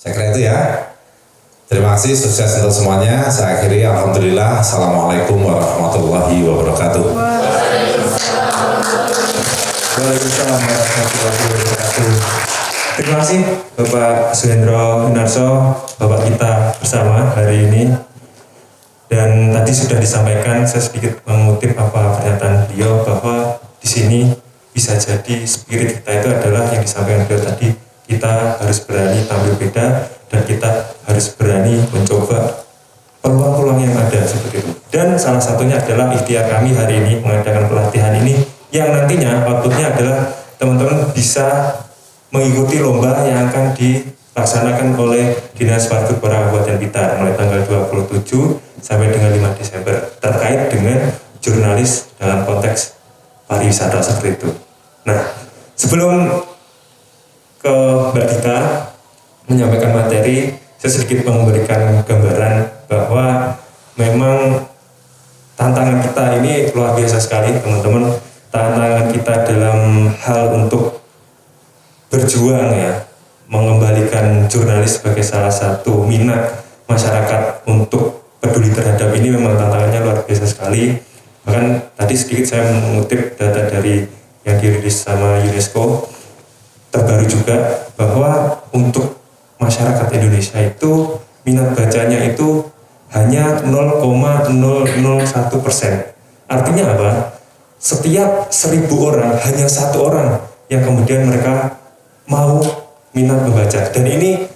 Saya kira itu ya. Terima kasih, sukses untuk semuanya. Saya akhiri, alhamdulillah. Assalamualaikum warahmatullahi wabarakatuh. Waalaikumsalam warahmatullahi wabarakatuh. Terima kasih Bapak Suhendro Winarso, Bapak kita bersama hari ini. Dan tadi sudah disampaikan, saya sedikit mengutip apa pernyataan beliau bahwa di sini bisa jadi spirit kita itu adalah yang disampaikan beliau tadi, kita harus berani tampil beda dan kita harus berani mencoba peluang-peluang yang ada seperti itu. Dan salah satunya adalah ikhtiar kami hari ini mengadakan pelatihan ini yang nantinya outputnya adalah teman-teman bisa mengikuti lomba yang akan dilaksanakan oleh Dinas Pariwisata Kabupaten Blitar mulai tanggal 27 sampai dengan 5 Desember terkait dengan jurnalis dalam konteks pariwisata seperti itu. Nah, sebelum ke Mbak Dita menyampaikan materi, saya sedikit memberikan gambaran bahwa memang tantangan kita ini luar biasa sekali teman-teman. Tantangan kita dalam hal untuk berjuang ya, mengembalikan jurnalis sebagai salah satu minat masyarakat untuk peduli terhadap ini memang tantangannya luar biasa sekali. Bahkan tadi sedikit saya mengutip data dari yang dirilis sama UNESCO terbaru juga bahwa untuk masyarakat Indonesia itu minat bacanya itu hanya 0,001%. Artinya apa? Setiap 1000 orang hanya 1 orang yang kemudian mereka mau minat membaca. Dan ini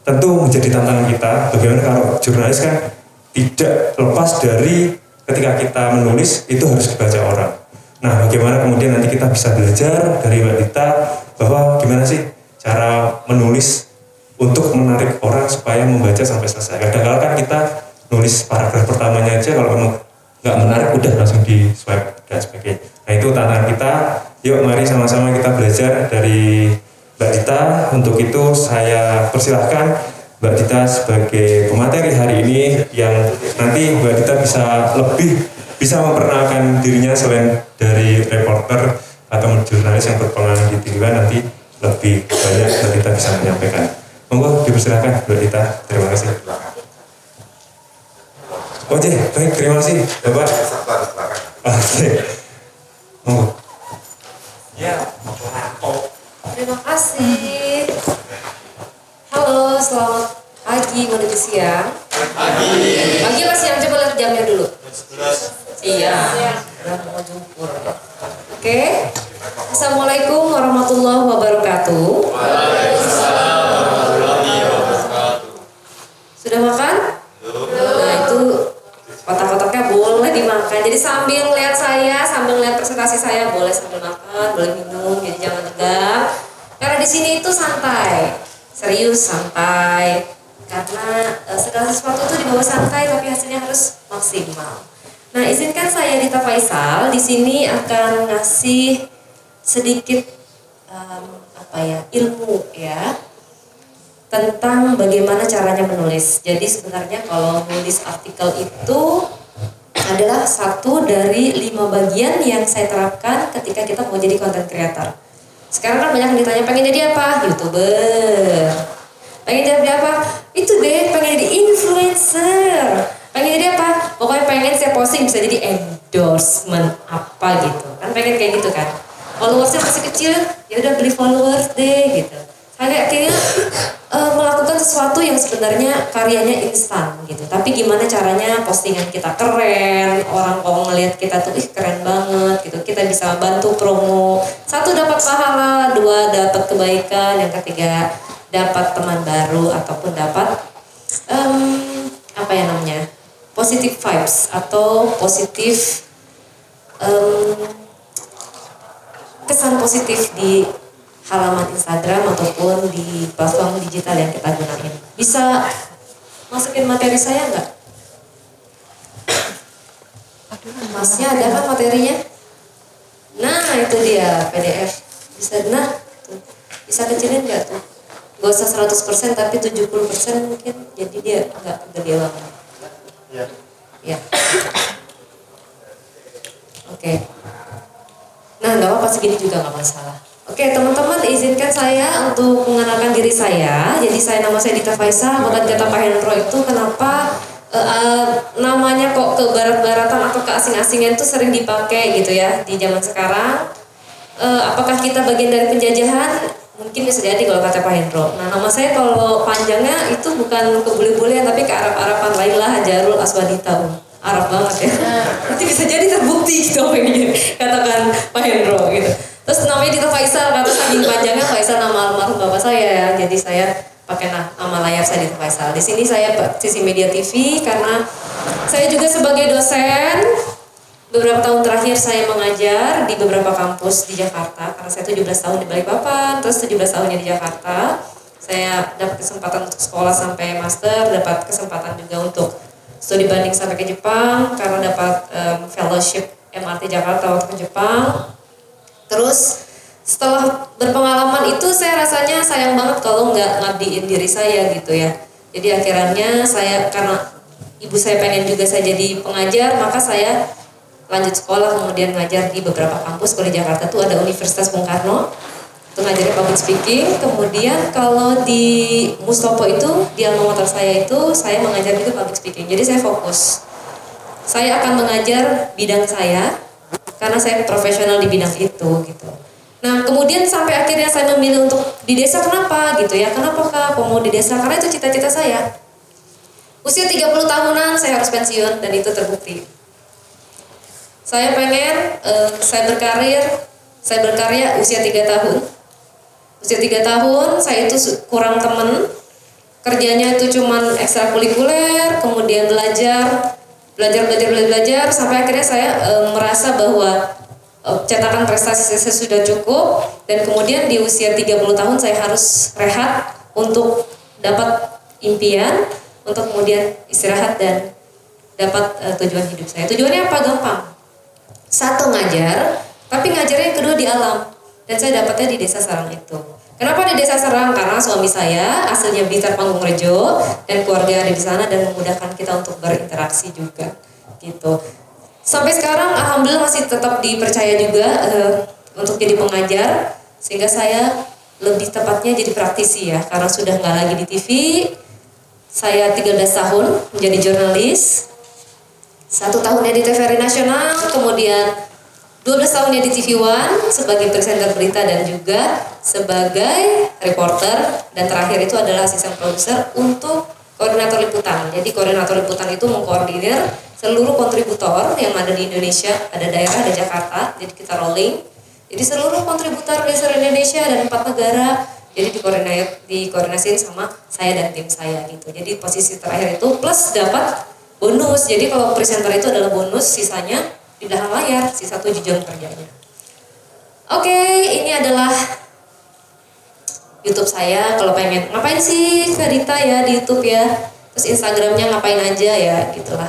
tentu menjadi tantangan kita. Bagaimana kalau jurnalis kan tidak lepas dari ketika kita menulis itu harus dibaca orang. Nah, bagaimana kemudian nanti kita bisa belajar dari Mbak Dita bahwa gimana sih cara menulis untuk menarik orang supaya membaca sampai selesai. Kadang-kadang kan kita nulis paragraf pertamanya aja, kalau memang nggak menarik udah langsung di swipe dan sebagainya. Nah, itu tantangan kita. Yuk mari sama-sama kita belajar dari Mbak Dita. Untuk itu saya persilahkan Mbak Dita sebagai pemateri hari ini yang nanti Mbak Dita bisa memperkenalkan dirinya selain dari reporter atau jurnalis yang berpengalaman di TV, nanti lebih banyak Mbak Dita bisa menyampaikan. Monggo dipersilakan Mbak Dita. Terima kasih. Oke, baik, terima kasih Bapak. Oke. Monggo. Ya. Terima kasih. Halo, selamat pagi menuju siang. Pagi lah siang, coba lihat jamnya dulu. Iya. Udah mau jumper. Oke. Assalamualaikum warahmatullahi wabarakatuh. Sudah makan? Nah, itu kotak-kotaknya boleh dimakan. Jadi sambil lihat saya, sambil lihat presentasi saya, boleh sambil makan, boleh minum. Jadi jangan tegang. Karena di sini itu santai, serius santai. Karena segala sesuatu itu dibawa santai, tapi hasilnya harus maksimal. Nah, izinkan saya Dita Faisal di sini akan ngasih sedikit ilmu ya tentang bagaimana caranya menulis. Jadi sebenarnya kalau menulis artikel itu adalah satu dari 5 bagian yang saya terapkan ketika kita mau jadi content creator. Sekarang kan banyak yang ditanya pengen jadi apa? YouTuber. Pengen jadi apa? Itu deh, pengen jadi influencer. Pengen jadi apa? Pokoknya pengen saya posting bisa jadi endorsement apa gitu. Kan pengen kayak gitu kan. Followersnya masih kecil, ya udah beli followers deh gitu. Kayaknya melakukan sesuatu yang sebenarnya karyanya instan gitu. Tapi gimana caranya postingan kita keren, orang kalau ngelihat kita tuh keren banget gitu. Kita bisa bantu promo. 1 dapat pahala, 2 dapat kebaikan, yang ketiga dapat teman baru ataupun dapat positive vibes atau positif kesan positif di halaman Instagram ataupun di platform digital yang kita gunain. Bisa masukin materi saya nggak? Masnya ada kan materinya? Nah itu dia PDF. Bisa kecilin nggak tuh? Gak usah 100% tapi 70% mungkin, jadi dia nggak gede banget. Ya. Oke. Nah nggak apa-apa, segini juga nggak masalah. Oke teman-teman, izinkan saya untuk mengenalkan diri saya. Jadi nama saya Dita Faisal. Bahkan kata Pak Hendro itu kenapa namanya kok ke barat-baratan atau ke asing-asingan itu sering dipakai gitu ya di zaman sekarang. Apakah kita bagian dari penjajahan? Mungkin bisa jadi kalau kata Pak Hendro. Nah nama saya kalau panjangnya itu bukan ke bule-bulean tapi ke Arab-Araban. Laila Hajarul Aswadita. Arab banget ya. Nanti bisa jadi terbukti gitu apa yang katakan Pak Hendro gitu. Terus namanya Dita Faisal, karena saking panjangnya Faisal nama almarhum bapak saya ya. Jadi saya pakai nama layar saya Dita Faisal. Di sini saya praktisi media TV karena saya juga sebagai dosen. Beberapa tahun terakhir saya mengajar di beberapa kampus di Jakarta karena saya 17 tahun di Balikpapan, terus 17 tahunnya di Jakarta. Saya dapat kesempatan untuk sekolah sampai master, dapat kesempatan juga untuk studi banding sampai ke Jepang karena dapat fellowship MRT Jakarta waktu ke Jepang. Terus setelah berpengalaman itu saya rasanya sayang banget kalau nggak ngabdiin diri saya gitu ya. Jadi akhirnya saya karena ibu saya pengen juga saya jadi pengajar, maka saya lanjut sekolah kemudian ngajar di beberapa kampus. Kalau di Jakarta tuh ada Universitas Bung Karno, itu ngajarnya public speaking. Kemudian kalau di Mustopo itu di alma mater saya itu saya mengajar juga public speaking. Jadi saya fokus. Saya akan mengajar bidang saya karena saya profesional di bidang itu gitu. Nah kemudian sampai akhirnya saya memilih untuk di desa. Kenapa gitu ya? Kenapa Kak mau di desa? Karena itu cita-cita saya. Usia 30 tahunan saya harus pensiun dan itu terbukti. Saya pengen saya berkarya usia 3 tahun. Usia 3 tahun saya itu kurang temen. Kerjanya itu cuman ekstrakurikuler, kemudian belajar sampai akhirnya saya merasa bahwa cetakan prestasi saya sudah cukup dan kemudian di usia 30 tahun saya harus rehat untuk dapat impian, untuk kemudian istirahat dan dapat tujuan hidup saya. Tujuannya apa? Gampang. Satu ngajar, tapi ngajarnya yang kedua di alam. Dan saya dapatnya di Desa Serang itu. Kenapa di Desa Serang? Karena suami saya aslinya Blitar Panggung-Rejo dan keluarga ada di sana dan memudahkan kita untuk berinteraksi juga gitu. Sampai sekarang alhamdulillah masih tetap dipercaya juga untuk jadi pengajar, sehingga saya lebih tepatnya jadi praktisi ya, karena sudah nggak lagi di TV. Saya 13 tahun menjadi jurnalis, 1 tahunnya di TVRI Nasional, kemudian 12 tahunnya di TV One sebagai presenter berita dan juga sebagai reporter, dan terakhir itu adalah asisten produser untuk koordinator liputan. Jadi koordinator liputan itu mengkoordinir seluruh kontributor yang ada di Indonesia, ada daerah, ada Jakarta, jadi kita rolling. Jadi seluruh kontributor di seluruh Indonesia dan 4 negara, jadi dikoordinasiin sama saya dan tim saya gitu. Jadi posisi terakhir itu plus dapat bonus. Jadi kalau presenter itu adalah bonus, sisanya di belakang layar, sisa 7 jam kerjanya. Oke, ini adalah YouTube saya. Kalau pengen ngapain sih Karita ya di YouTube ya, terus Instagramnya ngapain aja ya gitulah.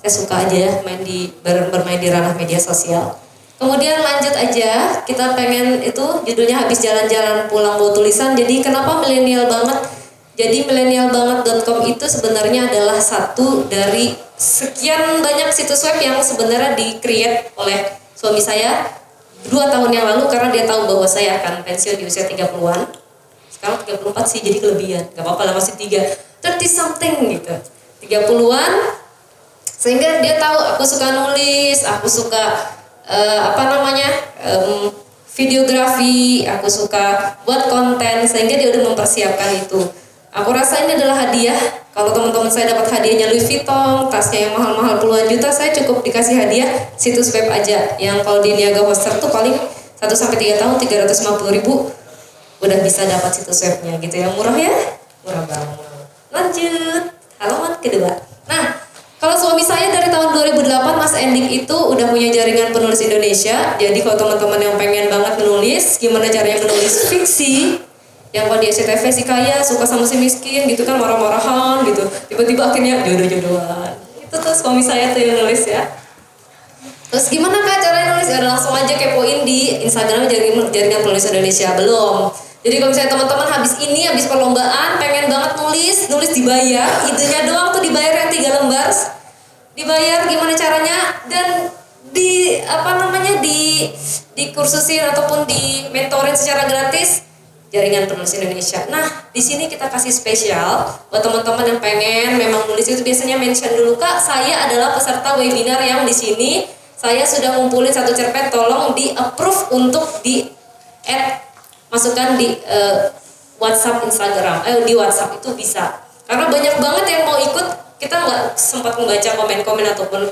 Saya suka aja bermain di ranah media sosial. Kemudian lanjut aja, kita pengen itu judulnya habis jalan-jalan pulang bawa tulisan. Jadi kenapa milenial banget? Jadi milenialbanget.com itu sebenarnya adalah satu dari sekian banyak situs web yang sebenarnya di-create oleh suami saya 2 tahun yang lalu karena dia tahu bahwa saya akan pensiun di usia 30-an. Sekarang 34 sih, jadi kelebihan. Gak apa-apa lah, masih 30 something gitu. 30-an. Sehingga dia tahu aku suka nulis, aku suka videografi, aku suka buat konten, sehingga dia udah mempersiapkan itu. Aku rasa ini adalah hadiah. Kalau teman-teman saya dapat hadiahnya Louis Vuitton, tasnya yang mahal-mahal puluhan juta, saya cukup dikasih hadiah situs web aja. Yang kalau di Niaga Hoster tuh paling 1-3 tahun 350.000 udah bisa dapat situs webnya gitu. Yang murah ya? Murah banget. Lanjut, halaman kedua. Nah, kalau suami saya dari tahun 2008 Mas Endik itu udah punya jaringan penulis Indonesia. Jadi kalau teman-teman yang pengen banget menulis, gimana caranya menulis fiksi, yang kalau di SCTV si kaya suka sama si miskin gitu kan, marah-marahan gitu, tiba-tiba akhirnya jodoh-jodohan. Itu tuh suami saya tuh yang nulis ya. Terus gimana Kak caranya nulis? Ya langsung aja kepoin di Instagram jaringan penulis Indonesia. Belum. Jadi kalau misalnya teman-teman habis perlombaan pengen banget nulis dibayar, idenya doang tuh dibayar yang 3 lembar. Dibayar gimana caranya, dan dikursusin ataupun di mentorin secara gratis? Jaringan Penulis Indonesia. Nah, di sini kita kasih spesial buat teman-teman yang pengen memang nulis itu biasanya mention dulu, Kak, saya adalah peserta webinar yang di sini saya sudah ngumpulin 1 cerpen, tolong di approve untuk di add, masukkan di WhatsApp Instagram, di WhatsApp itu bisa. Karena banyak banget yang mau ikut, kita nggak sempat membaca komen-komen ataupun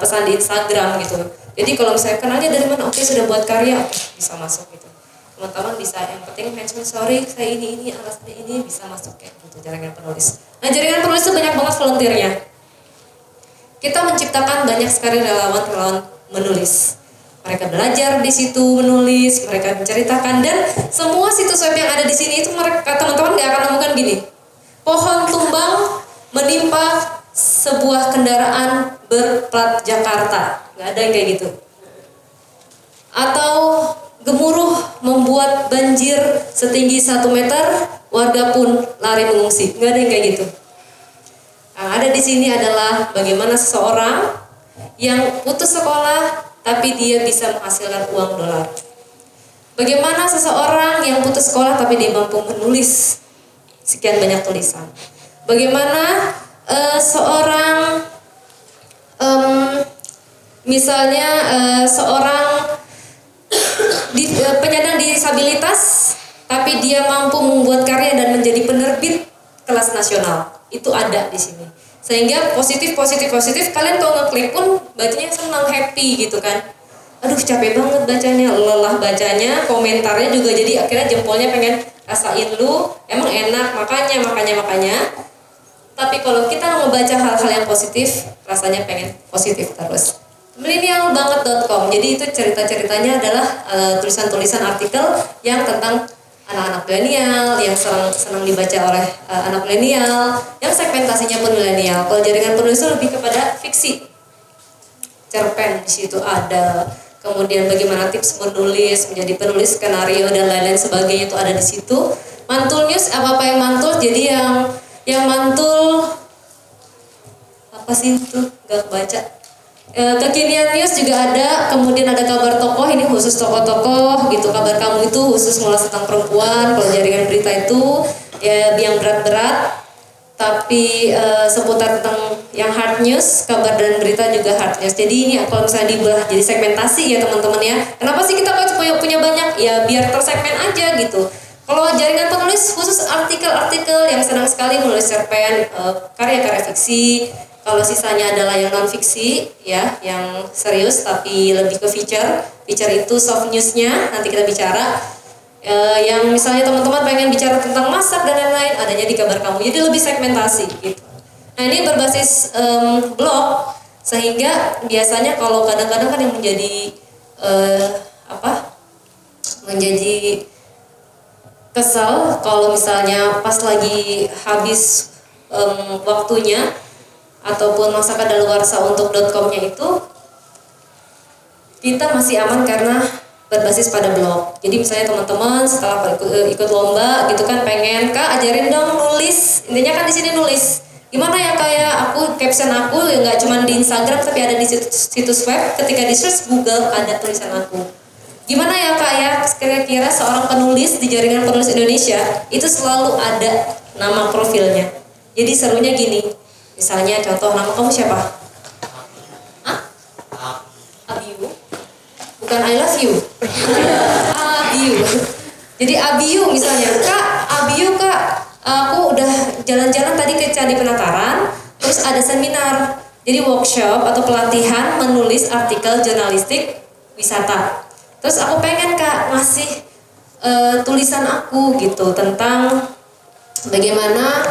pesan di Instagram gitu. Jadi kalau misalnya kenalnya dari mana, oke sudah buat karya, oke, bisa masuk gitu. Teman-teman bisa, yang penting mention sorry saya ini alasannya ini, bisa masuk kayak gitu jaringan penulis. Nah, jaringan penulis itu banyak banget volunteernya. Kita menciptakan banyak sekali relawan menulis. Mereka belajar di situ menulis, mereka menceritakan, dan semua situs web yang ada di sini itu mereka, teman-teman nggak akan nemukan gini. Pohon tumbang menimpa sebuah kendaraan berplat Jakarta, nggak ada yang kayak gitu. Atau gemuruh membuat banjir setinggi 1 meter, warga pun lari mengungsi. Nggak ada yang kayak gitu. Yang ada di sini adalah bagaimana seseorang yang putus sekolah tapi dia bisa menghasilkan uang dolar. Bagaimana seseorang yang putus sekolah tapi dia mampu menulis sekian banyak tulisan. Bagaimana seorang misalnya seorang penyandang disabilitas tapi dia mampu membuat karya dan menjadi penerbit kelas nasional. Itu ada di sini. Sehingga positif. Kalian kalau ngeklik pun bacanya senang, happy gitu kan. Aduh capek banget bacanya, lelah bacanya, komentarnya juga jadi akhirnya jempolnya pengen rasain lu, emang enak, makanya. Tapi kalau kita membaca hal-hal yang positif, rasanya pengen positif terus. Millennialbanget.com. Jadi itu cerita-ceritanya adalah tulisan-tulisan artikel yang tentang anak-anak milenial yang senang dibaca oleh anak milenial, yang segmentasinya pun milenial. Kalau jaringan penulis itu lebih kepada fiksi, cerpen di situ ada. Kemudian bagaimana tips menulis, menjadi penulis skenario dan lain-lain sebagainya itu ada di situ. Mantul news, apa yang mantul? Jadi yang mantul apa sih itu? Gak kebaca. Kekinian news juga ada, kemudian ada kabar tokoh, ini khusus tokoh-tokoh gitu. Kabar kamu itu khusus ngulas tentang perempuan. Kalau jaringan berita itu ya yang berat-berat, tapi seputar tentang yang hard news, kabar dan berita juga hard news. Jadi ini kalau misalnya dibelah jadi segmentasi ya teman-teman ya. Kenapa sih kita punya banyak? Ya biar tersegmen aja gitu. Kalau jaringan penulis khusus artikel-artikel yang senang sekali menulis cerpen, karya-karya fiksi. Kalau sisanya adalah yang non fiksi ya, yang serius tapi lebih ke feature. Feature itu soft newsnya nanti kita bicara. Yang misalnya teman-teman pengen bicara tentang masak dan lain-lain, adanya di kabar kamu. Jadi lebih segmentasi gitu. Nah ini berbasis blog, sehingga biasanya kalau kadang-kadang kan yang menjadi menjadi kesal kalau misalnya pas lagi habis waktunya ataupun masa kadaluarsa untuk .com-nya itu kita masih aman karena berbasis pada blog. Jadi misalnya teman-teman setelah ikut lomba gitu kan pengen, Kak ajarin dong nulis. Intinya kan di sini nulis. Gimana ya kayak aku caption aku ya nggak cuma di Instagram tapi ada di situs web. Ketika di search Google ada tulisan aku. Gimana ya Kak ya kira-kira seorang penulis di jaringan penulis Indonesia itu selalu ada nama profilnya. Jadi serunya gini. Misalnya contoh, nama kamu siapa? Hah? Abiu? Bukan I love you. Abiu. Jadi Abiu misalnya, Kak, Abiu Kak, aku udah jalan-jalan tadi ke Candi Penataran, terus ada seminar. Jadi workshop atau pelatihan menulis artikel jurnalistik wisata. Terus aku pengen Kak ngasih tulisan aku gitu tentang bagaimana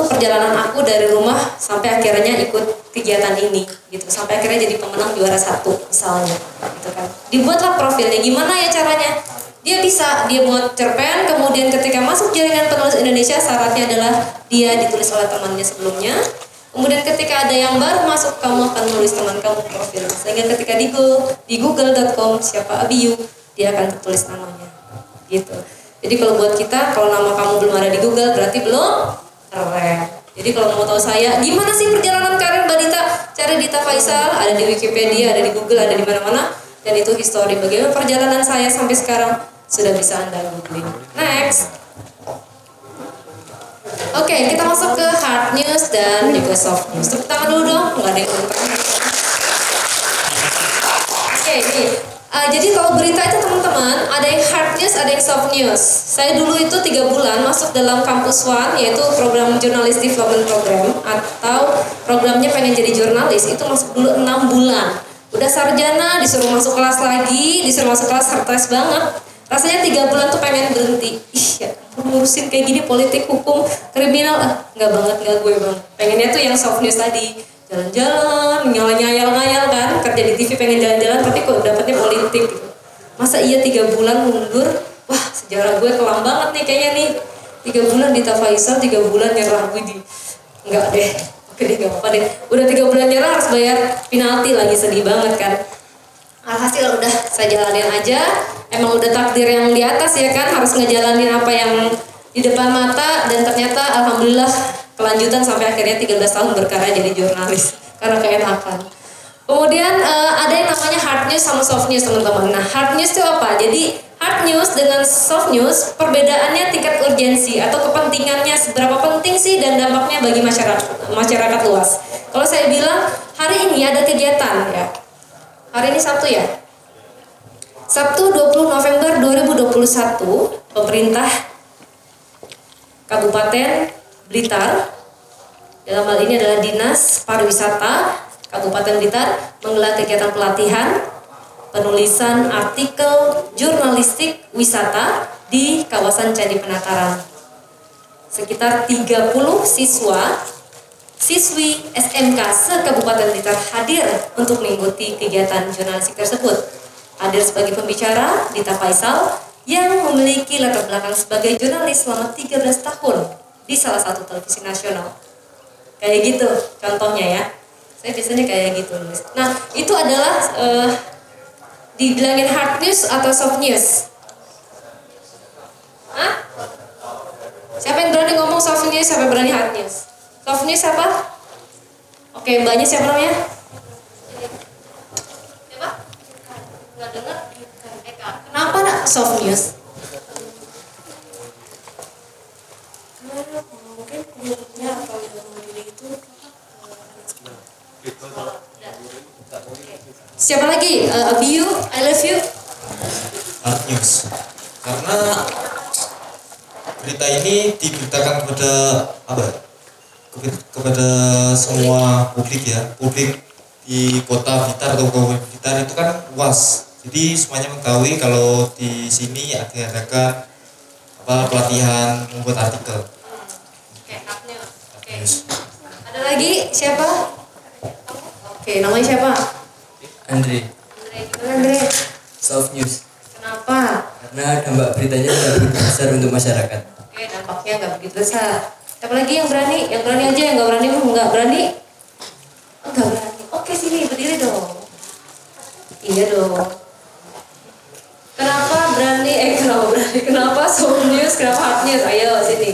perjalanan aku dari rumah sampai akhirnya ikut kegiatan ini gitu, sampai akhirnya jadi pemenang juara 1 misalnya gitu kan. Dibuatlah profilnya. Gimana ya caranya? Dia buat cerpen, kemudian ketika masuk jaringan penulis Indonesia syaratnya adalah dia ditulis oleh temannya sebelumnya. Kemudian ketika ada yang baru masuk, kamu akan menulis teman kamu profil, sehingga ketika di google.com siapa Abiu, dia akan tertulis namanya gitu. Jadi kalau buat kita, kalau nama kamu belum ada di Google, berarti belum keren. Jadi kalau mau tahu saya, gimana sih perjalanan karir Mbak Dita? Cari Dita Faisal, ada di Wikipedia, ada di Google, ada di mana-mana. dan itu histori bagaimana perjalanan saya sampai sekarang sudah bisa Anda googling. Next. Oke, kita masuk ke hard news dan juga soft news. Tepuk tangan dulu dong, nggak ada yang ngomong. Oke, nih. Jadi kalau berita itu teman-teman ada yang hard news, ada yang soft news. Saya dulu itu 3 bulan masuk dalam Kampus One, yaitu program Journalist Development Program atau programnya pengen jadi jurnalis, itu masuk dulu 6 bulan. Udah sarjana, disuruh masuk kelas lagi, disuruh masuk kelas stres banget. Rasanya 3 bulan tuh pengen berhenti. Ih ya, ngurusin kayak gini politik, hukum, kriminal, nggak banget, nggak gue banget. Pengennya tuh yang soft news tadi, jalan-jalan, ngayal-ngayal kan, kerja di TV pengen jalan-jalan, tapi kok dapetnya politik gitu. Masa iya 3 bulan mundur? Wah, sejarah gue kelam banget nih kayaknya nih. 3 bulan di Tafaisal, 3 bulan nyerah gue di... Enggak deh, oke deh, gak apa-apa deh. Udah 3 bulan nyerah harus bayar penalti lagi, sedih banget kan. Alhasil udah saya jalanin aja. Emang udah takdir yang di atas ya kan, harus ngejalanin apa yang di depan mata, dan ternyata alhamdulillah kelanjutan sampai akhirnya 13 tahun berkarya jadi jurnalis karena keenakan. Kemudian ada yang namanya hard news sama soft news teman-teman. Nah, hard news itu apa? Jadi hard news dengan soft news perbedaannya tingkat urgensi atau kepentingannya, seberapa penting sih dan dampaknya bagi masyarakat luas. Kalau saya bilang hari ini ada kegiatan ya. Hari ini Sabtu ya. Sabtu 20 November 2021 pemerintah Kabupaten Blitar, dalam hal ini adalah Dinas Pariwisata Kabupaten Blitar, menggelar kegiatan pelatihan penulisan artikel jurnalistik wisata di kawasan Candi Penataran. Sekitar 30 siswi SMK se-Kabupaten Blitar hadir untuk mengikuti kegiatan jurnalistik tersebut. Hadir sebagai pembicara Dita Faisal yang memiliki latar belakang sebagai jurnalis selama 13 tahun di salah satu televisi nasional. Kayak gitu contohnya ya. Saya biasanya kayak gitu nulis. Nah, itu adalah dibilangin hard news atau soft news? Hah? Siapa yang berani ngomong soft news, siapa yang berani hard news? Soft news siapa? Oke, mbaknya siapa namanya? Siapa? Nggak dengar? Eka. Kenapa nak soft news? Karena mungkin penduduknya atau ilmu diri itu Siapa lagi? Abiu, I love you. Hard news karena berita ini diberitakan kepada apa? Kepada semua publik ya, publik di kota Blitar atau kabupaten Blitar itu kan luas. Jadi semuanya mengetahui kalau di sini diadakan pelatihan membuat artikel. Oke, hard news. Oke. Ada lagi siapa? Oke, namanya siapa? Andre, Gimana Andre? soft news. Kenapa? Karena dampak beritanya tidak begitu besar untuk masyarakat. Oke, dampaknya nggak begitu besar. Siapa lagi yang berani? Yang berani aja, yang nggak berani mah nggak berani. Nggak berani. Oke, sini berdiri dong. Iya dong. Kenapa berani? Kenapa berani? Kenapa soft news? Kenapa hard news? Ayo sini.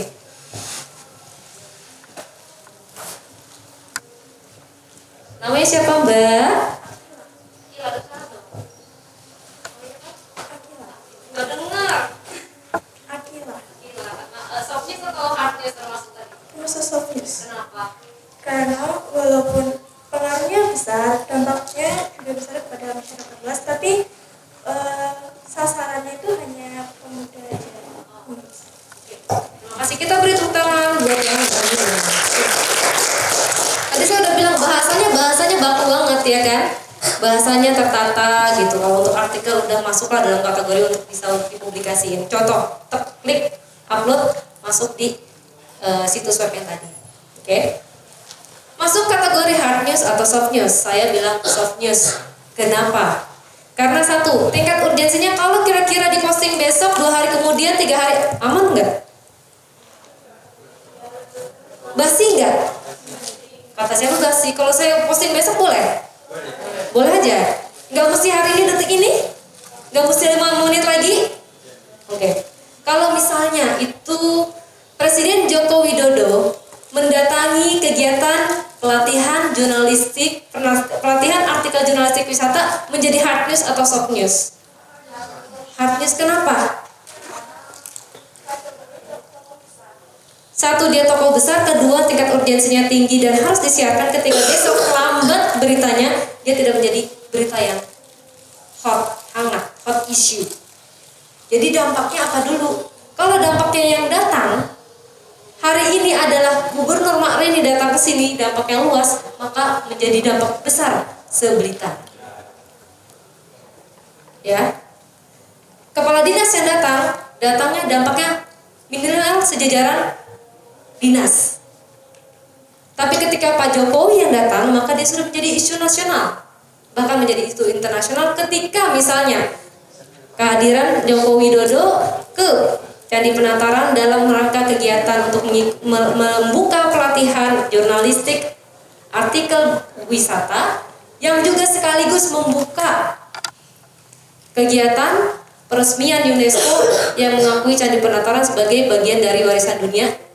Namanya siapa Mbak? Nggak dengar. Akila. Soft news atau hard news termasuk tadi? Masa soft news? Kenapa? Karena walaupun pengaruhnya besar, dampaknya juga besar kepada masyarakat luas, tapi sasarannya itu hanya pemuda aja. Terima kasih. Kita beri tepuk tangan buat yang berani. Tadi saya udah bilang bahasanya baku banget ya kan? Bahasanya tertata gitu. Kalau untuk artikel udah masuklah dalam kategori untuk bisa dipublikasiin. Contoh, klik upload masuk di situs web yang tadi. Oke? Masuk kategori hard news atau soft news. Saya bilang soft news. Kenapa? Karena satu, tingkat urgensinya kalau kira-kira diposting besok, 2 hari kemudian, 3 hari, aman nggak? Basi nggak? Kata siapa basi? Kalau saya posting besok boleh? Boleh aja. Nggak mesti hari ini, detik ini? Nggak mesti 5 menit lagi? Oke. Kalau misalnya itu Presiden Joko Widodo mendatangi kegiatan pelatihan pelatihan artikel jurnalistik wisata menjadi hard news atau soft news? Hard news kenapa? Satu, dia tokoh besar. Kedua, tingkat urgensinya tinggi dan harus disiarkan ketika besok lambat beritanya, dia tidak menjadi berita yang hangat, hot issue. Jadi dampaknya apa dulu? Kalau dampaknya yang datang, hari ini adalah Gubernur Ma'rini datang ke sini, dampaknya luas, maka menjadi dampak besar seberita. Ya. Kepala dinas yang datangnya dampaknya minimal sejajaran dinas. Tapi ketika Pak Jokowi yang datang, maka dia sudah menjadi isu nasional, bahkan menjadi isu internasional ketika misalnya kehadiran Joko Widodo ke Candi Penataran dalam rangka kegiatan untuk membuka pelatihan jurnalistik artikel wisata yang juga sekaligus membuka kegiatan peresmian UNESCO yang mengakui Candi Penataran sebagai bagian dari warisan dunia.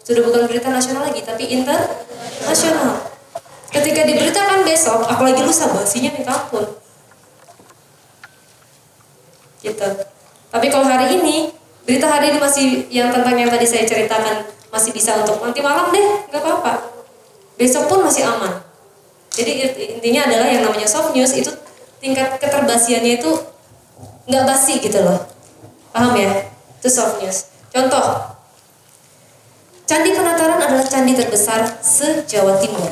Sudah bukan berita nasional lagi, tapi internasional. Ketika diberitakan besok, apalagi lusa, basinya minta ampun. Gitu. Tapi kalau hari ini, berita hari ini masih yang tentang yang tadi saya ceritakan, masih bisa untuk nanti malam deh, nggak apa-apa. Besok pun masih aman. Jadi intinya adalah yang namanya soft news itu tingkat keterbasiannya itu nggak basi gitu loh. Paham ya? Itu soft news. Contoh, Candi Penataran adalah candi terbesar se-Jawa Timur.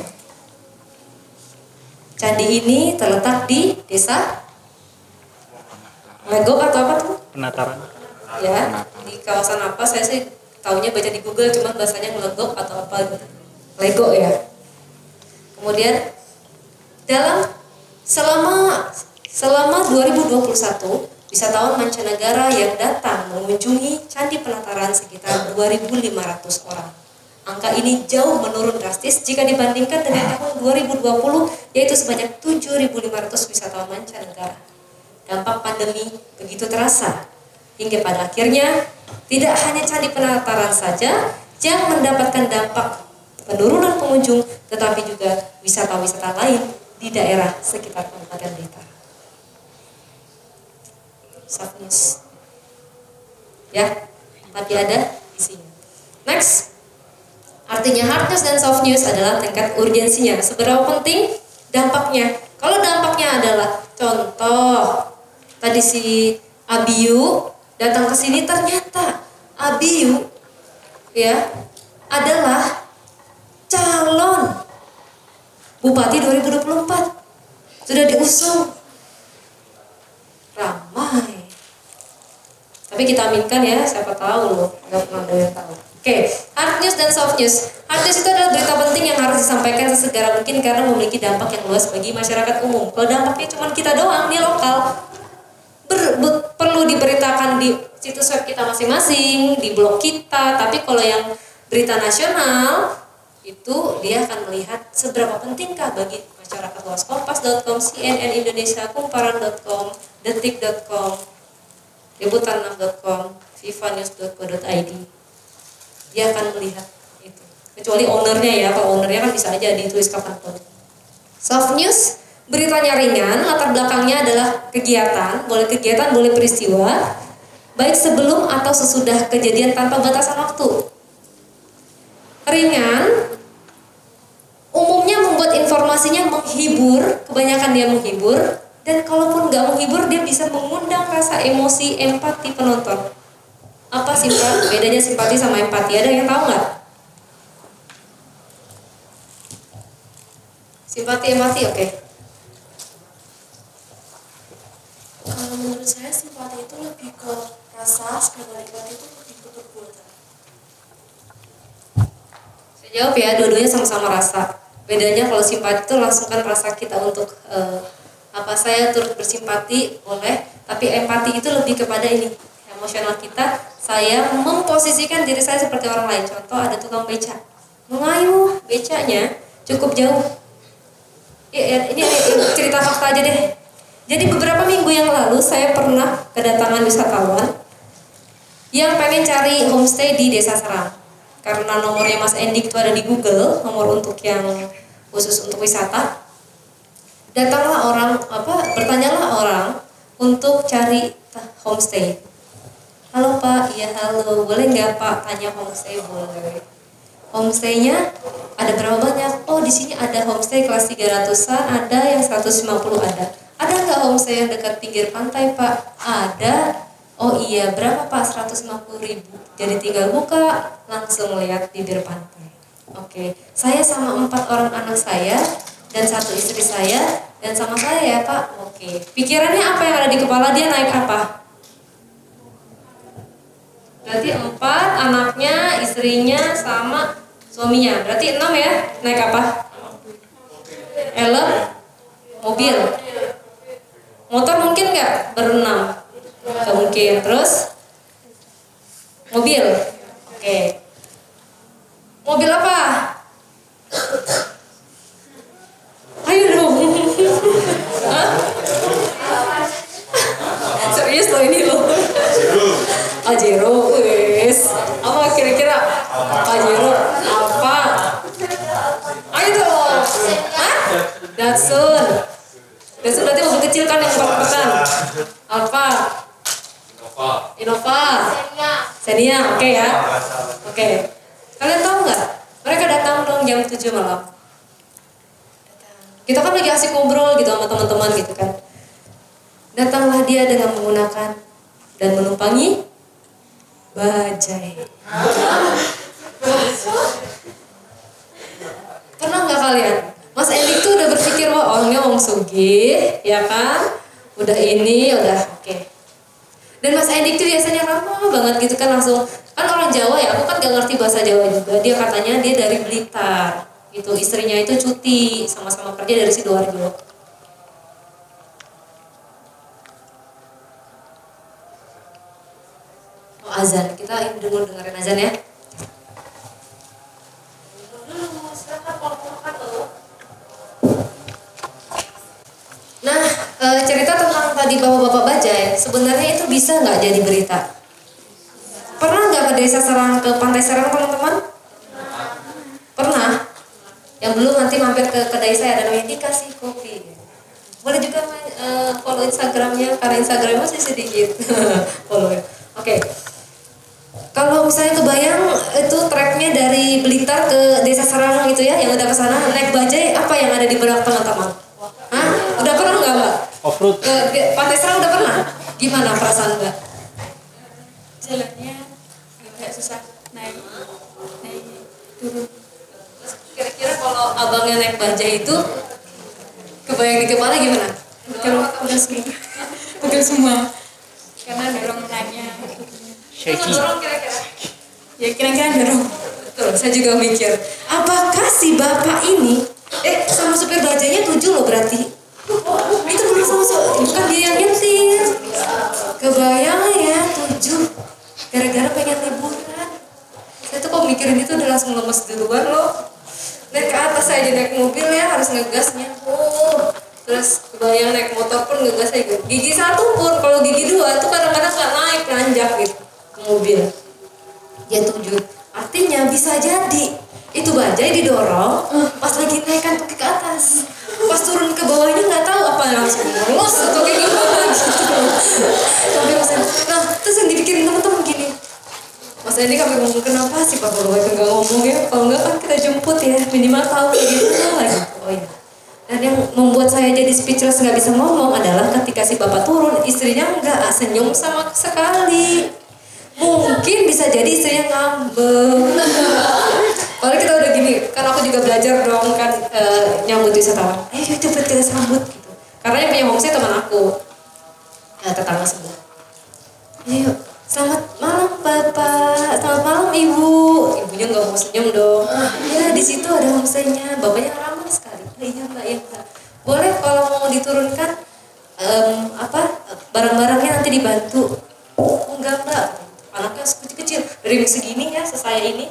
Candi ini terletak di desa Legok atau apa tuh? Penataran. Ya, di kawasan apa? Saya sih taunya baca di Google, cuma bahasanya Legok atau apa gitu. Lego ya. Kemudian selama 2021 wisatawan mancanegara yang datang mengunjungi Candi Penataran sekitar 2.500 orang. Angka ini jauh menurun drastis jika dibandingkan dengan tahun 2020, yaitu sebanyak 7.500 wisatawan mancanegara. Dampak pandemi begitu terasa, hingga pada akhirnya tidak hanya Candi Penataran saja yang mendapatkan dampak penurunan pengunjung, tetapi juga wisata-wisata lain di daerah sekitar Kabupaten Blitar. Soft news. Ya, tapi ada isinya. Next. Artinya hard news dan soft news adalah tingkat urgensinya. Seberapa penting dampaknya? Kalau dampaknya adalah contoh, tadi si Abiyu datang ke sini, ternyata Abiyu ya adalah calon Bupati 2024. Sudah diusung. Ramai. Tapi kita aminkan ya, siapa tahu loh, nggak pernah ada yang tahu. Oke, hard news dan soft news. Hard news itu adalah berita penting yang harus disampaikan sesegera mungkin karena memiliki dampak yang luas bagi masyarakat umum. Kalau dampaknya cuma kita doang, di lokal, perlu diberitakan di situs web kita masing-masing, di blog kita. Tapi kalau yang berita nasional, itu dia akan melihat seberapa pentingkah bagi masyarakat luas. Kompas.com, CNN Indonesia, Kumparan.com, Detik.com, Liputan6.com, vivanews.co.id. Dia akan melihat itu. Kecuali ownernya ya, kalau ownernya kan bisa aja ditulis kapanpun. Soft news, beritanya ringan, latar belakangnya adalah kegiatan, boleh peristiwa, baik sebelum atau sesudah kejadian tanpa batasan waktu. Ringan, umumnya membuat informasinya menghibur, kebanyakan dia menghibur, dan kalaupun nggak menghibur dia bisa mengundang rasa emosi, empati penonton. Apa simpati? Bedanya simpati sama empati, ada yang tahu nggak? Simpati, empati, oke. Kalau menurut saya simpati itu lebih ke rasa, sedangkan empati itu lebih ke perbuatan. Saya jawab ya, dua-duanya sama-sama rasa. Bedanya kalau simpati itu langsung kan rasa kita untuk saya turut bersimpati boleh, tapi empati itu lebih kepada ini emosional kita. Saya memposisikan diri saya seperti orang lain. Contoh, ada tukang beca, mengayuh becanya cukup jauh. Ini cerita fakta aja deh. Jadi beberapa minggu yang lalu saya pernah kedatangan wisatawan yang pengen cari homestay di Desa Serang. Karena nomornya Mas Endik itu ada di Google, nomor untuk yang khusus untuk wisata. Datanglah orang, bertanyalah orang untuk cari homestay. Halo Pak, iya halo, boleh nggak Pak tanya homestay? Boleh. Homestaynya ada berapa banyak? Oh di sini ada homestay kelas 300-an, ada yang 150 ada. Ada nggak homestay yang dekat pinggir pantai Pak? Ada. Oh iya, berapa Pak? 150.000. Jadi tinggal buka, langsung lihat bibir pantai. Oke, saya sama 4 orang anak saya dan 1 istri saya dan sama saya ya Pak. Oke, pikirannya apa yang ada di kepala dia, naik apa? Berarti 4 anaknya, istrinya sama suaminya. Berarti 6 ya, naik apa? Helm, mobil, motor mungkin nggak? Berenam, nggak mungkin. Terus mobil, oke. Mobil apa? Ayo dong. Hah? Serius loh ini loh. Pajero, wes. Apa kira-kira? Pajero apa? Ayo dong. Hah? Datsun. Datsun berarti mobil kecil kan yang empat-empatan. Apa? Innova. Xenia, oke ya. Oke. Kalian tahu nggak? Mereka datang dong jam 7 malam. Kita kan lagi asik ngobrol gitu sama teman-teman gitu kan. Datanglah dia dengan menggunakan dan menumpangi bajai. Pernah nggak kalian? Mas Endi tuh udah berpikir wah orangnya wong sugih, ya kan? Udah ini, udah oke. Dan Mas Endi tuh biasanya ramah banget gitu kan, langsung kan orang Jawa ya, aku kan gak ngerti bahasa Jawa juga. Dia katanya dia dari Blitar, gitu. Istrinya itu cuti, sama-sama kerja dari Sidoarjo. Oh azan, kita dengerin azan ya. Nah, cerita tentang tadi bapak-bapak bajai, sebenarnya itu bisa nggak jadi berita? Pernah nggak ke desa Serang, ke pantai Serang teman-teman? Pernah? Yang belum nanti mampir ke kedai saya, ada namanya dikasih kopi. Boleh juga follow Instagramnya, karena Instagramnya masih sedikit. Follow ya. Oke. Kalau misalnya kebayang itu treknya dari Blitar ke desa Serang gitu ya, yang udah ke sana naik bajai, apa yang ada di benak teman-teman? Hah? Udah pernah nggak Mbak? Off-road. Ke pantai Serang udah pernah? Gimana perasaan Mbak? Jalannya agak susah naik turun. Kira-kira kalau abangnya naik bajai itu kebayang di kepala gimana? Udah semua. Pegel semua. Karena dorong naiknya. Shaky. Dorong kira-kira? Ya kira-kira dorong. Betul, saya juga mikir, apakah si bapak ini sama supir bajainya 7 loh berarti. Itu benar bukan dia yang nyetir. Kebayang ya 7 gara-gara pengen liburan. Saya tuh kok mikirin itu udah langsung lemes duluan loh. Naik ke atas aja naik mobil ya harus ngegasnya. Terus kebayang naik motor pun ngegas aja. Gigi 1 pun, kalau gigi 2 tuh kadang-kadang gak naik, nanjak gitu ke mobil. Ya 7. Artinya bisa jadi itu bajai didorong pas lagi naikkan kaki ke atas, pas turun ke bawahnya nggak tahu apa langsung los atau kayak gimana gitu. Sampai Mas Endi, nah terus yang dipikirin teman-teman gini, Mas Endi kami ngomong kenapa sih Pak Bapak itu nggak ngomong ya, kalau nggak kan kita jemput ya minimal tahu kayak gitu lah gitu. Oh iya. Dan yang membuat saya jadi speechless nggak bisa ngomong adalah ketika si bapak turun istrinya nggak senyum sama sekali. Mungkin bisa jadi istrinya ngambek. Kalau kita udah gini, kan aku juga belajar dong kan nyambut wisatawan. Ayo cepet kita sambut gitu. Karena yang punya homestay teman aku, tetangga sebelah. Ayo, selamat malam Bapak, selamat malam Ibu. Ibunya nggak mau senyum dong. Ya di situ ada homestaynya, bapaknya ramah sekali. Iya Mbak, ya Mbak. Boleh kalau mau diturunkan barang-barangnya nanti dibantu. Oh, enggak Mbak. Anaknya kecil-kecil dari segini ya, sesaya ini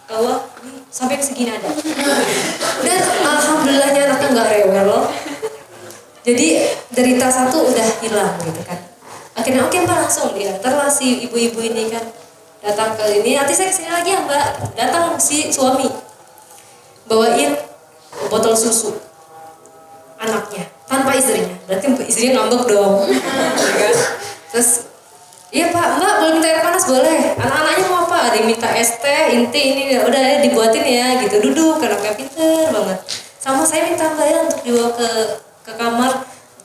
bawah ini sampai ke segini ada. Dan alhamdulillahnya anaknya nggak rewel. Jadi derita 1 udah hilang gitu kan. Akhirnya oke Mbak, langsung diantarlah si ibu-ibu ini kan datang ke ini. Nanti saya kesini lagi ya Mbak. Datang si suami bawain botol botol susu anaknya tanpa istrinya, berarti istrinya ngambek dong. Ya kan? Terus iya pak, mbak boleh minta air panas? Boleh. Anak-anaknya mau apa? Ada yang minta es teh, inti ini udah ya dibuatin ya gitu. Duduk, anaknya pinter banget. Sama saya minta mbak ya untuk dibawa ke kamar.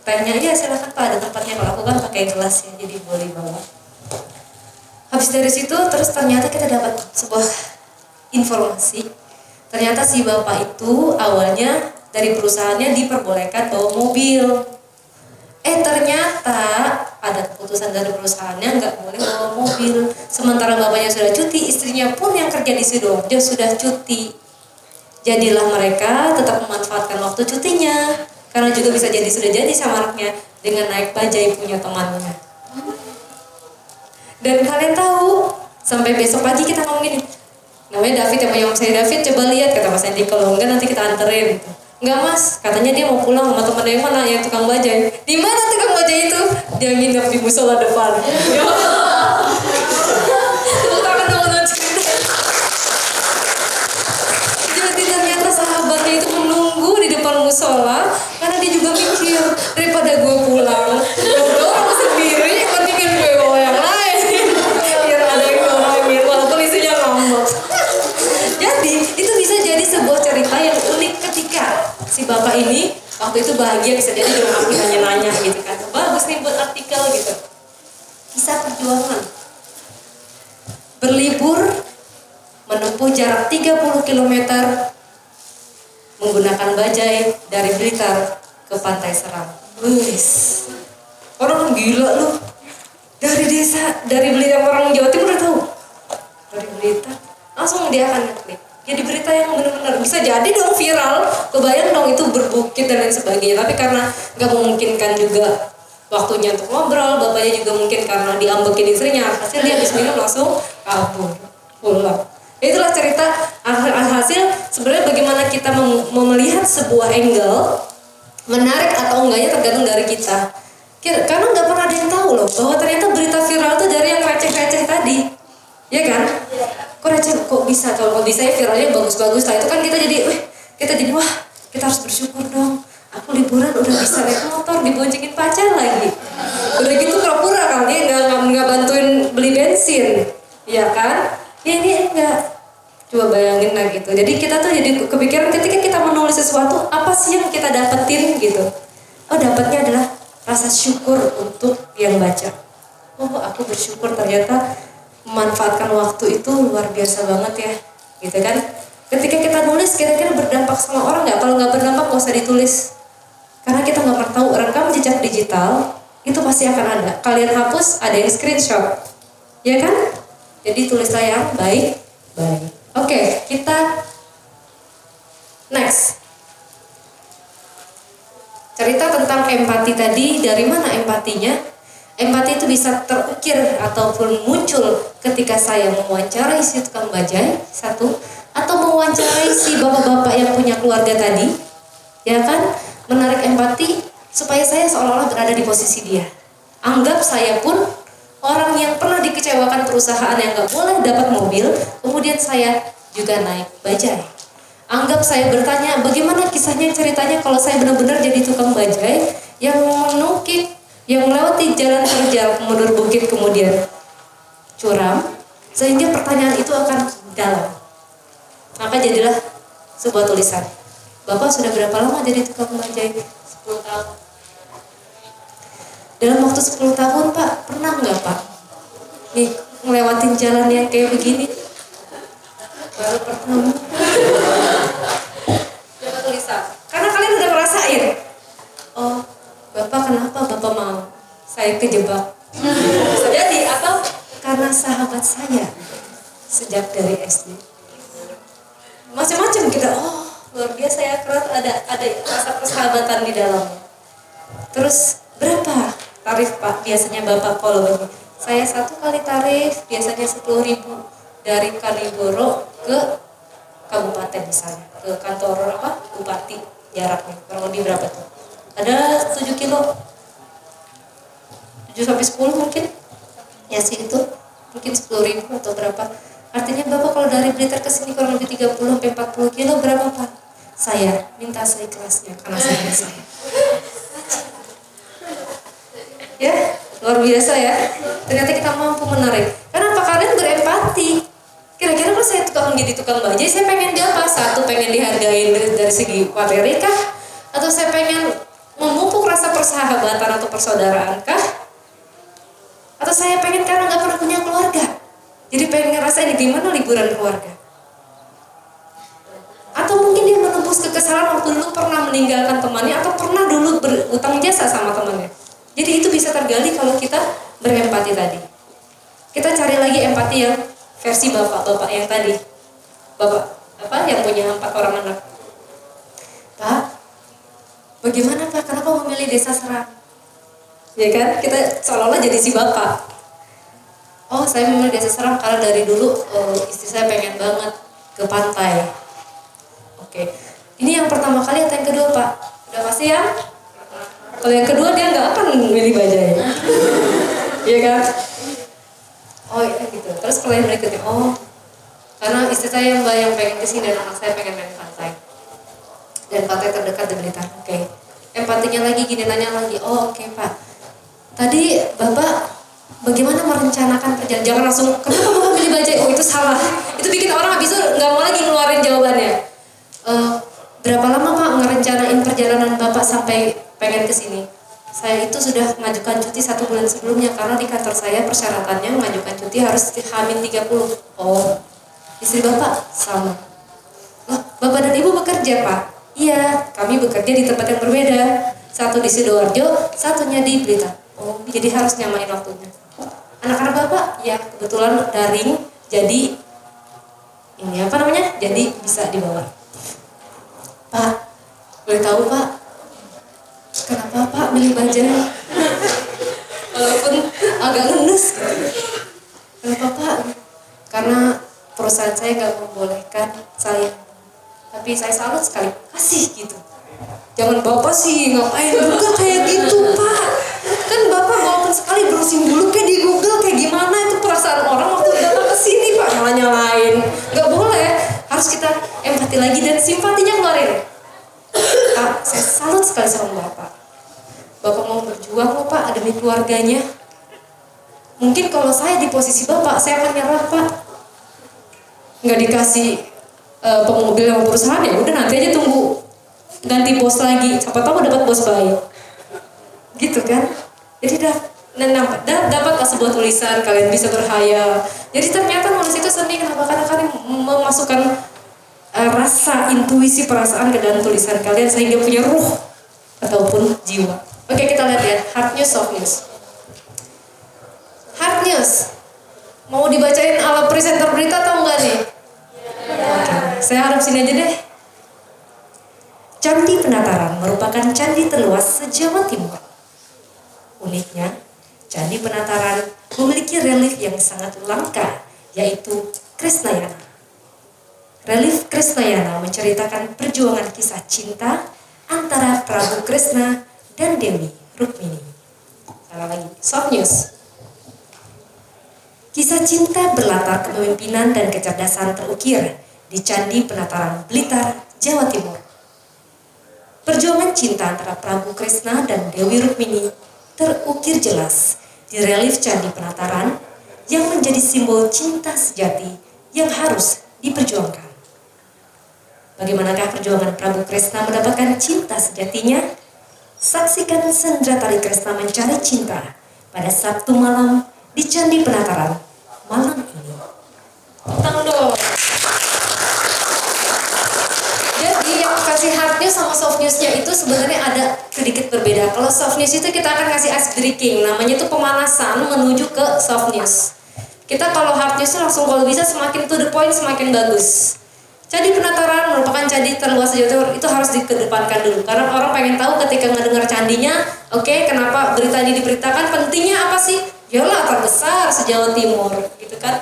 Tehnya ya silakan pak, ada tempatnya. Kalau aku kan pakai gelas ya, jadi boleh bawa. Habis dari situ terus ternyata kita dapat sebuah informasi. Ternyata si bapak itu awalnya dari perusahaannya diperbolehkan bawa mobil. Ternyata ada keputusan dari perusahaannya nggak boleh bawa mobil. Sementara bapaknya sudah cuti, istrinya pun yang kerja di Sidoarjo sudah cuti. Jadilah mereka tetap memanfaatkan waktu cutinya, karena juga bisa jadi sudah jadi sama anaknya dengan naik bajai punya temannya. Dan kalian tahu, sampai besok pagi kita ngomong gini, namanya David, yang punya om saya David, coba lihat, kata Mas Andi, kalau enggak nanti kita anterin gitu. Enggak mas, katanya dia mau pulang sama temennya yang mana, yang tukang bajai. Di mana tukang bajai itu? Dia nginep di musola depan. Tepuk tangan dong untuk cerita. Jadi ternyata sahabatnya itu menunggu di depan musola, karena dia juga mikir, daripada gue pulang, gue orang sendiri, mendingan gue bawa yang lain. Biar ada yang nolongin, walaupun isinya ngambek. Jadi itu bisa jadi sebuah cerita yang unik ketika si bapak ini waktu itu bahagia, bisa jadi di rumah nanya-nanya gitu kan. Bagus nih buat artikel gitu. Kisah perjuangan. Berlibur menempuh jarak 30 km menggunakan bajai dari Blitar ke Pantai Serang. Wih, orang gila lu. Dari desa, dari Blitar, orang Jawa Timur udah tahu. Dari Blitar, langsung dia akan ngeklik. Jadi berita yang benar-benar bisa jadi dong viral, kebayang dong itu berbukit dan lain sebagainya. Tapi karena nggak memungkinkan juga waktunya untuk ngobrol, bapaknya juga mungkin karena diambekin istrinya, hasil dia habis minum langsung kabur pulang. Itulah cerita hasil sebenarnya bagaimana kita melihat sebuah angle menarik atau enggaknya tergantung dari kita. Karena nggak pernah ada yang tahu loh bahwa ternyata berita viral itu dari yang receh-receh tadi, ya kan? Kok receh, kok bisa? Kalau bisa ya viralnya bagus-bagus lah, itu kan kita jadi wah, kita harus bersyukur dong. Aku liburan udah bisa naik motor, diboncengin pacar lagi. Udah gitu pura-pura kan dia nggak bantuin beli bensin, ya kan? Ya ini enggak. Coba bayangin lah gitu. Jadi kita tuh jadi kepikiran ketika kita menulis sesuatu, apa sih yang kita dapetin gitu? Oh, dapatnya adalah rasa syukur untuk yang baca. Oh, aku bersyukur ternyata memanfaatkan waktu itu luar biasa banget ya, gitu kan? Ketika kita nulis kira-kira berdampak sama orang nggak? Kalau nggak berdampak nggak usah ditulis, karena kita nggak pernah tahu rekam jejak digital itu pasti akan ada. Kalian hapus, ada yang screenshot, ya kan? Jadi tulislah yang baik-baik. Oke, kita next. Cerita tentang empati tadi, dari mana empatinya? Empati itu bisa terukir ataupun muncul ketika saya mewawancarai si tukang bajai, satu, atau mewawancarai si bapak-bapak yang punya keluarga tadi, ya kan? Menarik empati supaya saya seolah-olah berada di posisi dia. Anggap saya pun orang yang pernah dikecewakan perusahaan yang gak boleh dapat mobil, kemudian saya juga naik bajai. Anggap saya bertanya, bagaimana kisahnya, ceritanya kalau saya benar-benar jadi tukang bajai yang menukik, yang melewati jalan terjal mundur bukit kemudian curam, sehingga pertanyaan itu akan dalam. Maka jadilah sebuah tulisan. Bapak sudah berapa lama jadi tukang bajai? 10 tahun. Dalam waktu 10 tahun Pak, pernah nggak Pak nih ngelewatin jalan yang kayak begini? Baru pertama. Coba tulisan. Karena kalian udah ngerasain. Oh, Bapak kenapa Bapak mau saya kejebak? Bisa jadi, atau karena sahabat saya sejak dari SD. Macam-macam kita, oh luar biasa ya, kerat, ada rasa persahabatan di dalamnya. Terus berapa tarif Pak biasanya Bapak kalau begini? Saya 1 kali tarif biasanya 10.000 dari Kanigoro ke kabupaten misalnya, ke kantor bupati, jaraknya kurang lebih berapa tuh? Ada 7 kilo, 7 sampai 10 mungkin ya sih, itu mungkin 10.000 atau berapa. Artinya Bapak kalau dari Blitar ke sini kurang lebih 30 sampai 40 kilo berapa Pak? saya minta seikhlasnya karena saya bisa. Ya, luar biasa ya. Ternyata kita mampu menarik. Kenapa kalian berempati? Kira-kira kalau saya jadi tukang bajai, saya pengen dia apa? Satu, pengen dihargain dari segi materi kah? Atau saya pengen memupuk rasa persahabatan atau persaudaraan kah? Atau saya pengen karena nggak pernah punya keluarga, jadi pengen ngerasain gimana liburan keluarga? Atau mungkin dia menembus kekesalan waktu dulu pernah meninggalkan temannya atau pernah dulu berutang jasa sama temannya. Jadi itu bisa tergali kalau kita berempati tadi. Kita cari lagi empati yang versi bapak-bapak yang tadi. Bapak apa yang punya 4 orang anak. Pak, bagaimana Pak? Kenapa memilih desa Serang? Ya kan? Kita seolah-olah jadi si bapak. Oh, saya memilih desa Serang karena dari dulu istri saya pengen banget ke pantai. Oke. Ini yang pertama kali atau yang kedua Pak? Udah pasti ya? Kalau yang kedua dia nggak akan memilih bajai. Iya kan? Oh iya gitu. Terus kalau yang berikutnya, oh karena istri saya mbak yang pengen kesini dan anak saya pengen main pantai. Dan pantai terdekat di Blitar. Oke. Empatinya lagi gini, nanya lagi. Oh oke Pak. Tadi Bapak bagaimana merencanakan perjalanan? Jangan langsung, kenapa Bapak pilih bajai? Oh itu salah. Itu bikin orang habis itu nggak mau lagi ngeluarin jawabannya. Berapa lama Pak ngerencanain perjalanan Bapak sampai pengen kesini? Saya itu sudah mengajukan cuti 1 bulan sebelumnya karena di kantor saya persyaratannya mengajukan cuti harus H-30. Oh, istri Bapak sama. Loh, Bapak dan Ibu bekerja Pak? Iya, kami bekerja di tempat yang berbeda. Satu di Sidoarjo, satunya di Blitar. Oh, jadi harus nyamain waktunya. Anak-anak Bapak? Ya, kebetulan daring, jadi ini apa namanya? Jadi bisa dibawa. Pak, boleh tahu Pak, kenapa Pak milih bajai? Walaupun agak ngenes gitu. Kenapa Pak? Karena perusahaan saya nggak membolehkan saya. Tapi saya salut sekali, kasih gitu. Jangan Bapak sih ngapain juga kayak gitu Pak. Kan Bapak walaupun sekali browsing dulu kayak di Google kayak gimana itu perasaan orang waktu datang ke sini Pak, nyala-nyalain. Nggak boleh, harus kita empati lagi dan simpatinya keluarin. Pak, saya salut sekali sama Bapak. Bapak mau berjuang loh Pak demi keluarganya. Mungkin kalau saya di posisi Bapak, saya akan nyerah Pak. Nggak dikasih pemobil sama perusahaan, ya udah nanti aja tunggu ganti bos lagi, siapa tahu dapat bos baik, gitu kan? Jadi dapatlah sebuah tulisan, kalian bisa berhayal. Jadi ternyata manusia itu seni, kenapa? Karena kalian memasukkan rasa, intuisi, perasaan ke dalam tulisan kalian sehingga punya ruh ataupun jiwa. Oke, kita lihat ya, hard news, soft news. Hard news, mau dibacain ala presenter berita atau enggak nih? Oke, saya harap sini aja deh. Candi Penataran merupakan candi terluas se-Jawa Timur. Uniknya, Candi Penataran memiliki relief yang sangat langka, yaitu Krisnayana. Relief Krisnayana menceritakan perjuangan kisah cinta antara Prabu Krishna dan Dewi Rukmini. Salah lagi, soft news. Kisah cinta berlatar kepemimpinan dan kecerdasan terukir di Candi Penataran Blitar, Jawa Timur. Perjuangan cinta antara Prabu Krishna dan Dewi Rukmini terukir jelas di relief Candi Penataran yang menjadi simbol cinta sejati yang harus diperjuangkan. Bagaimanakah perjuangan Prabu Krishna mendapatkan cinta sejatinya? Saksikan Sendra Tari Krishna mencari cinta pada Sabtu malam di Candi Penataran malam ini. Tangan dong. Jadi yang kasih hard news sama soft newsnya itu sebenarnya ada sedikit berbeda. Kalau soft news itu kita akan kasih ice breaking, namanya itu pemanasan menuju ke soft news. Kita kalau hard newsnya langsung kalau bisa semakin to the point semakin bagus. Candi Penataran merupakan candi terluas di Jawa Timur, itu harus dikedepankan dulu karena orang pengen tahu ketika ngedengar candinya, oke, kenapa berita ini diberitakan, pentingnya apa sih? Yalah terbesar se-Jawa Timur, gitu kan?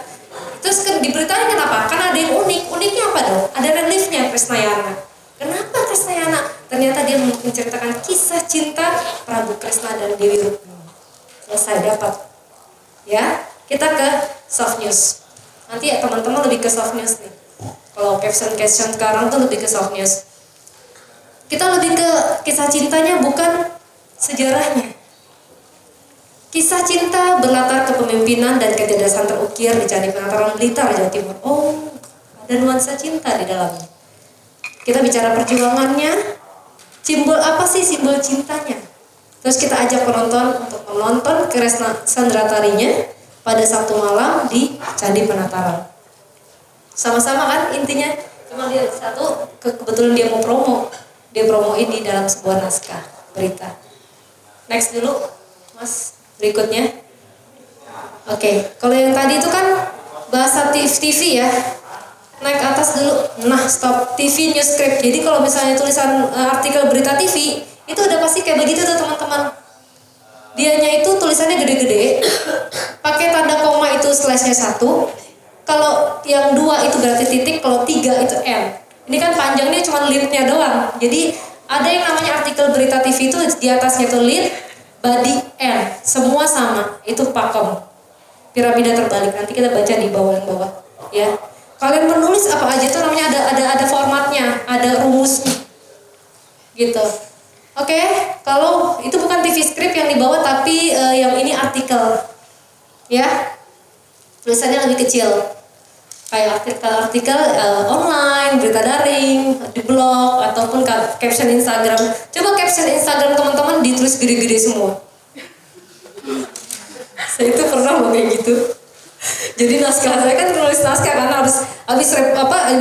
Terus diberitain kenapa? Karena ada yang unik. Uniknya apa dong? Ada reliefnya Krisnayana. Kenapa Krisnayana? Ternyata dia menceritakan kisah cinta Prabu Krishna dan Dewi Rukmini. Selesai dapat. Ya, kita ke soft news. Nanti ya teman-teman lebih ke soft news nih. Kalau caption sekarang tuh lebih ke soft news. Kita lebih ke kisah cintanya, bukan sejarahnya. Kisah cinta berlatar kepemimpinan dan kecerdasan terukir di Candi Penataran Blitar, Jawa Timur. Oh, ada nuansa cinta di dalamnya. Kita bicara perjuangannya, simbol apa sih simbol cintanya? Terus kita ajak penonton untuk menonton Kresna Sandratarinya pada Sabtu malam di Candi Penataran. Sama-sama kan intinya, cuma dia satu kebetulan dia mau promo, dia promoin di dalam sebuah naskah berita. Next dulu, Mas. Berikutnya. Oke, kalau yang tadi itu kan bahasa TV ya. Naik ke atas dulu. Nah, stop TV newscript. Jadi kalau misalnya tulisan artikel berita TV, itu udah pasti kayak begitu tuh teman-teman. Dianya itu tulisannya gede-gede. Pakai tanda koma itu slashnya 1. Kalau yang 2 itu berarti titik, kalau 3 itu M. Ini kan panjangnya cuma lead-nya doang. Jadi ada yang namanya artikel berita TV itu di atasnya tuh lead, body, N, semua sama, itu pakem, piramida terbalik. Nanti kita baca di bawah ya. Kalian menulis apa aja tuh namanya ada formatnya, ada rumusnya, gitu. Oke, kalau itu bukan TV script yang di bawah, tapi yang ini artikel, ya, tulisannya lebih kecil, kayak artikel online, berita daring, di blog, ataupun caption Instagram. Coba caption Instagram teman-teman ditulis gede-gede semua. Saya itu pernah kayak gitu. Jadi naskah saya kan nulis naskah karena habis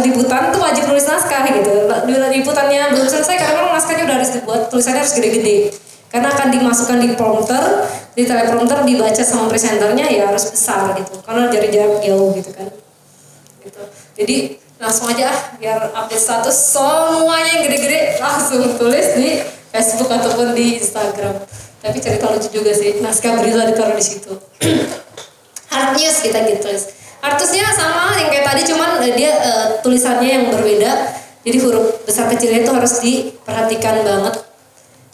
liputan tuh wajib nulis naskah gitu. Liputannya belum selesai karena naskahnya udah harus dibuat, tulisannya harus gede-gede. Karena akan dimasukkan di prompter, di teleprompter dibaca sama presenternya ya harus besar gitu. Karena dari jarak jauh gitu kan. Gitu. Jadi langsung aja biar update status semuanya yang gede-gede langsung tulis di Facebook ataupun di Instagram. Tapi cerita lucu juga sih, naskah berita ditaruh di situ. Hard news kita gitu tulis. Hard newsnya sama yang kayak tadi, cuman dia tulisannya yang berbeda. Jadi huruf besar kecilnya itu harus diperhatikan banget.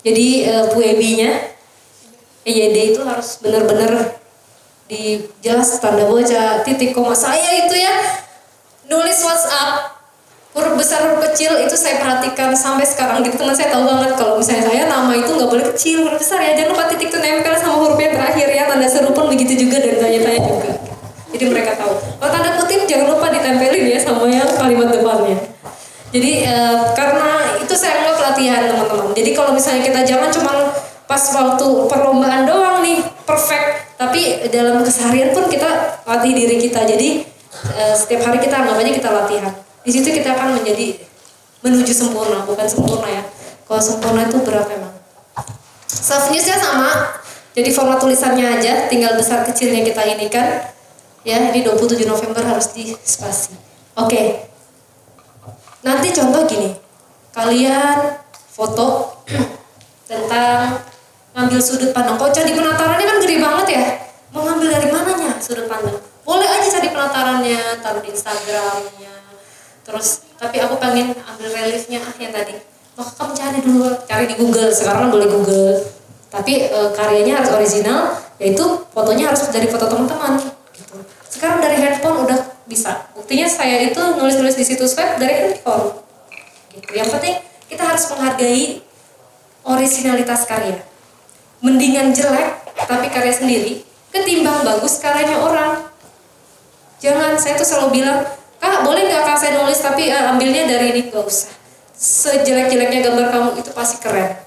Jadi puebinya EYD itu harus benar-benar jelas tanda baca, titik koma. Saya itu ya nulis WhatsApp huruf besar huruf kecil itu saya perhatikan sampai sekarang gitu. Teman saya tahu banget kalau misalnya saya nama itu nggak boleh kecil, huruf besar ya, jangan lupa titik itu nempel sama huruf yang terakhir ya, tanda seru pun begitu juga dan tanya-tanya juga. Jadi mereka tahu. Kalau tanda kutip jangan lupa ditempelin ya sama yang kalimat depannya. Jadi karena itu saya anggap latihan teman-teman. Jadi kalau misalnya kita jangan cuma pas waktu perlombaan doang nih perfect, tapi dalam keseharian pun kita latih diri kita. Jadi setiap hari kita anggap aja kita latihan. Di situ kita akan menuju sempurna, bukan sempurna ya. Kalau sempurna itu berat memang. Self newsnya sama, jadi format tulisannya aja, tinggal besar kecilnya kita ini kan. Ya, ini 27 November harus di spasi. Oke. Nanti contoh gini, kalian foto tentang ngambil sudut pandang. Kalau Candi Penatarannya kan gede banget ya, mau ngambil dari mananya sudut pandang? Boleh aja Candi Penatarannya, taruh di Instagramnya. Terus, tapi aku pengen ambil reliefnya yang tadi. Maka kamu cari di Google. Sekarang boleh Google. Tapi karyanya harus original, yaitu fotonya harus dari foto teman-teman. Gitu. Sekarang dari handphone udah bisa. Buktinya saya itu nulis-nulis di situs web dari handphone. Gitu. Yang penting kita harus menghargai originalitas karya. Mendingan jelek tapi karya sendiri ketimbang bagus karyanya orang. Jangan, saya tuh selalu bilang, Kak, boleh nggak Kak saya nulis tapi ambilnya dari ini? Gak usah. Sejelek-jeleknya gambar kamu itu pasti keren.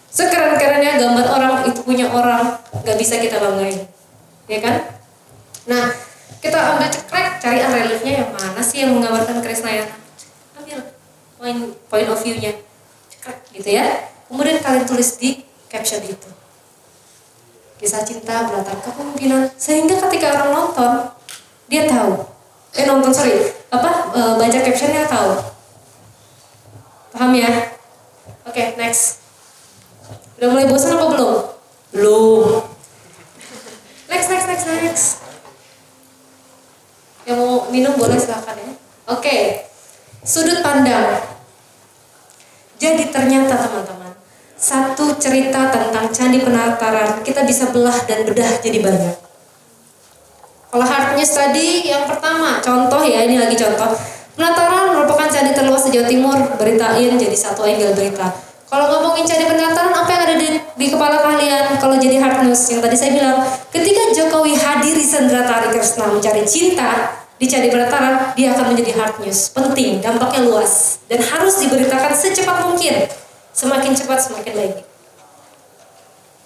Sekeren-kerennya gambar orang itu punya orang, nggak bisa kita banggain, ya kan? Nah, kita ambil cekrek, cari reliefnya yang mana sih yang menggambarkan Krisnayana. Ambil point of view-nya, cekrek gitu ya. Kemudian kalian tulis di caption itu. Kisah cinta berlatar kepemimpinan, sehingga ketika orang nonton, dia tahu. Baca captionnya tahu. Paham ya? Oke, next. Udah mulai bosan apa belum? Belum. Next. Yang mau minum boleh silakan ya. Oke. Sudut pandang. Jadi ternyata teman-teman, satu cerita tentang Candi Penataran kita bisa belah dan bedah jadi banyak. Kalau hard news tadi yang pertama, contoh ya, ini lagi contoh. Penataran merupakan candi terluas di Jawa Timur, ngeberitain jadi satu angle berita. Kalau ngomongin Candi Penataran, apa yang ada di kepala kalian kalau jadi hard news? Yang tadi saya bilang, ketika Jokowi hadiri Sendra Tari Kresna mencari cinta di Candi Penataran, dia akan menjadi hard news. Penting, dampaknya luas, dan harus diberitakan secepat mungkin. Semakin cepat, semakin baik.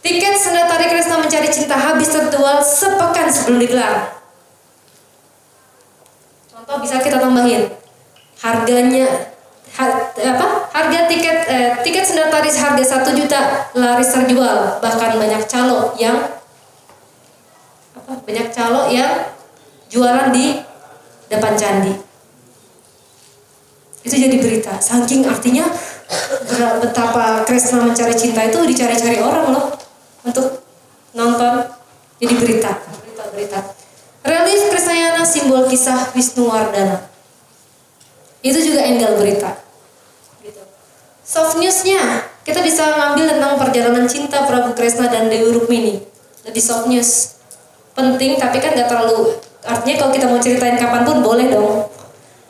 Tiket Sendra Tari Kresna mencari cinta habis terjual sepekan sebelum digelar. Contoh bisa kita tambahin, harganya harga tiket Sendra Tari harga 1 juta laris terjual, bahkan banyak calo yang jualan di depan candi. Itu jadi berita. Saking artinya betapa Kresna mencari cinta itu dicari-cari orang loh untuk nonton. Jadi berita. Relief Kresnayana simbol kisah Wisnuwardana. Itu juga angle berita. Gitu. Soft newsnya kita bisa ngambil tentang perjalanan cinta Prabu Kresna dan Dewi Rukmini. Lebih soft news. Penting tapi kan gak terlalu, artinya kalau kita mau ceritain kapanpun boleh dong.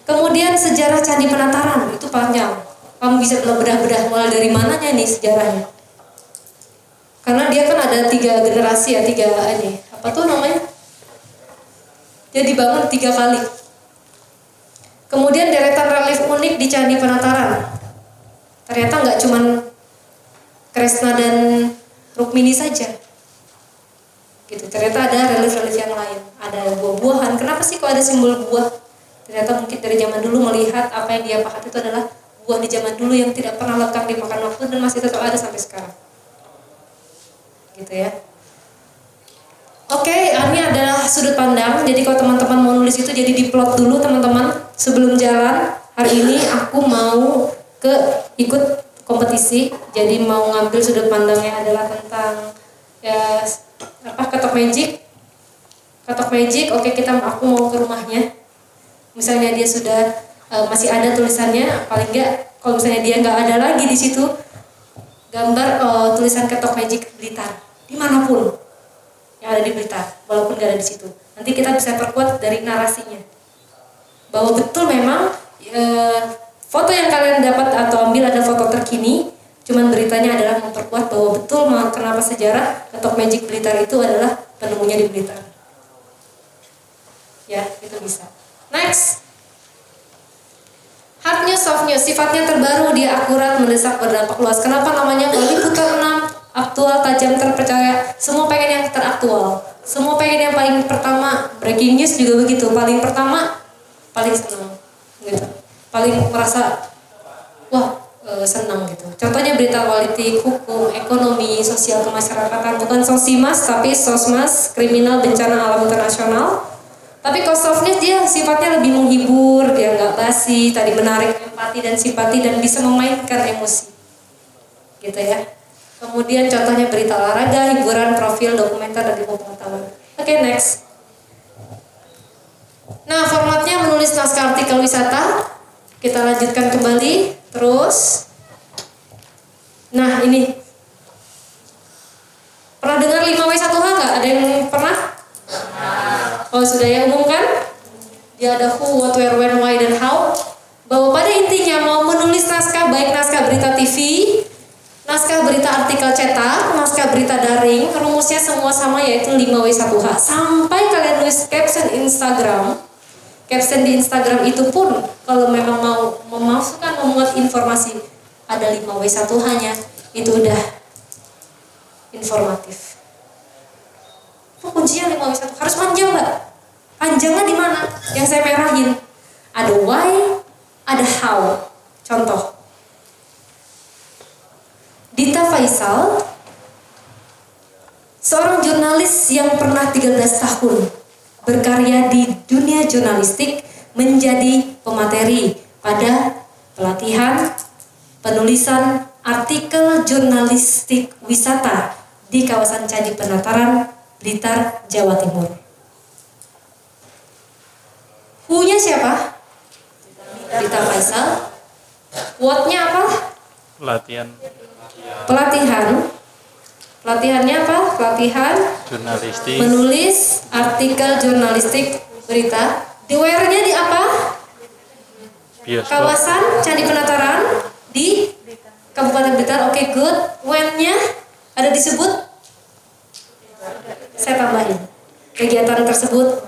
Kemudian sejarah Candi Penataran itu panjang. Kamu bisa bedah-bedah mulai dari mananya nih sejarahnya. Karena dia kan ada 3 generasi ya, 3 ini. Apa tuh namanya? Dia dibangun 3 kali. Kemudian deretan relief unik di Candi Penataran. Ternyata nggak cuman Kresna dan Rukmini saja. Gitu. Ternyata ada relief-relief yang lain. Ada buah-buahan. Kenapa sih kok ada simbol buah? Ternyata mungkin dari zaman dulu melihat apa yang dia pahat itu adalah buah di zaman dulu yang tidak pernah lekang dimakan waktu dan masih tetap ada sampai sekarang. Gitu ya. Oke, ini adalah sudut pandang. Jadi kalau teman-teman mau nulis itu jadi diplot dulu teman-teman sebelum jalan. Hari ini aku mau ikut kompetisi. Jadi mau ngambil sudut pandangnya adalah tentang ketok magic. Ketok magic. Oke, aku mau ke rumahnya. Misalnya dia sudah masih ada tulisannya, paling enggak kalau misalnya dia nggak ada lagi di situ gambar tulisan ketok magic Blitar dimanapun yang ada di Blitar, walaupun nggak ada di situ. Nanti kita bisa perkuat dari narasinya bahwa betul memang foto yang kalian dapat atau ambil ada foto terkini, cuman beritanya adalah memperkuat bahwa betul kenapa sejarah ketok magic Blitar itu adalah penemunya di Blitar. Ya, itu bisa. Next, hard news, soft news, sifatnya terbaru, dia akurat, mendesak, berdampak luas. Kenapa namanya Wali Putar 6, aktual, tajam, terpercaya. Semua pengen yang teraktual, semua pengen yang paling pertama. Breaking news juga begitu, paling pertama, paling senang, gitu. Paling merasa, senang gitu. Contohnya berita politik, hukum, ekonomi, sosial kemasyarakatan, bukan sosimas tapi sosmas, kriminal, bencana alam internasional. Tapi kalau soft news dia sifatnya lebih menghibur, dia nggak basi, tadi menarik empati dan simpati dan bisa memainkan emosi, gitu ya. Kemudian contohnya berita olahraga, hiburan, profil, dokumenter, dan ilmu pengetahuan. Oke, next. Nah, formatnya menulis naskah artikel wisata. Kita lanjutkan kembali, terus. Nah, ini. Pernah dengar 5W1H nggak? Ada yang pernah? Oh, sudah ya, umumkan. Dia ada who, what, where, when, why, dan how. Bahwa pada intinya mau menulis naskah, baik naskah berita TV, naskah berita artikel cetak, naskah berita daring, rumusnya semua sama yaitu 5W1H. Sampai kalian nulis caption Instagram. Caption di Instagram itu pun kalau memang mau memasukkan, memuat informasi ada 5W1H-nya, itu udah informatif. Kuncinya 5W1 harus panjang, Mbak. Panjangnya di mana? Yang saya merahin. Ada why, ada how. Contoh. Dita Faisal, seorang jurnalis yang pernah 13 tahun berkarya di dunia jurnalistik, menjadi pemateri pada pelatihan penulisan artikel jurnalistik wisata di kawasan Candi Penataran, Blitar, Jawa Timur. Who-nya siapa? Dita Faisal. What-nya apa? Pelatihan. Pelatihannya apa? Pelatihan Jurnalistik. menulis artikel jurnalistik berita. Di where-nya di apa? Bioskop. Kawasan Candi Penataran. di Kabupaten Blitar. Oke, good. When-nya ada disebut? Saya tambahin. Kegiatan tersebut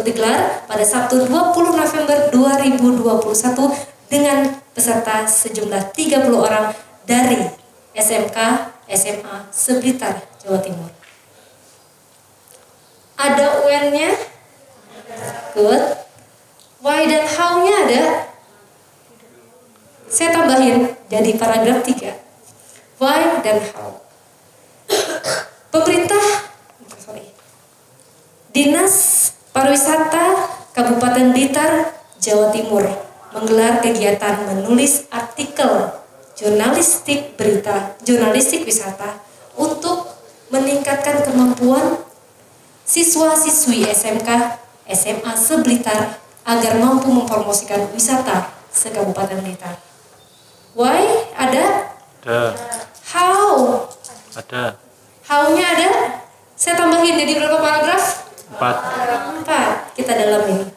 digelar pada Sabtu 20 November 2021 dengan peserta sejumlah 30 orang dari SMK, SMA Seblitar, Jawa Timur. Ada when-nya? Good. Why dan how-nya ada? Saya tambahin jadi paragraf 3. Why dan how. Dinas Pariwisata Kabupaten Blitar, Jawa Timur menggelar kegiatan menulis artikel jurnalistik wisata untuk meningkatkan kemampuan siswa-siswi SMK, SMA Seblitar agar mampu mempromosikan wisata se-Kabupaten Blitar. Why? Ada? How? Ada. How-nya ada? Saya tambahin jadi berapa paragraf? 4. Kita dalamin.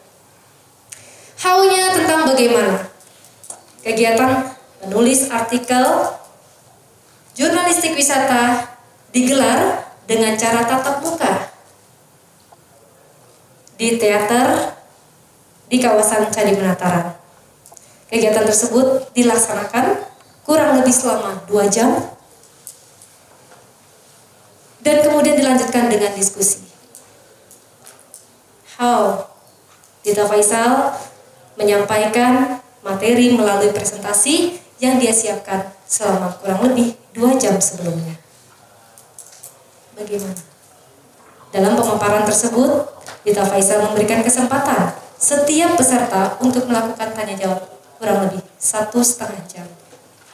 How-nya tentang bagaimana kegiatan menulis artikel jurnalistik wisata digelar dengan cara tatap muka di teater di kawasan Candi Penataran. Kegiatan tersebut dilaksanakan kurang lebih selama 2 jam dan kemudian dilanjutkan dengan diskusi. How? Dita Faisal menyampaikan materi melalui presentasi yang dia siapkan selama kurang lebih 2 jam sebelumnya. Bagaimana? Dalam pemaparan tersebut, Dita Faisal memberikan kesempatan setiap peserta untuk melakukan tanya jawab kurang lebih 1,5 jam.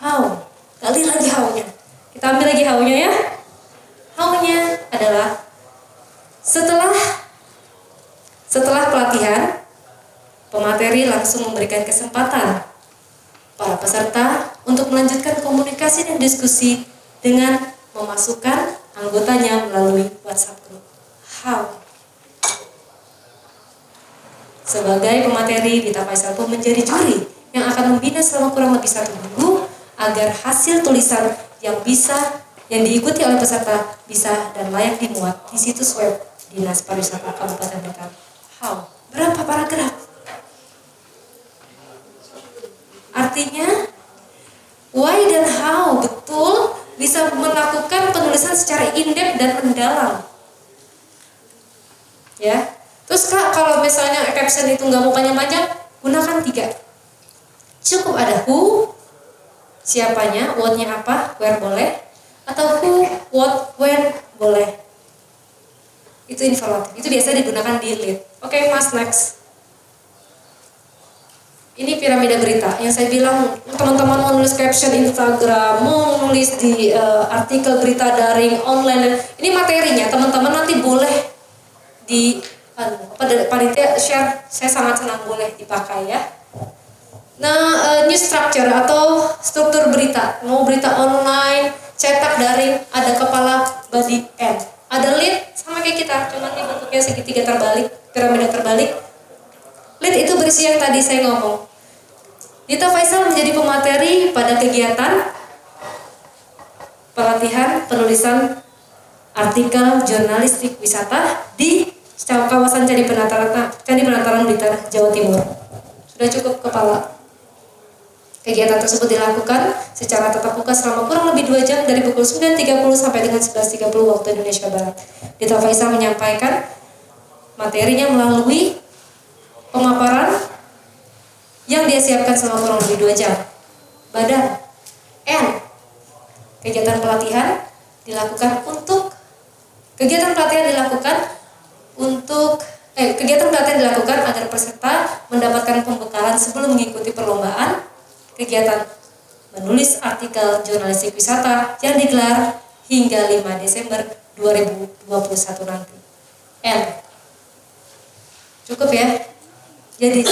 How? Kali lagi how-nya. Kita ambil lagi how-nya ya. How-nya adalah setelah pelatihan, pemateri langsung memberikan kesempatan para peserta untuk melanjutkan komunikasi dan diskusi dengan memasukkan anggotanya melalui WhatsApp group. How? Sebagai pemateri, Dita Faisal pun menjadi juri yang akan membina selama kurang lebih 1 minggu agar hasil tulisan yang diikuti oleh peserta bisa dan layak dimuat di situs web Dinas Pariwisata Kabupaten Blitar. How? Berapa paragraf? Artinya, why dan how betul bisa melakukan penulisan secara in-depth dan mendalam. Ya. Terus Kak, kalau misalnya caption itu nggak mau panjang-panjang, gunakan 3. Cukup ada who, siapanya, what-nya apa, where boleh, atau who, what, when boleh. Itu informatif. Itu biasa digunakan di lead. Oke, Mas, next. Ini piramida berita yang saya bilang teman-teman mau nulis caption Instagram, mau nulis di artikel berita daring online. Ini materinya, teman-teman nanti boleh di panitia share. Saya sangat senang boleh dipakai ya. Nah, news structure atau struktur berita, mau berita online, cetak daring, ada kepala, body, end. Ada lead sama kayak kita, cuman ini bentuknya segitiga terbalik, piramida terbalik. Lead itu berisi yang tadi saya ngomong. Dita Faisal menjadi pemateri pada kegiatan pelatihan penulisan artikel jurnalistik wisata di kawasan Candi Penataran Blitar, Jawa Timur. Sudah cukup kepala. Kegiatan tersebut dilakukan secara tatap muka selama kurang lebih 2 jam dari pukul 9.30 sampai dengan 11.30 waktu Indonesia Barat. Dita Faisal menyampaikan materinya melalui pemaparan yang dia siapkan selama kurang lebih 2 jam. Badan N. Kegiatan pelatihan dilakukan agar peserta mendapatkan pembekalan sebelum mengikuti perlombaan kegiatan menulis artikel jurnalistik wisata yang digelar hingga 5 Desember 2021 nanti. N. Cukup ya? Jadi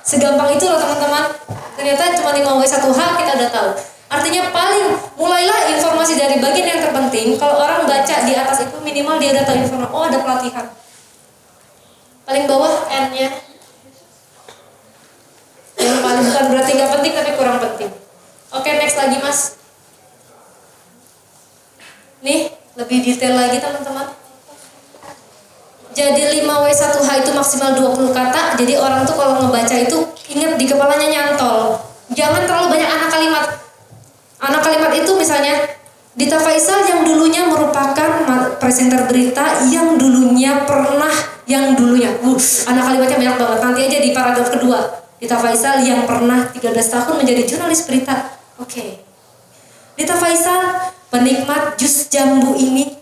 segampang itu loh teman-teman. Ternyata cuma 5W1H kita udah tahu. Artinya mulailah informasi dari bagian yang terpenting. Kalau orang baca di atas itu minimal dia udah tahu informasi. Oh, ada pelatihan. Paling bawah N-nya. Yang paling bukan berarti nggak penting tapi kurang kurang penting. Oke, next lagi Mas. Nih, lebih detail lagi teman-teman. Jadi 5W1H itu maksimal 20 kata. Jadi orang tuh kalau ngebaca itu ingat di kepalanya nyantol. Jangan terlalu banyak anak kalimat. Anak kalimat itu misalnya Dita Faisal yang dulunya merupakan presenter berita yang dulunya anak kalimatnya banyak banget. Nanti aja di paragraf kedua. Dita Faisal yang pernah 13 tahun menjadi jurnalis berita. Oke. Dita Faisal penikmat jus jambu ini.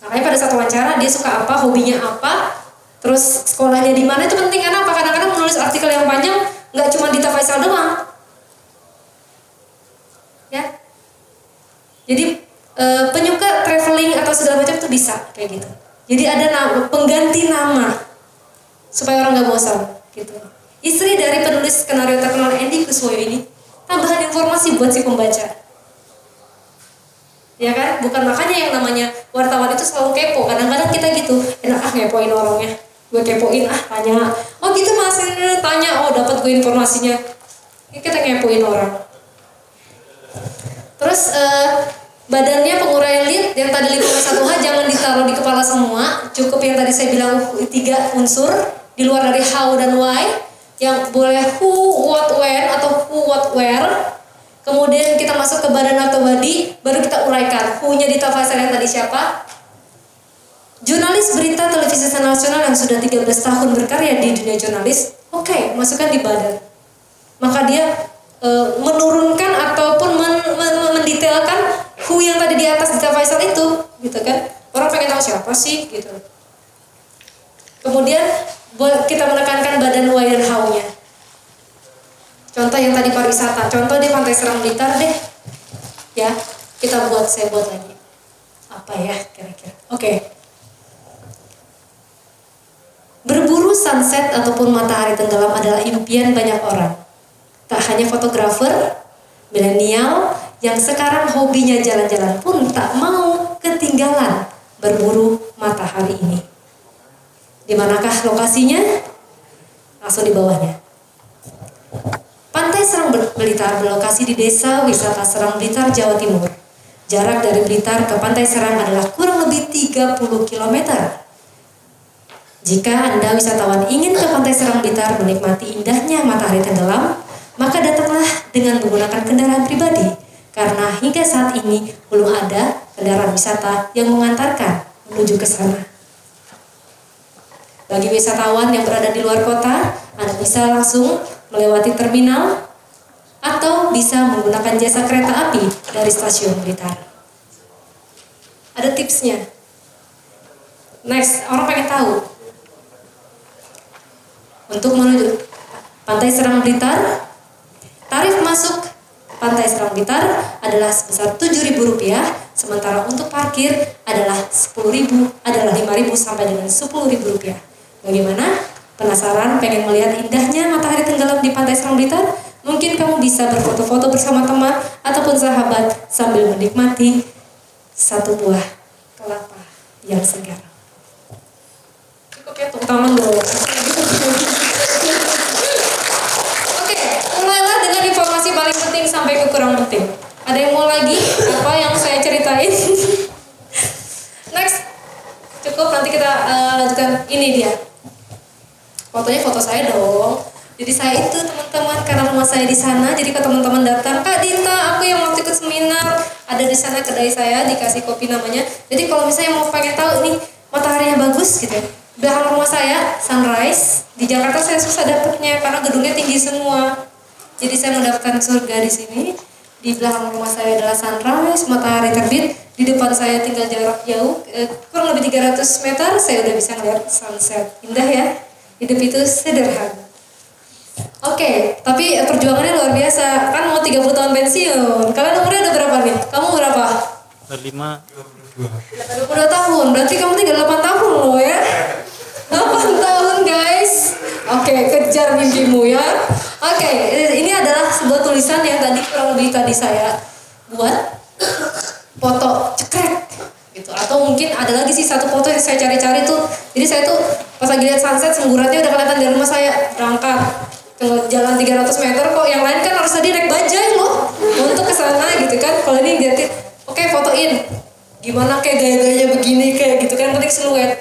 Makanya pada saat wawancara dia suka apa, hobinya apa, terus sekolahnya di mana itu penting. Karena apa? Kadang-kadang menulis artikel yang panjang nggak cuma Dita Faisal doang. Ya. Jadi penyuka traveling atau segala macam itu bisa kayak gitu. Jadi ada pengganti nama supaya orang nggak bosan gitu. Istri dari penulis skenario terkenal Andy Kuswoyo ini tambahan informasi buat si pembaca. Ya kan? Bukan makanya yang namanya wartawan itu selalu kepo. Kadang-kadang kita gitu, enak ngepoin orangnya. Gue kepoin tanya. Oh gitu Mas, tanya. Oh dapat gue informasinya. Kita ngepoin orang. Terus badannya penguraian lead yang tadi 5W1H jangan ditaruh di kepala semua. Cukup yang tadi saya bilang 3 unsur di luar dari how dan why. Yang boleh who, what, when atau who, what, where. Kemudian kita masuk ke badan atau body, baru kita uraikan. Who-nya Dita Faisal yang tadi siapa? Jurnalis berita televisi nasional yang sudah 13 tahun berkarya di dunia jurnalis. Oke, masukkan di badan. Maka dia menurunkan ataupun mendetailkan who yang tadi di atas Dita Faisal itu, gitu kan? Orang pengen tahu siapa sih, gitu. Kemudian kita menekankan badan why dan how-nya. Contoh yang tadi pariwisata, contoh di Pantai Serang Blitar deh, ya saya buat lagi. Apa ya kira-kira? Oke. Berburu sunset ataupun matahari tenggelam adalah impian banyak orang. Tak hanya fotografer, milenial yang sekarang hobinya jalan-jalan pun tak mau ketinggalan berburu matahari ini. Di manakah lokasinya? Langsung di bawahnya. Pantai Serang Blitar berlokasi di Desa Wisata Serang Blitar, Jawa Timur. Jarak dari Blitar ke Pantai Serang adalah kurang lebih 30 km. Jika Anda wisatawan ingin ke Pantai Serang Blitar menikmati indahnya matahari tenggelam, maka datanglah dengan menggunakan kendaraan pribadi. Karena hingga saat ini belum ada kendaraan wisata yang mengantarkan menuju ke sana. Bagi wisatawan yang berada di luar kota, Anda bisa langsung melewati terminal atau bisa menggunakan jasa kereta api dari stasiun Blitar. Ada tipsnya. Next, orang pengen tahu. Untuk menuju Pantai Serang Blitar, tarif masuk Pantai Serang Blitar adalah sebesar Rp7.000, sementara untuk parkir adalah Rp5.000 sampai dengan Rp10.000. Bagaimana? Penasaran pengen melihat indahnya matahari tenggelam di Pantai Serang Blitar? Mungkin kamu bisa berfoto-foto bersama teman ataupun sahabat sambil menikmati satu buah kelapa yang segar. Cukup ya, tepuk tangan dong. Oke, mulailah dengan informasi paling penting sampai ke kurang penting. Ada yang mau lagi apa yang saya ceritain? Next, cukup, nanti kita lanjutkan. Ini dia. Fotonya foto saya dong. Jadi saya itu teman-teman, karena rumah saya di sana, jadi ke teman-teman datang, Kak Dita, aku yang waktu ikut seminar, ada di sana kedai saya, dikasih kopi namanya. Jadi kalau misalnya mau pengen tahu nih mataharinya bagus gitu, belakang rumah saya sunrise. Di Jakarta saya susah dapetnya karena gedungnya tinggi semua. Jadi saya mendapatkan surga di sini. Di belakang rumah saya adalah sunrise, matahari terbit. Di depan saya tinggal jarak jauh, kurang lebih 300 meter, saya udah bisa ngeliat sunset. Indah ya. Hidup itu sederhana. Oke, tapi perjuangannya luar biasa. Kan mau 30 tahun pensiun. Kalian umurnya udah berapa nih? Kamu berapa? 25. 22 tahun. Berarti kamu 38 tahun loh ya. 8 tahun guys. Oke, kejar mimpimu ya. Oke, ini adalah sebuah tulisan yang tadi kurang lebih tadi saya buat. Foto cekrek gitu. Atau mungkin ada lagi sih satu foto yang saya cari-cari tuh. Jadi saya tuh pas lagi lihat sunset, semburatnya udah kelihatan dari rumah saya. Berangkat jalan 300 meter kok, yang lain kan harus tadi naik bajai loh untuk ke sana gitu kan. Kalau ini liatin, oke fotoin gimana kayak gaya-gayanya begini kayak gitu kan, penting siluet.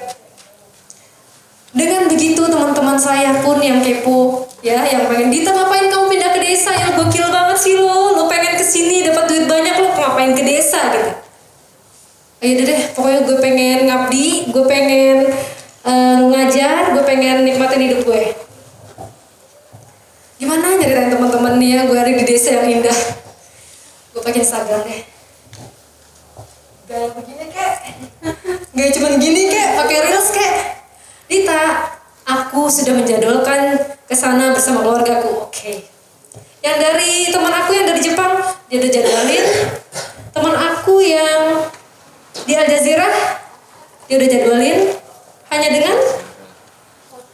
Dengan begitu teman-teman saya pun yang kepo ya, yang pengen, Dita ngapain kamu pindah ke desa, yang gokil banget sih lo pengen kesini dapat duit banyak, lo ngapain ke desa gitu. Ayo deh, pokoknya gue pengen ngabdi, gue pengen ngajar, gue pengen nikmatin hidup gue. Gimana nyeritain teman-teman nih ya, gue ada di desa yang indah. Gue pakai Instagram deh. Gak begini kek, gak cuman gini kek, pakai reels kek. Dita, aku sudah menjadwalkan kesana bersama keluargaku. Oke. Yang dari teman aku yang dari Jepang, dia udah jadwalin. Teman aku yang di Al Jazeera, dia udah jadwalin hanya dengan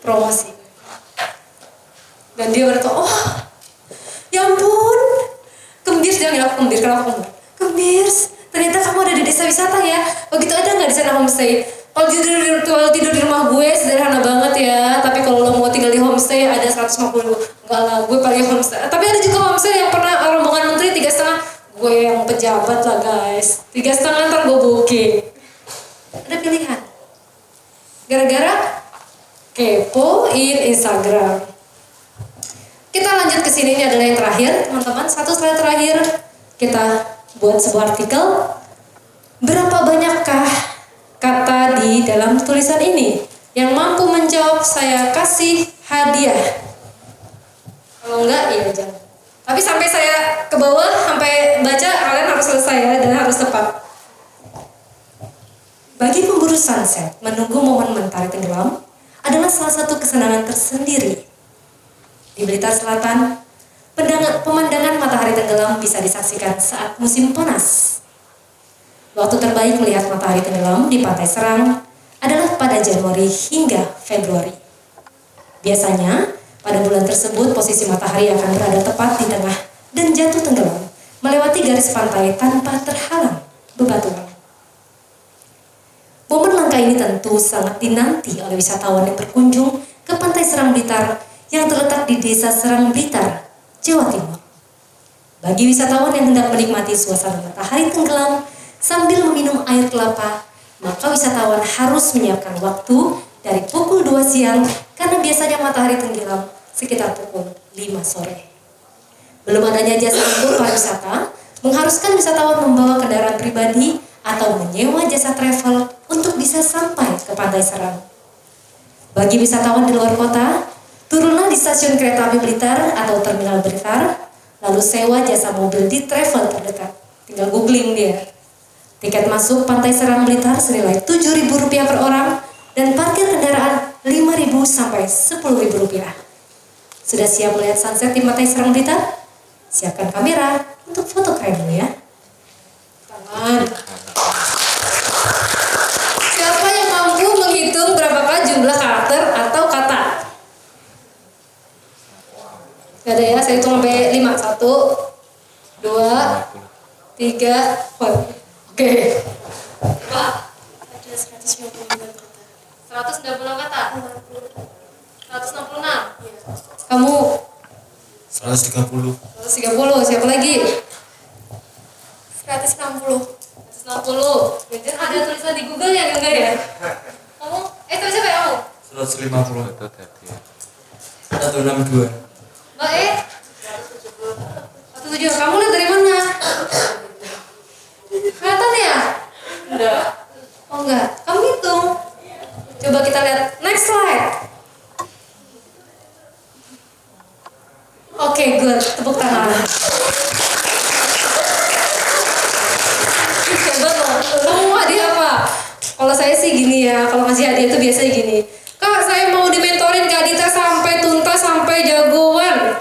promosi. Dan dia berkata, oh ya ampun, Kembirs, dia ngira aku Kembirs, kenapa Kembirs? Kembirs, ternyata kamu ada di desa wisata ya. Oh gitu, ada nggak di sana homestay? Kalau tidur di rumah gue sederhana banget ya, tapi kalau lo mau tinggal di homestay ada 150 ribu. Enggak lah, gue paling homestay. Tapi ada juga homestay yang pernah rombongan menteri 3,5. Gue yang pejabat lah guys, 3,5 ntar gue booking. Ada pilihan. Gara-gara kepoin Instagram. Kita lanjut ke sini, ini adalah yang terakhir teman-teman. Satu slide terakhir, kita buat sebuah artikel. Berapa banyakkah kata di dalam tulisan ini? Yang mampu menjawab saya kasih hadiah. Kalau enggak, iya jangan. Tapi sampai saya ke bawah, sampai baca, kalian harus selesai ya, dan harus tepat. Bagi pemburu sunset, menunggu momen mentari tenggelam adalah salah satu kesenangan tersendiri. Di Blitar Selatan, pemandangan matahari tenggelam bisa disaksikan saat musim panas. Waktu terbaik melihat matahari tenggelam di Pantai Serang adalah pada Januari hingga Februari. Biasanya, pada bulan tersebut posisi matahari akan berada tepat di tengah dan jatuh tenggelam, melewati garis pantai tanpa terhalang bebatuan. Momen langka ini tentu sangat dinanti oleh wisatawan yang berkunjung ke Pantai Serang Blitar yang terletak di Desa Serang Blitar, Jawa Timur. Bagi wisatawan yang hendak menikmati suasana matahari tenggelam sambil meminum air kelapa, maka wisatawan harus menyiapkan waktu dari pukul 2 siang karena biasanya matahari tenggelam sekitar pukul 5 sore. Belum adanya jasa angkut pariwisata mengharuskan wisatawan membawa kendaraan pribadi atau menyewa jasa travel untuk bisa sampai ke Pantai Serang. Bagi wisatawan di luar kota, turunlah di stasiun kereta api Blitar atau terminal Blitar, lalu sewa jasa mobil di travel terdekat. Tinggal googling dia. Tiket masuk Pantai Serang Blitar senilai Rp7.000 per orang dan parkir kendaraan Rp5.000 sampai Rp10.000. Sudah siap melihat sunset di Pantai Serang Blitar? Siapkan kamera untuk foto keren dulu ya. Tangan. Siapa yang mampu menghitung berapakah jumlah karakter atau kata? Gak ada ya, saya hitung sampai 5. 1, 2, 3, 4. Oke. Pak. Ada 196 kata. 196 kata? 166? Iya. Kamu? 130. 130, siapa lagi? 160. 160. Jadi ada tulisan di Google ya, enggak ya? Kamu? Terus siapa ya kamu? 150. 162. Mbak 170. Kamu lihat dari mana? Kelihatan ya? Enggak. Oh enggak. Kamu hitung. Coba kita lihat next slide. Oke, good. Tepuk tangan. Coba loh. Kamu mau hadiah apa? Kalau saya sih gini ya. Kalau ngasih hadiah itu biasanya gini. Kak, saya mau dimentorin Kak Dita sampai tuntas, sampai jagoan.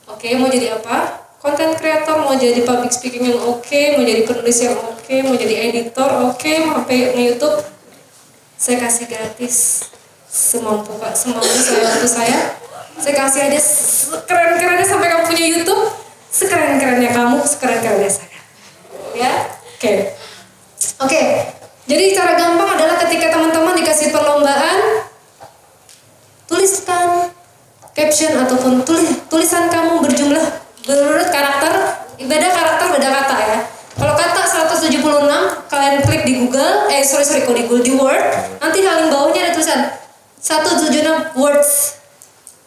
Oke, mau jadi apa? Content creator, mau jadi public speaking yang oke, mau jadi penulis yang oke, mau jadi editor oke, mau YouTube. Saya kasih gratis semampu saya waktu saya. Saya kasih aja sekeren-kerennya sampai kamu punya YouTube, sekeren-kerennya kamu, sekeren-kerennya saya. Ya, oke. Jadi cara gampang adalah ketika teman-teman dikasih perlombaan, tuliskan caption ataupun tulisan kamu berjumlah berurut karakter, beda karakter beda kata ya. Kalau kata 176 kalian klik di Google, kok di Google di Word, nanti paling bawahnya ada tulisan 176 words.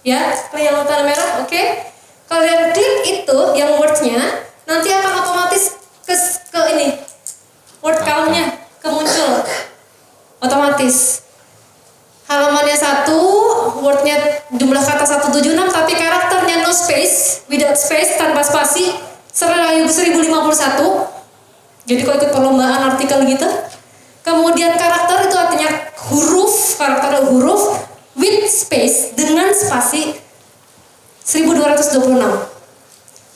Ya, yang tanda merah, oke? Kalian klik itu yang wordsnya, nanti akan otomatis ke ini word count-nya kemuncul otomatis. Halamannya 1, wordnya jumlah kata 176, tapi karakternya no space, without space, tanpa spasi, 1051. Jadi kalau ikut perlombaan artikel gitu. Kemudian karakter itu artinya huruf, karakter huruf with space dengan spasi 1226.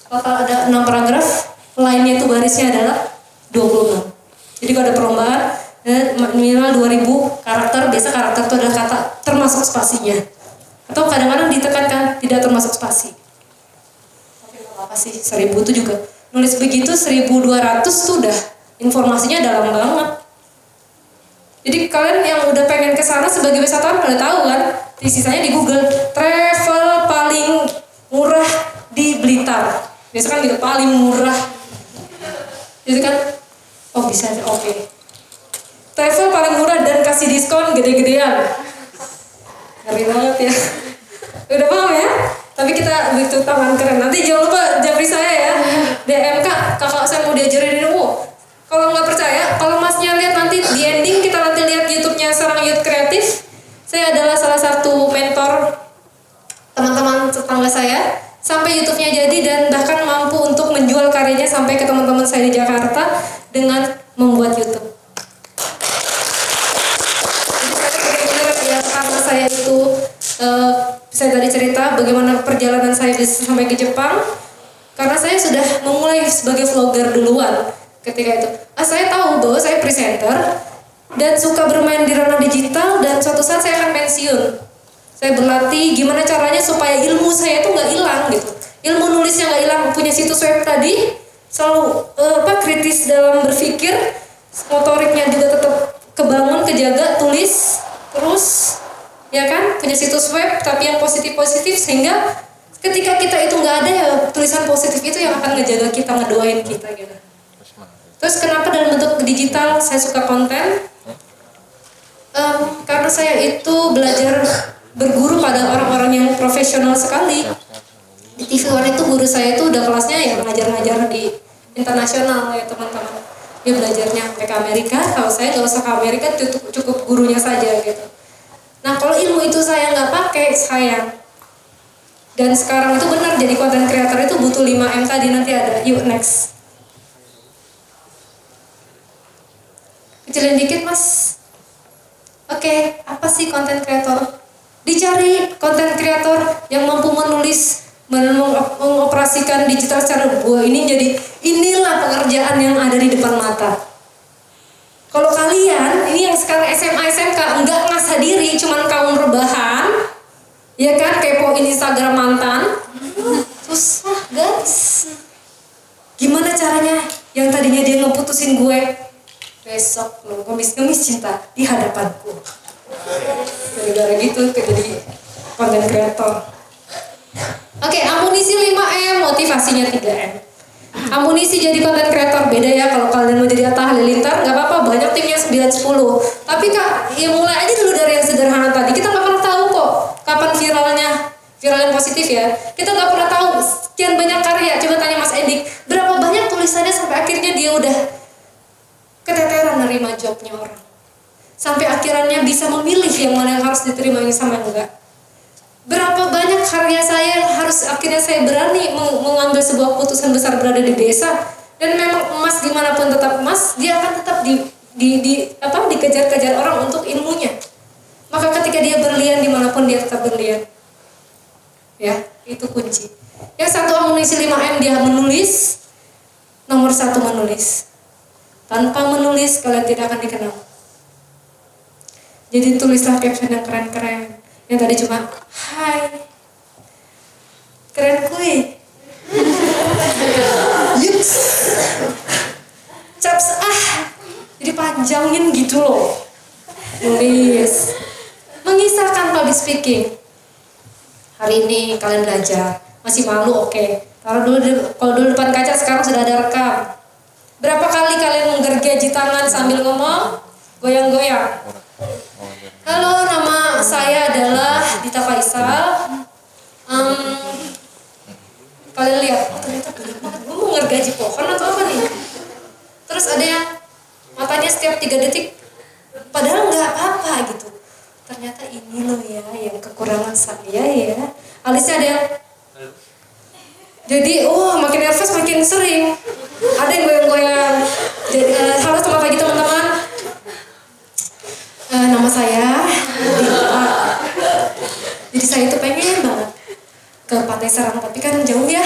Total ada 6 paragraf, lainnya itu barisnya adalah 26. Jadi kalau ada perlombaan minimal 2000 karakter, biasa karakter itu adalah kata termasuk spasinya. Atau kadang-kadang ditekankan tidak termasuk spasi. Tapi apa sih 1000 itu juga. Nulis begitu 1200 tuh udah informasinya dalam banget. Jadi kalian yang udah pengen ke sana sebagai wisatawan udah tahu kan? Di sisanya di Google travel paling murah di Blitar. Biasa kan gitu paling murah. Jadi kan oh bisa oke. Travel paling murah dan kasih diskon gede-gedean. Ngeri banget ya. Udah paham ya? Tapi kita butuh tangan keren. Nanti jangan lupa japri saya ya. DMK, kakak saya mau diajarin ini. Kalau nggak percaya, kalau masnya lihat nanti di ending kita nanti lihat YouTube-nya Sarang Youth Kreatif. Saya adalah salah satu mentor teman-teman tetangga saya. Sampai YouTube-nya jadi dan bahkan mampu untuk menjual karyanya sampai ke teman-teman saya di Jakarta dengan membuat YouTube. Karena saya itu saya tadi cerita bagaimana perjalanan saya bisa sampai ke Jepang karena saya sudah memulai sebagai vlogger duluan ketika itu. Saya tahu bahwa saya presenter dan suka bermain di ranah digital dan suatu saat saya akan pensiun. Saya berlatih gimana caranya supaya ilmu saya itu nggak hilang gitu. Ilmu nulisnya nggak hilang, punya situs web tadi selalu kritis dalam berpikir, motoriknya juga tetap kebangun, kejaga, tulis terus. Ya kan, punya situs web tapi yang positif-positif sehingga ketika kita itu nggak ada ya tulisan positif itu yang akan ngejaga kita, ngedoain kita gitu. Terus kenapa dalam bentuk digital saya suka konten? Karena saya itu belajar berguru pada orang-orang yang profesional sekali. Di TV One itu guru saya itu udah kelasnya ya ngajar-ngajar di internasional ya teman-teman. Dia belajarnya sampai ke Amerika, kalau saya nggak usah ke Amerika cukup gurunya saja gitu. Nah kalau ilmu itu saya nggak pakai, sayang. Dan sekarang itu benar jadi konten creator itu butuh 5M tadi nanti ada. Yuk next. Kecilin dikit mas. Oke, apa sih konten creator? Dicari konten creator yang mampu menulis, mengoperasikan digital secara buah ini jadi inilah pekerjaan yang ada di depan mata. Kalau kalian ini yang sekarang SMA SMK enggak ngasah diri, cuman kaum rebahan, ya kan kepoin Instagram mantan, susah guys. Gimana caranya? Yang tadinya dia ngeputusin gue, besok lo ngemis-ngemis cinta di hadapanku. Gara-gara gitu jadi konten kreator. Oke, amunisi 5M, motivasinya 3M. Amunisi jadi konten kreator beda ya, kalau kalian mau jadi Atta Halilintar nggak apa-apa, banyak timnya 9-10. Tapi kak, ya mulai aja dulu dari yang sederhana tadi. Kita nggak pernah tahu kok kapan viral yang positif ya. Kita nggak pernah tahu sekian banyak karya. Coba tanya Mas Edik, berapa banyak tulisannya sampai akhirnya dia udah keteteran nerima jobnya orang. Sampai akhirnya bisa memilih yang mana yang harus diterima yang sama enggak. Berapa banyak karya saya harus akhirnya saya berani mengambil sebuah keputusan besar berada di desa dan memang emas dimanapun tetap emas, dia akan tetap dikejar-kejar orang untuk ilmunya. Maka ketika dia berlian dimanapun dia tetap berlian. Ya, itu kunci. Yang satu amunisi 5M dia menulis, nomor 1 menulis. Tanpa menulis kalian tidak akan dikenal. Jadi tulislah caption yang keren-keren. Yang tadi cuma hai keren kuy yuks caps jadi panjangin gitu loh. Nulis mengisahkan public speaking Kali ini kalian belajar. Masih malu, oke. Taruh dulu, kalau dulu depan kaca, sekarang sudah ada rekam. Berapa kali kalian menggergaji tangan sambil ngomong? Goyang-goyang. Halo, nama saya adalah Dita Faisal. Kalian lihat, oh ternyata gelap banget. Gue mau ngergaji pohon atau apa nih? Terus ada yang matanya setiap 3 detik, padahal nggak apa-apa gitu. Ternyata ini loh ya yang kekurangan saya ya. Alisnya ada yang jadi makin nervous makin sering. Ada yang goyang-goyang. Jadi halo selamat pagi teman-teman. Nama saya Dita. Jadi saya itu pengen banget ke Pantai Serang, tapi kan jauh ya.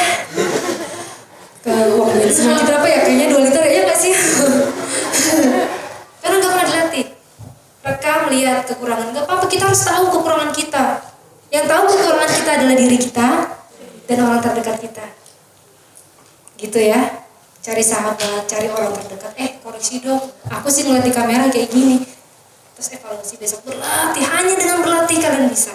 Ke uang bensin nanti berapa ya? Kayaknya 2 liter ya nggak sih? Karena nggak pernah dilatih. Rekam, lihat kekurangan. Nggak apa-apa, kita harus tahu kekurangan kita. Yang tahu kekurangan kita adalah diri kita dan orang terdekat kita. Gitu ya. Cari sahabat, cari orang terdekat. Koreksi dong. Aku sih ngeliat di kamera kayak gini. Terus evaluasi besok, berlatih. Hanya dengan berlatih kalian bisa.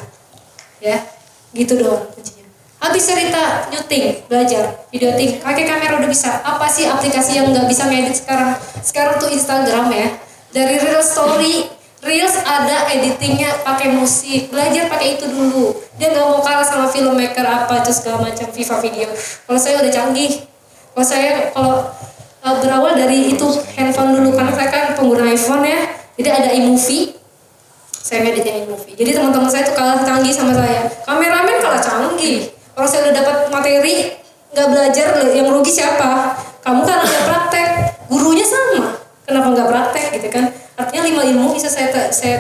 Ya, gitu doang kuncinya. Habis cerita nyuting, belajar, videoting, pakai kamera udah bisa. Apa sih aplikasi yang nggak bisa ngedit sekarang? Sekarang tuh Instagram ya. Dari real story, Reels ada editingnya pakai musik, belajar pakai itu dulu. Dia nggak mau kalah sama filmmaker apa itu segala macam Viva Video. Kalau saya udah canggih, kalau berawal dari itu handphone dulu karena saya kan pengguna iPhone ya, jadi ada iMovie, saya ngeditin iMovie. Jadi teman-teman saya tuh kalah canggih sama saya. Kameramen kalah canggih. Kalau saya udah dapat materi, nggak belajar, yang rugi siapa? Kamu kan nggak praktek, gurunya sama. Kenapa nggak praktek gitu kan? Artinya 5 ilmu bisa saya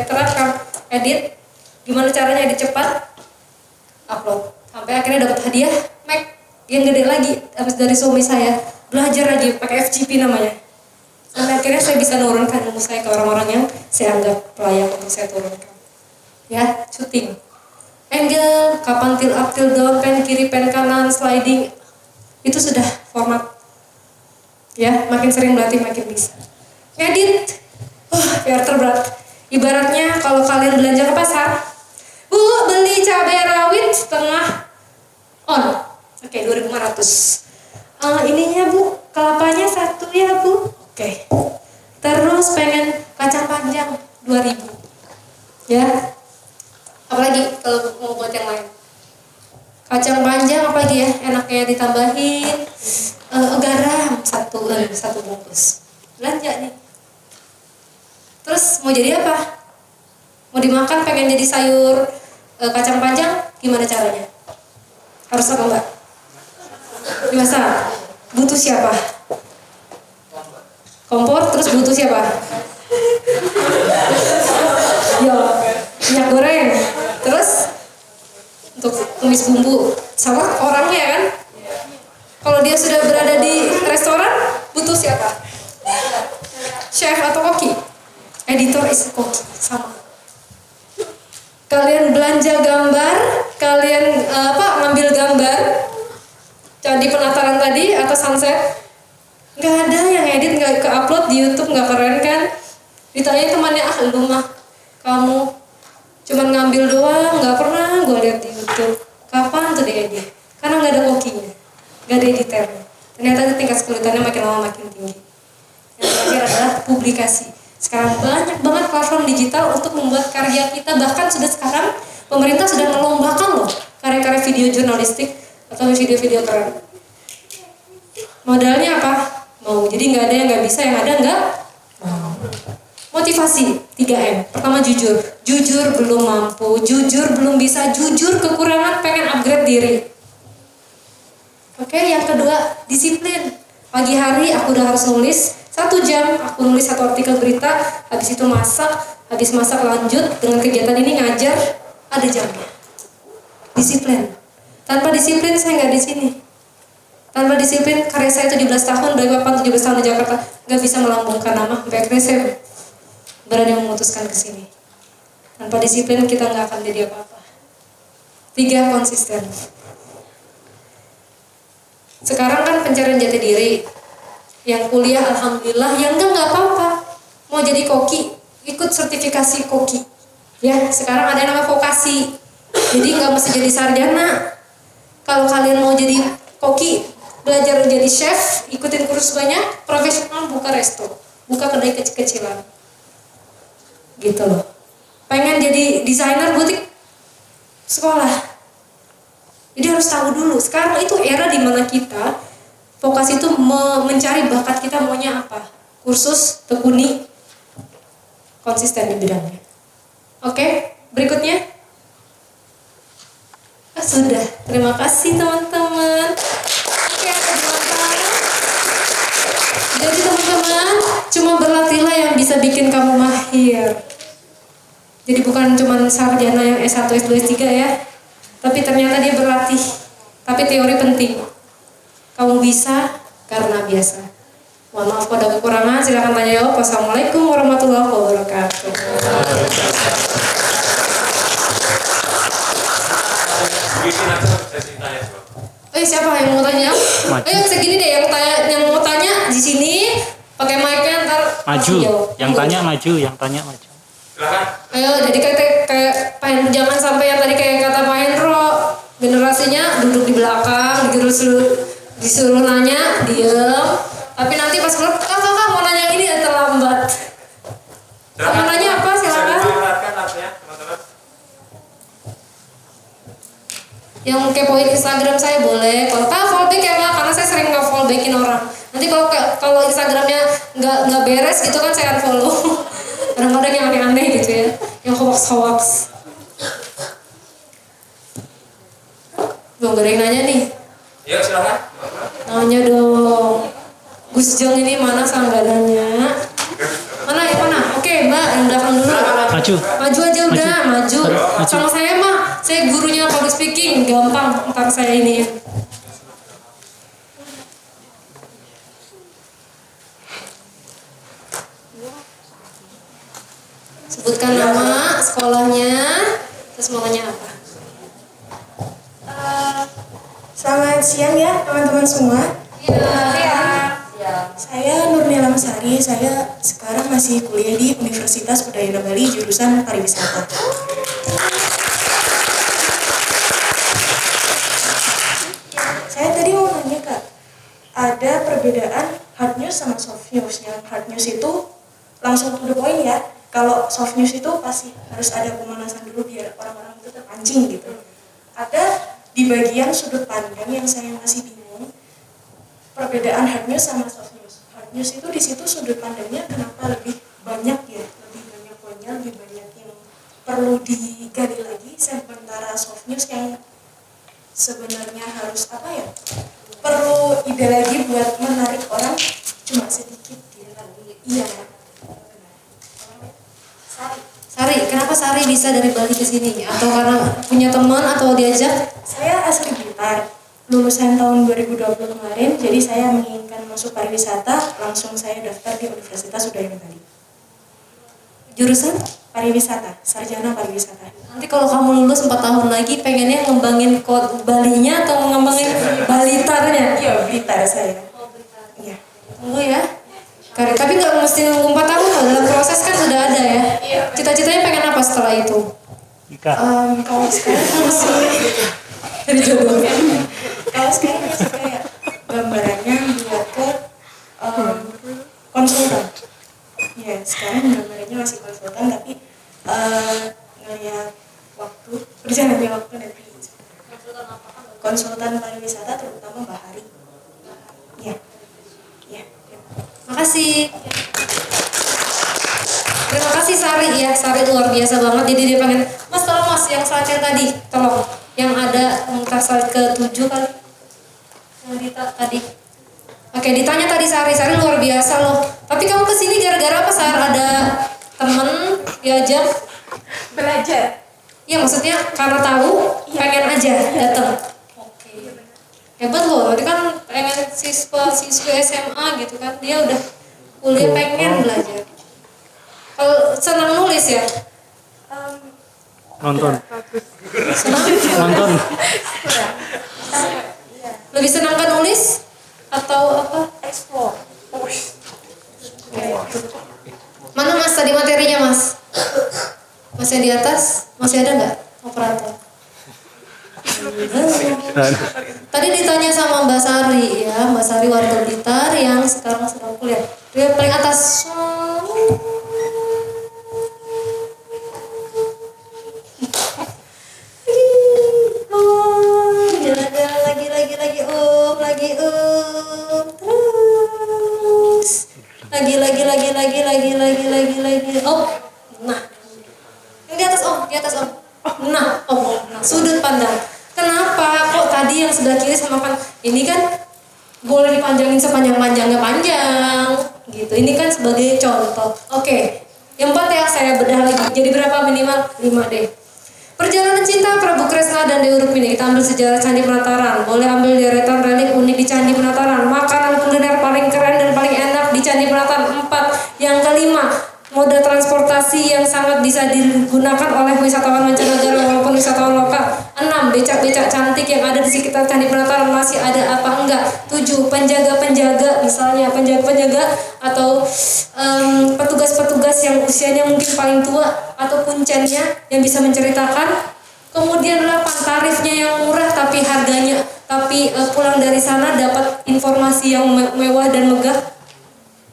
terapkan. Edit, gimana caranya edit cepat, upload. Sampai akhirnya dapat hadiah Mac yang gede lagi habis dari suami saya. Belajar lagi pakai FGP namanya. Sampai akhirnya saya bisa nurunkan ilmu saya ke orang-orang yang saya anggap layak untuk saya turunkan. Ya, syuting. Angle, kapan tilt up, tilt down, pen kiri, pen kanan, sliding. Itu sudah format. Ya, makin sering berarti makin bisa. Ngedit. Biar terberat. Ibaratnya kalau kalian belanja ke pasar, Bu, beli cabai rawit setengah on. Oke, 2.500. Ininya Bu, kelapanya 1 ya Bu. Oke. Terus pengen kacang panjang 2.000. Ya. Apalagi kalau mau buat yang lain. Kacang panjang apalagi ya? Enaknya ditambahin garam 1 bungkus. Belanja nih. Terus mau jadi apa? Mau dimakan, pengen jadi sayur kacang panjang, gimana caranya? Harus apa enggak? Dimasak. Butuh siapa? Kompor, terus butuh siapa? Minyak goreng. Terus untuk tumis bumbu sama orangnya kan? Kalau dia sudah berada di restoran, butuh siapa? Chef atau koki? Editor is koki, sama. Kalian belanja gambar, kalian ngambil gambar jadi penataran tadi atau sunset, nggak ada yang edit, nggak ke upload di YouTube, nggak keren kan? Ditanya temannya, lu mah kamu cuman ngambil doang, nggak pernah gue lihat di YouTube. Kapan tuh diedit? Karena nggak ada kokinya, nggak ada editornya. Ternyata tingkat kesulitannya makin lama makin tinggi. Yang terakhir adalah publikasi. Sekarang banyak banget platform digital untuk membuat karya kita. Bahkan sudah sekarang pemerintah sudah melombakan loh karya-karya video jurnalistik atau video-video keren. Modalnya apa? Mau. Jadi nggak ada yang nggak bisa, yang ada nggak mau. Motivasi 3M. Pertama jujur. Jujur belum mampu, jujur belum bisa, jujur kekurangan, pengen upgrade diri. Oke, yang kedua disiplin. Pagi hari aku udah harus nulis 1 jam, aku nulis 1 artikel berita, habis itu masak, habis masak lanjut dengan kegiatan ini ngajar, ada jamnya. Disiplin. Tanpa disiplin saya nggak di sini. Tanpa disiplin karya saya 17 tahun dari papan 17 tahun di Jakarta nggak bisa melambungkan nama. Sampai akhirnya saya berani memutuskan ke sini. Tanpa disiplin kita nggak akan jadi apa-apa. 3, konsisten. Sekarang kan pencarian jati diri. Yang kuliah alhamdulillah, yang enggak apa-apa. Mau jadi koki, ikut sertifikasi koki. Ya, sekarang ada yang namanya vokasi. Jadi nggak mesti jadi sarjana. Kalau kalian mau jadi koki, belajar jadi chef, ikutin kursus banyak, profesional buka resto, buka kedai kecil-kecilan. Gitu loh. Pengen jadi desainer butik, sekolah. Jadi harus tahu dulu. Sekarang itu era dimana kita fokus itu mencari bakat kita maunya apa. Kursus, tekuni, konsisten di bidangnya. Oke, berikutnya. Sudah, terima kasih teman-teman. Oke, jadi teman-teman, cuma berlatihlah yang bisa bikin kamu mahir. Jadi bukan cuma sarjana yang S1, S2, S3 ya. Tapi ternyata dia berlatih. Tapi teori penting. Kamu bisa karena biasa. Mohon maaf kalau ada kekurangan, silakan tanya jawab. Wassalamualaikum warahmatullahi wabarakatuh. Siapa yang mau tanya? Segini deh yang mau tanya di sini pakai mic-nya ntar Maju, yang tanya maju. Silakan. Ayo, jadi kayak jangan sampai yang tadi kayak kata Pak Hendro, generasinya duduk di belakang, disuruh nanya, diem. Tapi nanti pas keluar, kakak mau nanya ini terlambat. Mau nanya apa? Silakan. Yang kepoin Instagram saya boleh. Kalau follow back ya Mbak, karena saya sering nggak follow backin orang. Nanti kalau Instagramnya nggak beres gitu kan saya unfollow. Kadang-kadang yang aneh-aneh gitu ya, yang hoax. Belum ada yang nanya nih. Yuk silakan. Nanya dong. Gus Jong ini mana sanggadanya? Mana? Oke Mbak, yang belakang dulu. Maju Aja udah, maju. Sama saya mah, saya gurunya public speaking, gampang ntar saya ini. Sebutkan nama, sekolahnya, terus mau nanya apa? Selamat siang ya teman-teman semua. Saya Nurmila Masari, saya sekarang masih kuliah di Universitas Udayana Bali jurusan pariwisata. Saya tadi mau nanya Kak, ada perbedaan hard news sama soft news. Yang hard news itu langsung to the point ya. Kalau soft news itu pasti harus ada pemanasan dulu biar orang-orang itu terpancing gitu. Ada di bagian sudut pandang yang saya masih bingung. Perbedaan hard news sama soft news. Hard news itu di situ sudut pandangnya kenapa lebih banyak ya, lebih banyak poinnya, lebih banyak yang perlu digali lagi. Sementara soft news yang sebenarnya harus apa ya? Perlu ide lagi buat menarik orang cuma sedikit gitu. Iya. Sari, kenapa Sari bisa dari Bali ke sini? Atau karena punya teman atau diajak? Saya asli Blitar, lulusan tahun 2020 kemarin, jadi saya menginginkan masuk pariwisata, langsung saya daftar di Universitas Udayana Bali. Jurusan? Pariwisata, sarjana pariwisata. Nanti kalau kamu lulus 4 tahun lagi pengennya ngembangin Balinya atau ngembangin Balitarnya? Iya, Blitar saya. Iya. Tunggu ya. Tapi nggak mesti nunggu 4 tahun loh, dalam proses kan sudah ada ya. Cita-citanya pengen apa setelah itu? Kalau sekarang masih Dari jodoh. kalau sekarang masih kayak gambarannya buat ke konsultan. Ya, sekarang gambarannya masih konsultan, tapi ngelihat waktu, berjalannya waktu nanti. Konsultan pariwisata terutama Bahari. Ya. Makasih. Terima kasih Sari ya, Sari luar biasa banget. Jadi dia pengen, Mas tolong Mas yang slide tadi, tolong. Yang ada slide ke-7 kali. Yang tadi. Oke, ditanya tadi Sari luar biasa loh. Tapi kamu kesini gara-gara apa Sar? Ada temen diajak? Belajar. Iya maksudnya karena tahu, pengen aja datang. Oke. Hebat loh, tadi kan pengen siswi SMA gitu kan, dia udah kuliah pengen belajar. Kalau senang nulis ya? Nonton. Senang? Lebih senang kan nulis? Atau apa? Explore. Mana Mas tadi materinya Mas? Masih di atas? Masih ada nggak operator? Tadi ditanya sama Mbak Sari ya, Mbak Sari warga Blitar yang sekarang sedang kuliah. Dia paling atas. Terus lagi. Oh, nah. Yang di atas om. Nah, sudut pandang. Kenapa kok tadi yang sebelah kiri sama kan ini kan boleh dipanjangin sepanjang-panjangnya panjang gitu. Ini kan sebagai contoh. Oke. Yang 4 ya saya bedah lagi. Jadi berapa minimal? 5 deh. Perjalanan cinta Prabu Kresna dan Dewi Rukmini. Kita ambil sejarah Candi Penataran. Boleh ambil deretan relik unik di Candi Penataran. Makanan kuliner paling keren dan paling enak di Candi Penataran. 4. Yang kelima, moda transportasi yang sangat bisa digunakan oleh wisatawan mancanegara maupun wisatawan lokal. 6. Becak-becak cantik yang ada di sekitar Candi Penataran masih ada apa enggak? 7. Penjaga-penjaga, misalnya penjaga-penjaga atau petugas-petugas yang usianya mungkin paling tua atau kuncennya yang bisa menceritakan. Kemudian 8. Tarifnya yang murah tapi pulang dari sana dapat informasi yang mewah dan megah.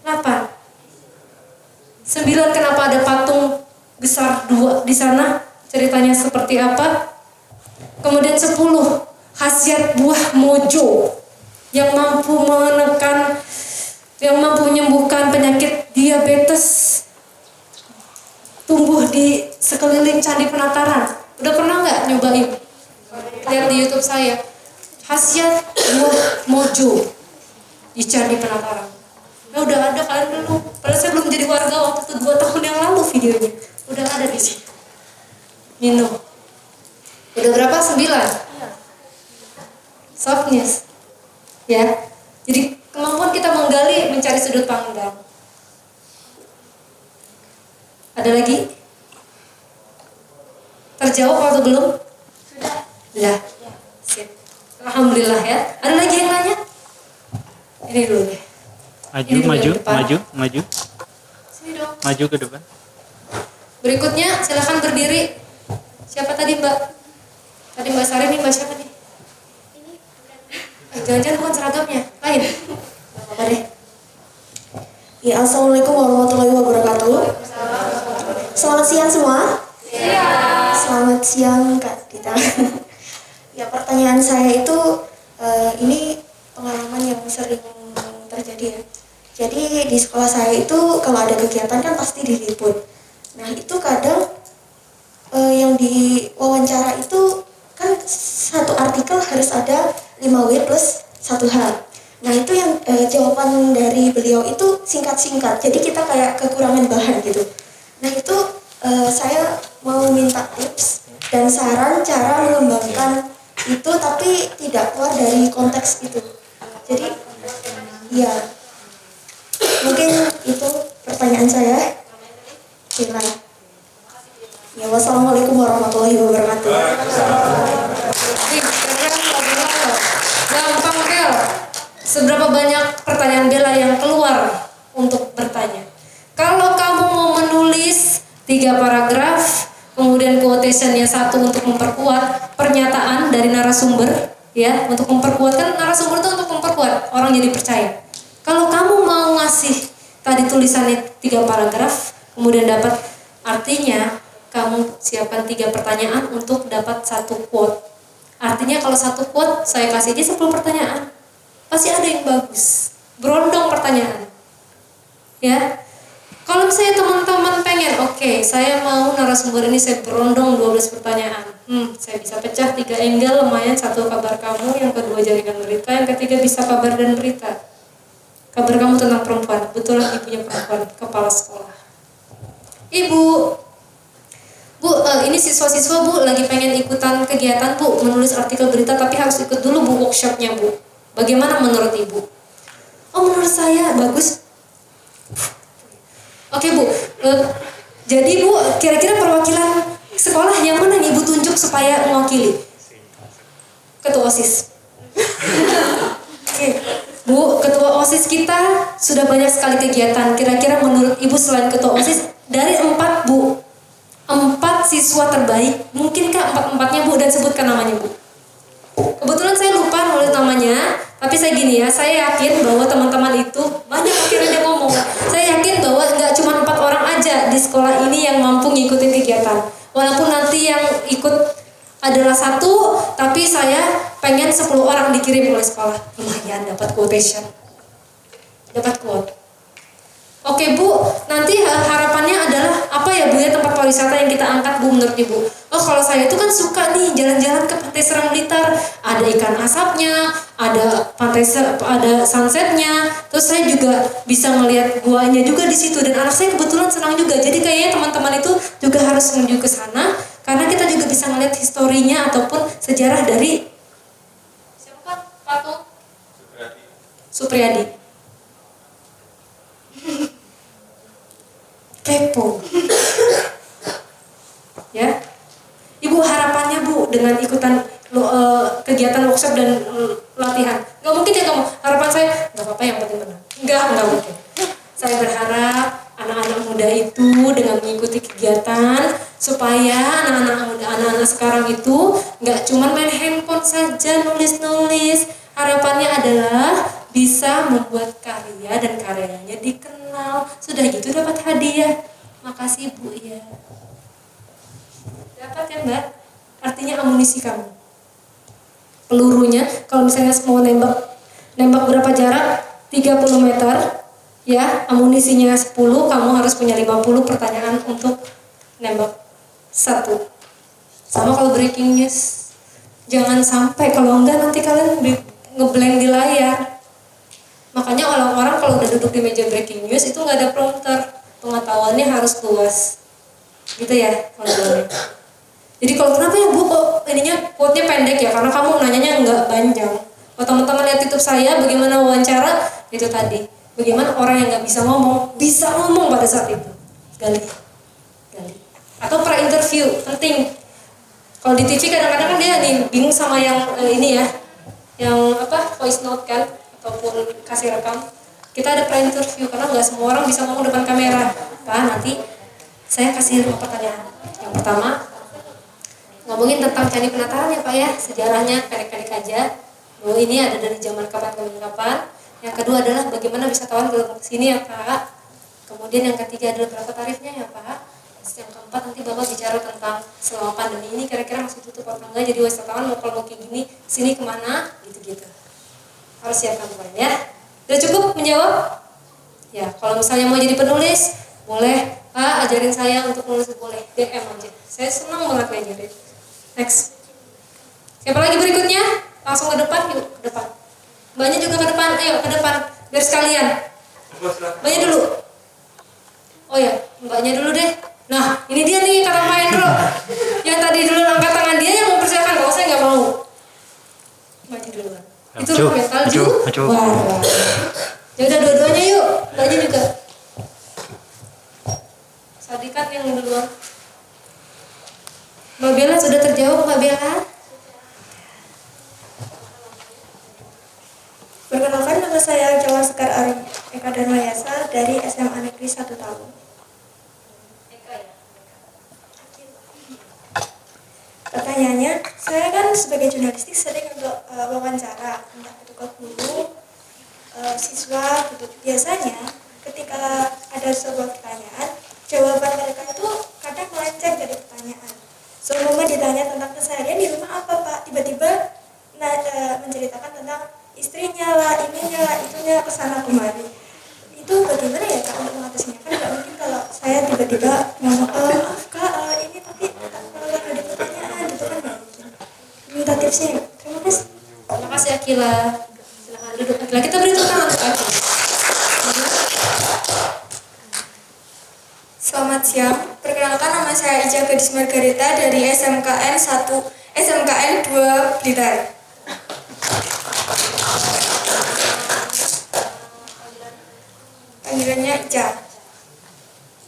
8. 9. Kenapa ada patung besar 2 di sana? Ceritanya seperti apa? Kemudian 10. Khasiat buah mojo yang mampu menyembuhkan penyakit diabetes tumbuh di sekeliling Candi Penataran. Udah pernah nggak nyobain? Lihat di YouTube saya. Khasiat buah mojo di Candi Penataran. Nah, udah ada kalian dulu. Padahal saya belum jadi warga waktu itu 2 tahun yang lalu videonya. Udah ada di sini. Minum. Udah berapa? 9. Soft news. Ya. Jadi kemampuan kita menggali, mencari sudut pandang. Ada lagi? Terjawab atau belum? Sudah. Sip. Alhamdulillah ya. Ada lagi yang nanya? Ini dulu deh. Maju. Sini dong. Maju ke depan. Berikutnya silakan berdiri. Siapa tadi Mbak? Tadi Mbak Sari, nih Mbak siapa nih? Jangan-jangan bukan seragamnya, lain. Gak apa-apa deh. Ya, assalamualaikum warahmatullahi wabarakatuh. Selamat siang semua. Selamat siang Kak Dita. Ya, pertanyaan saya itu ini pengalaman yang sering terjadi ya. Jadi di sekolah saya itu kalau ada kegiatan kan pasti diliput. Nah itu kadang yang diwawancara itu kan satu artikel harus ada 5W plus 1H. Nah itu yang jawaban dari beliau itu singkat-singkat. Jadi kita kayak kekurangan bahan gitu. Nah itu saya mau minta tips dan saran cara mengembangkan itu tapi tidak keluar dari konteks itu. Jadi ya mungkin itu pertanyaan saya. Silakan. Ya, wassalamualaikum warahmatullahi wabarakatuh. Gampang Bel. Seberapa banyak pertanyaan Bella yang keluar untuk bertanya? Kalau kamu mau menulis 3 paragraf, kemudian quotation-nya 1 untuk memperkuat pernyataan dari narasumber, ya, untuk memperkuatkan narasumber itu untuk memperkuat orang jadi percaya. Kalau kamu mau ngasih tadi tulisannya 3 paragraf, kemudian dapat artinya, kamu siapkan 3 pertanyaan untuk dapat 1 quote. Artinya kalau 1 quote saya kasih aja 10 pertanyaan, pasti ada yang bagus. Berondong pertanyaan, ya. Kalau misalnya teman-teman pengen, oke, saya mau narasumber ini saya berondong 12 pertanyaan. Saya bisa pecah 3 angle, lumayan. 1 kabar kamu, yang kedua jaringan berita, yang ketiga bisa kabar dan berita. Kabar kamu tentang perempuan, kebetulan ibunya perempuan, kepala sekolah. Ibu, ini siswa-siswa Bu lagi pengen ikutan kegiatan Bu, menulis artikel berita tapi harus ikut dulu Bu workshopnya Bu. Bagaimana menurut Ibu? Oh menurut saya bagus. Oke Bu, jadi Bu kira-kira perwakilan sekolah yang mana yang Ibu tunjuk supaya mewakili? Ketua OSIS. Oke. Bu, ketua OSIS kita sudah banyak sekali kegiatan. Kira-kira menurut Ibu selain ketua OSIS, dari 4 Bu, 4 siswa terbaik, mungkinkah 4-4-nya Bu dan sebutkan namanya Bu? Kebetulan saya lupa nulis namanya, tapi saya gini ya, saya yakin bahwa teman-teman itu banyak akhirnya dia ngomong. Saya yakin bahwa nggak cuma 4 orang aja di sekolah ini yang mampu ngikutin kegiatan. Walaupun nanti yang ikut adalah 1, tapi saya pengen 10 orang dikirim oleh sekolah. Lumayan dapat quotation, dapat quote. Oke Bu, nanti harapannya adalah apa ya Bu ya tempat pariwisata yang kita angkat Bu menurut Ibu? Oh kalau saya itu kan suka nih jalan-jalan ke Pantai Serang Blitar, ada ikan asapnya, ada ada sunsetnya, terus saya juga bisa melihat guanya juga di situ dan anak saya kebetulan senang juga. Jadi kayaknya teman-teman itu juga harus menuju ke sana karena kita juga bisa melihat historinya ataupun sejarah dari siapa patung Supriyadi. Kepo. Ya. Ibu harapannya Bu dengan ikutan kegiatan workshop dan latihan. Nggak mungkin ya kamu. Harapan saya nggak apa-apa yang penting menang. Nggak mungkin. Saya berharap anak-anak muda itu dengan mengikuti kegiatan supaya anak-anak sekarang itu nggak cuma main handphone saja nulis-nulis. Harapannya adalah bisa membuat karya dan karyanya dikenal. Sudah gitu dapat hadiah. Makasih Bu ya. Dapat kan Mbak? Artinya amunisi kamu. Pelurunya kalau misalnya mau nembak berapa jarak? 30 meter. Ya, amunisinya 10, kamu harus punya 50 pertanyaan untuk nembak 1. Sama kalau breaking news. Jangan sampai kalau enggak nanti kalian ngeblank di layar. Makanya orang-orang kalau udah duduk di meja breaking news itu nggak ada prompter, pengetahuannya harus luas, gitu ya teman-teman. Jadi kalau kenapa ya Bu kok ininya quote-nya pendek ya? Karena kamu nanyanya nggak panjang. Kalau teman-teman lihat YouTube saya bagaimana wawancara itu tadi, bagaimana orang yang nggak bisa ngomong pada saat itu, gali. Atau pra interview penting. Kalau di TV kadang-kadang kan dia nih bingung sama yang ini ya, yang voice note kan. Ataupun kasih rekam, kita ada pre-interview karena nggak semua orang bisa ngomong depan kamera. Pak, nanti saya kasih 5 pertanyaan. Yang pertama, ngomongin tentang Candi Penataran ya Pak ya, sejarahnya pendek-pendek aja. Bahwa ini ada dari zaman kapan ke kapan. Yang kedua adalah bagaimana wisatawan ke sini ya Pak. Kemudian yang ketiga adalah berapa tarifnya ya Pak. Yang keempat nanti Bapak bicara tentang selama pandemi ini kira-kira masih tutup atau enggak. Jadi wisatawan mau kalau kayak gini, sini kemana, gitu-gitu. Harus siapkan poin ya. Udah cukup menjawab? Ya, kalau misalnya mau jadi penulis, boleh Pak ajarin saya untuk nulis, boleh DM aja. Saya senang banget ngajarin. Next. Siapa lagi berikutnya? Langsung ke depan, yuk ke depan. Mbaknya juga ke depan, ayo ke depan. Biar sekalian. Mbaknya dulu. Oh ya, mbaknya dulu deh. Nah, ini dia nih kata Pak Hendro. Yang tadi dulu angkat tangan dia yang mempersiapkan, kalau saya nggak mau. Mbaknya duluan. Itu mental juara. Ya udah dua-duanya yuk, mbaknya juga. Sadikat yang duluan. Mbak Bella sudah terjawab Mbak Bella? Perkenalkan, nama saya Jawa Sekar Ari Eka Danmayasa dari SMA Negeri 1 Tahun. Pertanyaannya, saya kan sebagai jurnalistik sering untuk wawancara, entah itu ke guru, siswa gitu. Biasanya ketika ada sebuah pertanyaan, jawaban mereka itu kadang melenceng dari pertanyaan. Sebelumnya ditanya tentang keseharian di rumah apa Pak, tiba-tiba menceritakan tentang istrinya lah, ininya lah, itunya, kesana kemari. Itu bagaimana ya Kak untuk mengatasinya? Kan nggak mungkin kalau saya tiba-tiba ngomong, maaf Kak, ini tapi kalau ada pertanyaan gitu kan nggak mungkin. Minta tipsnya. Terima kasih. Terima kasih Akila. Silahkan duduk Akila. Kita beri tepuk tangan untuk Akila. Selamat siang. Perkenalkan, nama saya Ica Gadis Margareta dari SMKN 2 Blitar. Panggilannya Ica.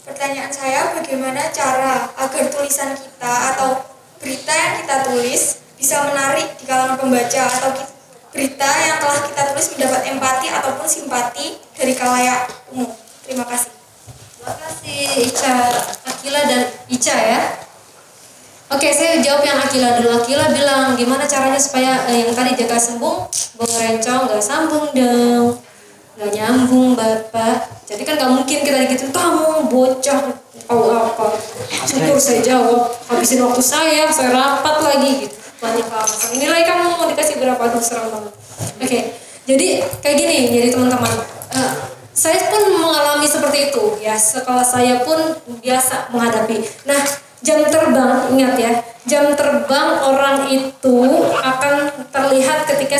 Pertanyaan saya, bagaimana cara agar tulisan kita atau berita yang kita tulis bisa menarik di kalangan pembaca, atau berita yang telah kita tulis mendapat empati ataupun simpati dari khalayak umum. Terima kasih. Terima kasih Ica, Akila dan Ica ya. Oke, saya jawab yang Akila dulu. Akila bilang, gimana caranya supaya yang tadi jaga sembung, Bung Rencong nggak sambung dong, nggak nyambung Bapak. Jadi kan nggak mungkin kita digituin, kamu bocah, tahu apa? Syukur saya jawab, habisin waktu saya rapat lagi gitu. Banyak alasan. Nilai kamu mau dikasih berapa? Aduh, serem banget. Oke, jadi kayak gini, jadi teman-teman. Saya pun mengalami seperti itu ya, sekolah saya pun biasa menghadapi. Nah, jam terbang, ingat ya, jam terbang orang itu akan terlihat ketika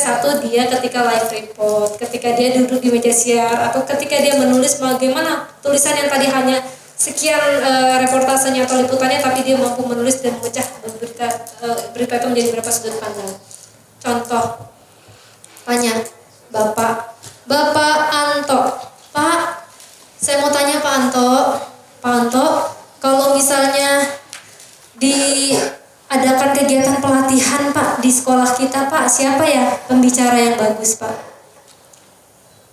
ketika live report, ketika dia duduk di meja siar, atau ketika dia menulis bagaimana tulisan yang tadi hanya sekian reportasenya atau liputannya, tapi dia mampu menulis dan memecah berita itu menjadi berapa sudut pandang. Contoh, tanya Bapak Anto, Pak, saya mau tanya Pak Anto, kalau misalnya diadakan kegiatan pelatihan Pak di sekolah kita Pak, siapa ya pembicara yang bagus Pak?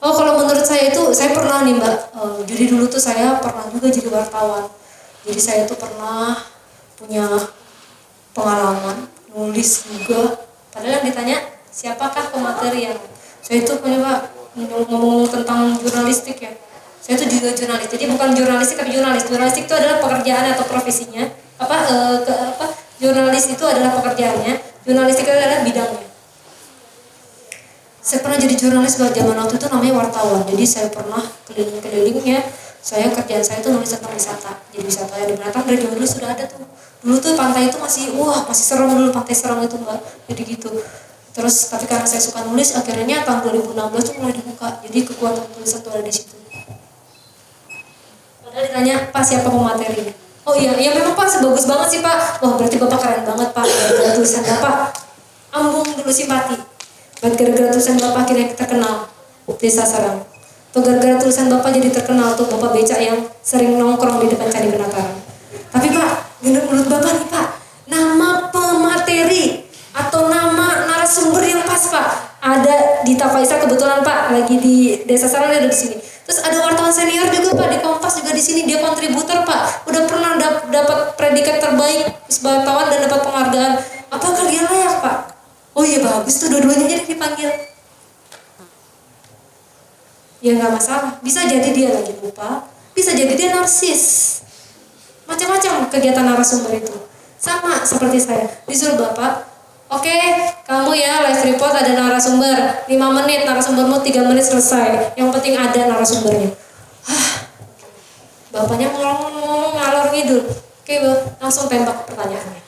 Oh, kalau menurut saya itu, saya pernah nih Mbak, jadi dulu tuh saya pernah juga jadi wartawan. Jadi saya tuh pernah punya pengalaman nulis juga. Padahal yang ditanya siapakah pemateri yang saya itu punya Pak, ngomong tentang jurnalistik ya. Saya itu juga jurnalis. Jadi bukan jurnalistik tapi jurnalis. Jurnalistik itu adalah pekerjaan atau profesinya. Jurnalis itu adalah pekerjaannya. Jurnalistik itu adalah bidangnya. Saya pernah jadi jurnalis pada zaman waktu itu namanya wartawan. Jadi saya pernah keliling-kelilingnya. Kerjaan saya itu nulis tentang wisata. Jadi wisata yang di Batam dari dulu sudah ada tuh. Dulu tuh pantai itu masih serem dulu, pantai serem itu Mbak. Jadi gitu. Terus tapi karena saya suka nulis, akhirnya tahun 2016 tuh mulai dibuka. Jadi kekuatan tulisan tuh ada di situ. Padahal ditanya, Pak siapa pemateri? Oh iya memang Pak, sebagus banget sih Pak. Wah berarti Bapak keren banget Pak. Gara-gara tulisan Bapak, ambung dulu simpati. Gara-gara tulisan Bapak akhirnya terkenal Desa Sarang. Tuh gara-gara tulisan Bapak jadi terkenal tuh Bapak becak yang sering nongkrong di depan Candi Penataran. Tapi Pak, menurut Bapak nih Pak, nama pemateri atau nama narasumber yang pas Pak ada di Tafaisa kebetulan Pak lagi di Desa Sarang, ada di sini. Terus ada wartawan senior juga Pak di Kompas juga di sini, dia kontributor Pak, udah pernah dapat predikat terbaik wartawan dan dapat penghargaan. Apakah dia layak Pak? Oh iya bagus tuh, dua-duanya jadi dipanggil. Ya nggak masalah, bisa jadi dia lagi lupa, bisa jadi dia narsis. Macam-macam kegiatan narasumber itu. Sama seperti saya, disuruh Bapak, oke, kamu ya live report ada narasumber 5 menit, narasumbermu 3 menit selesai. Yang penting ada narasumbernya. Bapaknya ngomong ngalor ngidul. Oke, langsung tembak pertanyaannya.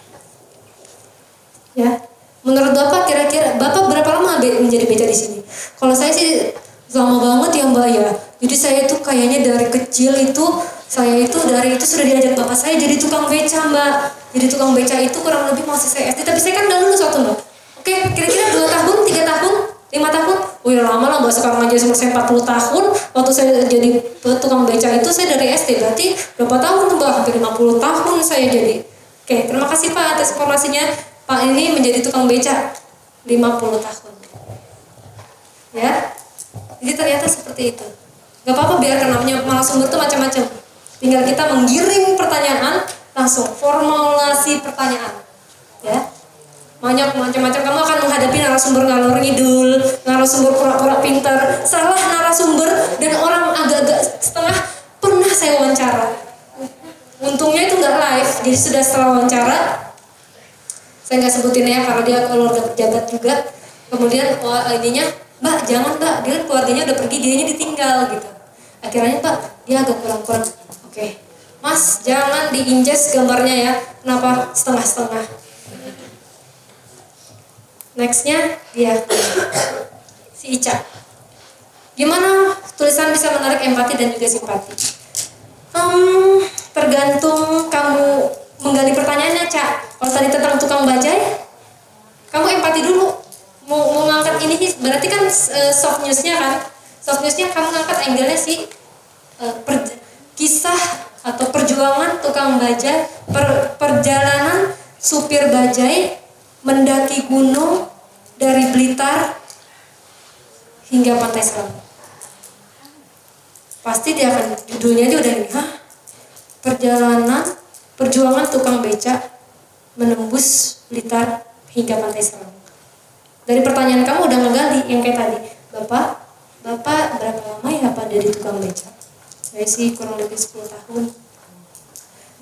Ya. Menurut Bapak kira-kira Bapak berapa lama menjadi beca di sini? Kalau saya sih lama banget ya Mbak ya. Jadi saya itu kayaknya dari kecil itu dari itu sudah diajak Bapak saya jadi tukang beca Mbak. Jadi tukang beca itu kurang lebih masih saya SD, tapi saya kan udah lulus waktu Mbak. Oke, kira-kira 2 tahun, 3 tahun, 5 tahun? Oh ya lama lah Mbak, sekarang aja umur saya 40 tahun. Waktu saya jadi tukang beca itu saya dari SD, berarti berapa tahun tuh Mbak? Hampir 50 tahun saya jadi. Oke, terima kasih Pak atas informasinya. Pak ini menjadi tukang beca 50 tahun. Ya. Jadi ternyata seperti itu. Gak apa-apa biarkan namanya narasumber itu macam-macam. Tinggal kita menggiring pertanyaan, langsung formulasi pertanyaan. Ya. Banyak macam-macam, kamu akan menghadapi narasumber ngalor ngidul, narasumber pura-pura pintar, salah narasumber, dan orang agak-agak setengah. Pernah saya wawancara. Untungnya itu nggak live, jadi sudah setelah wawancara, saya nggak sebutin ya karena dia keluarga pejabat juga. Kemudian ininya, Mbak jangan Mbak, dia kan keluarganya udah pergi, dianya ditinggal gitu. Akhirnya Pak, dia agak kurang-kurang. Oke, Mas jangan diinjes gambarnya ya. Kenapa setengah-setengah? Nextnya dia si Ica. Gimana tulisan bisa menarik empati dan juga simpati? Tergantung kamu menggali pertanyaannya, Cak. Kalau tadi tentang tukang bajai, kamu empati dulu. Mau ngangkat ini berarti kan soft newsnya kan. Soft newsnya kamu ngangkat angle-nya sih kisah atau perjuangan tukang bajai, perjalanan supir bajai mendaki gunung dari Blitar hingga Pantai Serang. Pasti dia akan judulnya aja udah ini, perjuangan tukang beca menembus Blitar hingga Pantai Serang. Dari pertanyaan kamu udah ngegali yang kayak tadi, Bapak berapa lama ya Pak dari tukang beca? Saya sih kurang lebih 10 tahun.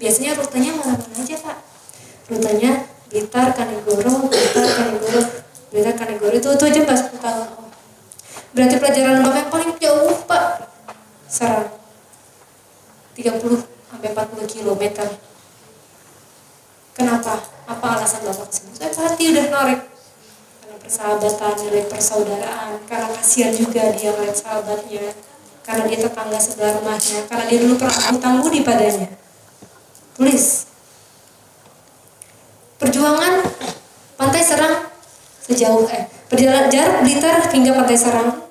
Biasanya rutenya mana-mana aja Pak? Rutenya Blitar, Kanigoro itu aja Pak 10 tahun. Berarti pelajaran Bapak yang paling jauh Pak Serang 30-40 km. Kenapa? Apa alasan Bapak kesini? Saya pasti udah narik karena persahabatan, nilai persaudaraan, karena kasihan juga dia ngeliat sahabatnya, karena dia tetangga sebelah rumahnya, karena dia dulu pernah hutang budi padanya. Tulis. Perjuangan Pantai Serang sejauh perjalanan jarak Blitar hingga Pantai Serang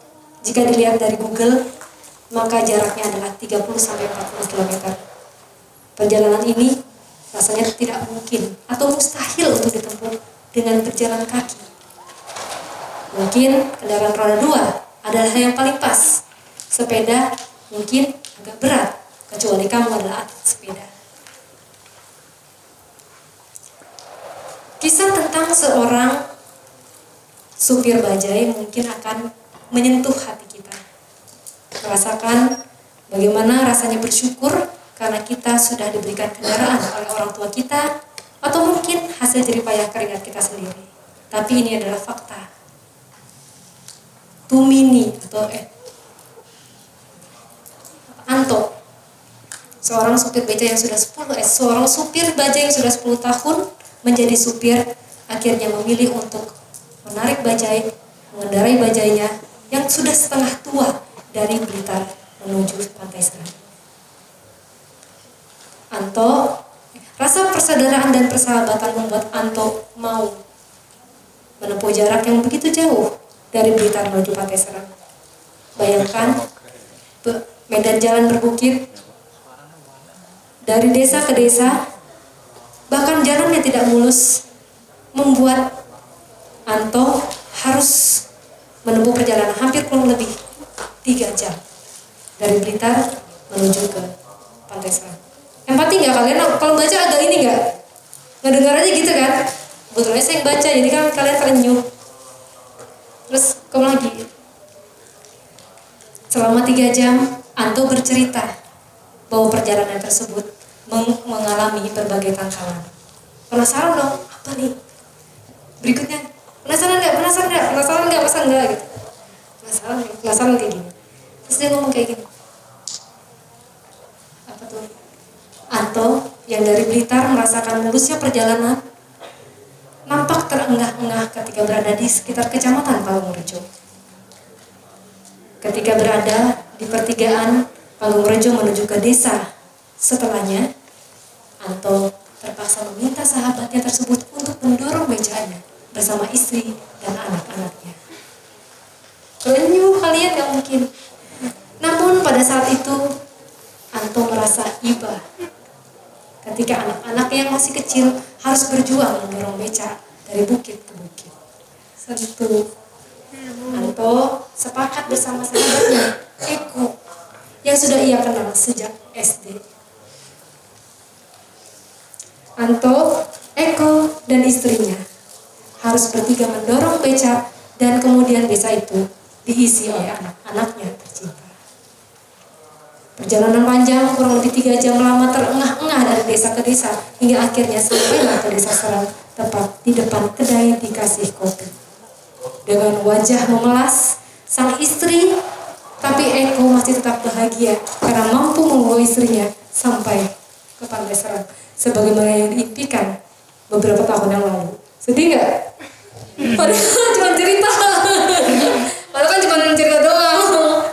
jika dilihat dari Google maka jaraknya adalah 30-40 km. Perjalanan ini rasanya tidak mungkin atau mustahil untuk ditempuh dengan berjalan kaki. Mungkin kendaraan roda 2 adalah yang paling pas. Sepeda mungkin agak berat, kecuali kamu adalah atlet sepeda. Kisah tentang seorang supir bajai mungkin akan menyentuh hati kita. Merasakan bagaimana rasanya bersyukur karena kita sudah diberikan kendaraan oleh orang tua kita, atau mungkin hasil jeripayah keringat kita sendiri. Tapi ini adalah fakta. Tumini atau Anto, seorang supir beca yang sudah 10 tahun menjadi supir, akhirnya memilih untuk menarik bajai, mengendarai bajainya yang sudah setengah tua dari Blitar menuju Pantai Serang. Anto, rasa persaudaraan dan persahabatan membuat Anto mau menempuh jarak yang begitu jauh dari Blitar menuju Pantai Serang. Bayangkan, medan jalan berbukit, dari desa ke desa, bahkan jalannya tidak mulus, membuat Anto harus menempuh perjalanan hampir kurang lebih 3 jam dari Blitar menuju ke Pantai Serang. Empati nggak kalian? Kalau baca agak ini nggak? Ngedengar aja gitu kan? Kebetulan saya yang baca, jadi kan kalian terenyuh. Terus kamu lagi. Selama 3 jam, Anto bercerita bahwa perjalanan tersebut mengalami berbagai tantangan. Penasaran dong, apa nih? Berikutnya, penasaran nggak? Masa nggak gitu? Penasaran kayak gini. Terus dia ngomong kayak gini. Apa tuh? Anto yang dari Blitar merasakan mulusnya perjalanan nampak terengah-engah ketika berada di sekitar kecamatan Pangungrejo. Ketika berada di pertigaan Pangungrejo menuju ke desa setelahnya, Anto terpaksa meminta sahabatnya tersebut untuk mendorong becanya bersama istri dan anak-anaknya. Renyuh kalian gak mungkin. Namun pada saat itu Anto merasa iba ketika anak-anak yang masih kecil harus berjuang mendorong beca dari bukit ke bukit. Sentuh. Anto sepakat bersama sahabatnya Eko yang sudah ia kenal sejak SD. Anto, Eko, dan istrinya harus bertiga mendorong beca dan kemudian desa itu diisi oleh anak-anaknya tercinta. Perjalanan panjang kurang lebih 3 jam lama terengah-engah dari desa ke desa hingga akhirnya sampailah ke desa Serang, tepat di depan kedai dikasih kopi. Dengan wajah memelas, sang istri, tapi Eko masih tetap bahagia karena mampu membawa istrinya sampai ke Pantai Serang sebagaimana yang diimpikan beberapa tahun yang lalu. Sedih nggak? Padahal cuma cerita. Padahal kan cuma cerita doang,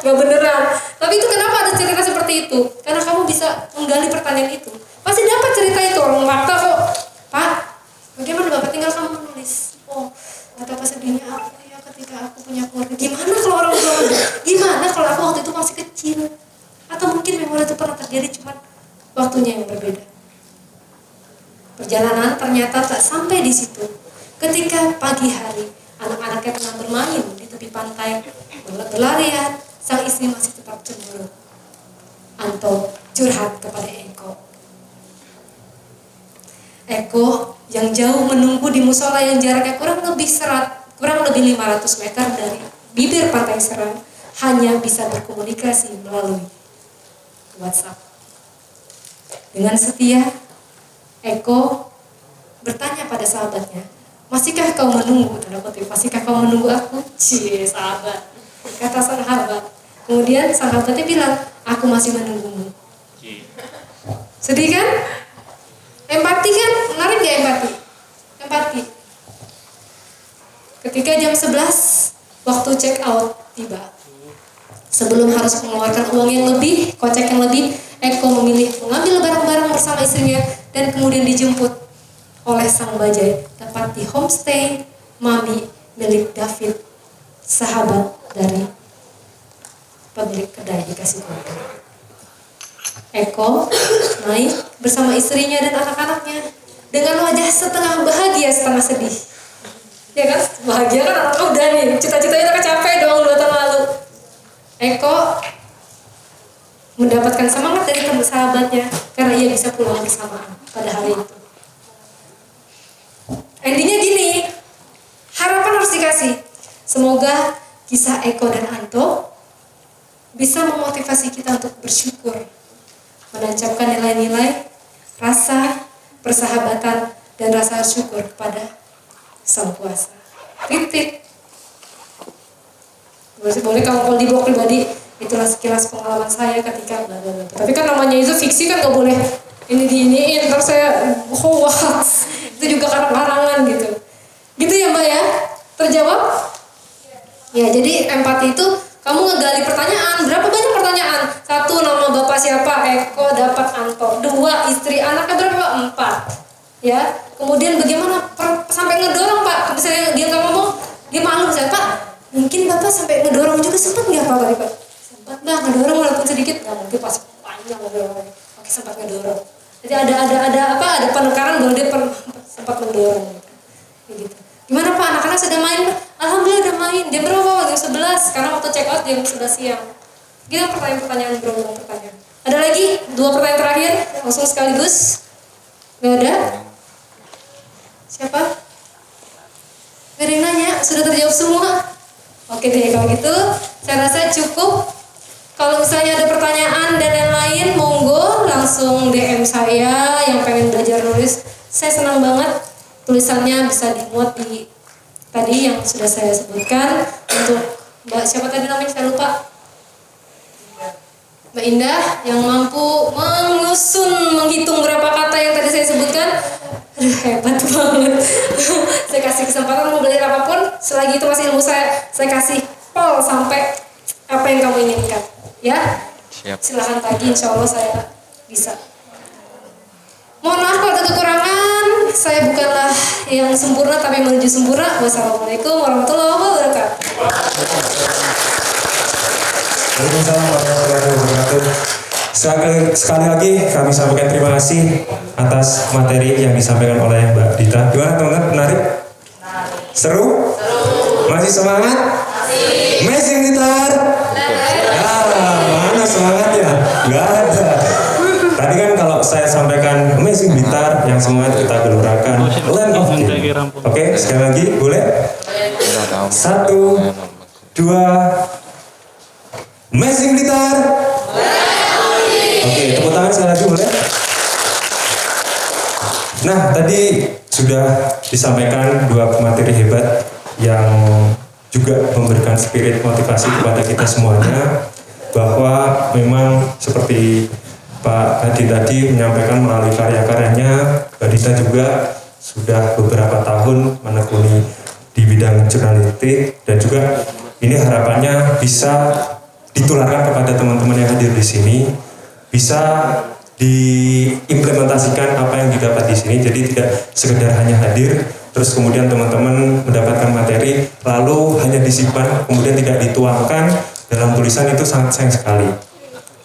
nggak beneran. Tapi itu kenapa ada cerita seperti itu? Karena kamu bisa menggali pertanyaan itu. Pasti dapat cerita itu, orang fakta kok. Pak, bagaimana Bapak tinggal kamu menulis? Oh, betapa sedihnya aku ya ketika aku punya keluarga. Gimana kalau orang tua? Gimana kalau aku waktu itu masih kecil? Atau mungkin memang itu pernah terjadi, cuma waktunya yang berbeda. Perjalanan ternyata tak sampai di situ. Ketika pagi hari, anak-anaknya tengah bermain di tepi pantai, berlarian, sang istri masih tetap cemburu. Anto curhat kepada Eko. Eko yang yang jauh menunggu di musola yang jaraknya kurang lebih 500 meter dari bibir pantai Serang hanya bisa berkomunikasi melalui WhatsApp. Dengan setia, Eko bertanya pada sahabatnya, masihkah kau menunggu? Tanda kutip, masihkah kau menunggu aku? Cie, sahabat, kata sahabat. Kemudian sahabatnya bilang, aku masih menunggumu. Sedih kan? Empati kan? Menarik gak empati? Empati. Ketika jam 11, waktu check out tiba. Sebelum harus mengeluarkan uang yang lebih, kocek yang lebih, Eko memilih mengambil barang-barang bersama istrinya dan kemudian dijemput oleh sang bajai tepat di homestay Mami milik David, sahabat dari pemilik kedai di Kasikordo. Eko naik bersama istrinya dan anak-anaknya dengan wajah setengah bahagia setengah sedih. Ya kan, bahagia kan anak udah nih, cita-citanya udah kecapai doang 2 tahun lalu. Eko mendapatkan semangat dari teman sahabatnya karena ia bisa pulang bersamaan pada hari itu. Endingnya gini, harapan harus dikasih. Semoga kisah Eko dan Anto bisa memotivasi kita untuk bersyukur, menancapkan nilai-nilai, rasa persahabatan dan rasa syukur kepada Sang Kuasa. Titik. Boleh kalau di blog pribadi, itulah sekilas pengalaman saya ketika bla bla bla. Tapi kan namanya itu fiksi kan nggak boleh ini diiniin, terus saya hoax. Itu juga karang-karangan gitu. Gitu ya Mbak ya? Terjawab? Ya, jadi empati itu kamu ngegali pertanyaan. Berapa banyak pertanyaan? 1, nama bapak siapa? Eko dapat Anto. 2, istri anaknya berapa? 4. Ya. Kemudian bagaimana sampai ngedorong Pak? Misalnya dia nggak ngomong, dia malu misalnya, Pak, mungkin bapak sampai ngedorong juga sempat nggak Pak tadi Pak? Sempat Mbak, ngedorong walaupun sedikit. Nggak mungkin pas panjang ngedorong. Oke, sempat ngedorong. Jadi ada penekanan bahwa dia sempat mendorong. Gitu. Gimana Pak, anak-anak sudah main? Alhamdulillah udah main. Jam berapa? Jam 11. Karena waktu check out jam 11 siang. Gitu pertanyaan berulang pertanyaan. Ada lagi 2 pertanyaan terakhir, langsung sekaligus. Gak ada? Siapa? Gak ada yang nanya, sudah terjawab semua. Oke deh, kalau gitu saya rasa cukup. Kalau misalnya ada pertanyaan dan yang lain, monggo langsung DM saya yang pengen belajar nulis. Saya senang banget tulisannya bisa dimuat di tadi yang sudah saya sebutkan. Untuk Mbak siapa tadi namanya saya lupa. Mbak Indah yang mampu menghitung berapa kata yang tadi saya sebutkan. Aduh, hebat banget. Saya kasih kesempatan mau belajar apapun, selagi itu masih ilmu saya kasih pol sampai apa yang kamu inginkan. Ya, siap. Silahkan pagi, insya Allah saya bisa. Mohon maaf kalau ada kekurangan, saya bukanlah yang sempurna tapi menuju sempurna. Wassalamualaikum warahmatullahi wabarakatuh. Waalaikumsalam warahmatullahi wabarakatuh. Sekali lagi kami sampaikan terima kasih atas materi yang disampaikan oleh Mbak Dita. Gimana teman-teman? Menarik? Seru? Masih semangat? Masih. Amazing gitar? Mana semangatnya? Gak ada. Tadi kan kalau saya sampaikan amazing gitar, yang semangat kita gelurakan Land of King. Oke, sekali lagi boleh? 1, 2, amazing gitar. Oke, tepuk tangan sekali lagi boleh? Nah, tadi sudah disampaikan 2 materi hebat yang juga memberikan spirit motivasi kepada kita semuanya, bahwa memang seperti Pak Hadi tadi menyampaikan melalui karya-karyanya, Mbak Dita juga sudah beberapa tahun menekuni di bidang jurnalistik, dan juga ini harapannya bisa ditularkan kepada teman-teman yang hadir di sini, bisa diimplementasikan apa yang didapat di sini. Jadi tidak sekedar hanya hadir, terus kemudian teman-teman mendapatkan materi, lalu hanya disimpan, kemudian tidak dituangkan dalam tulisan, itu sangat sayang sekali.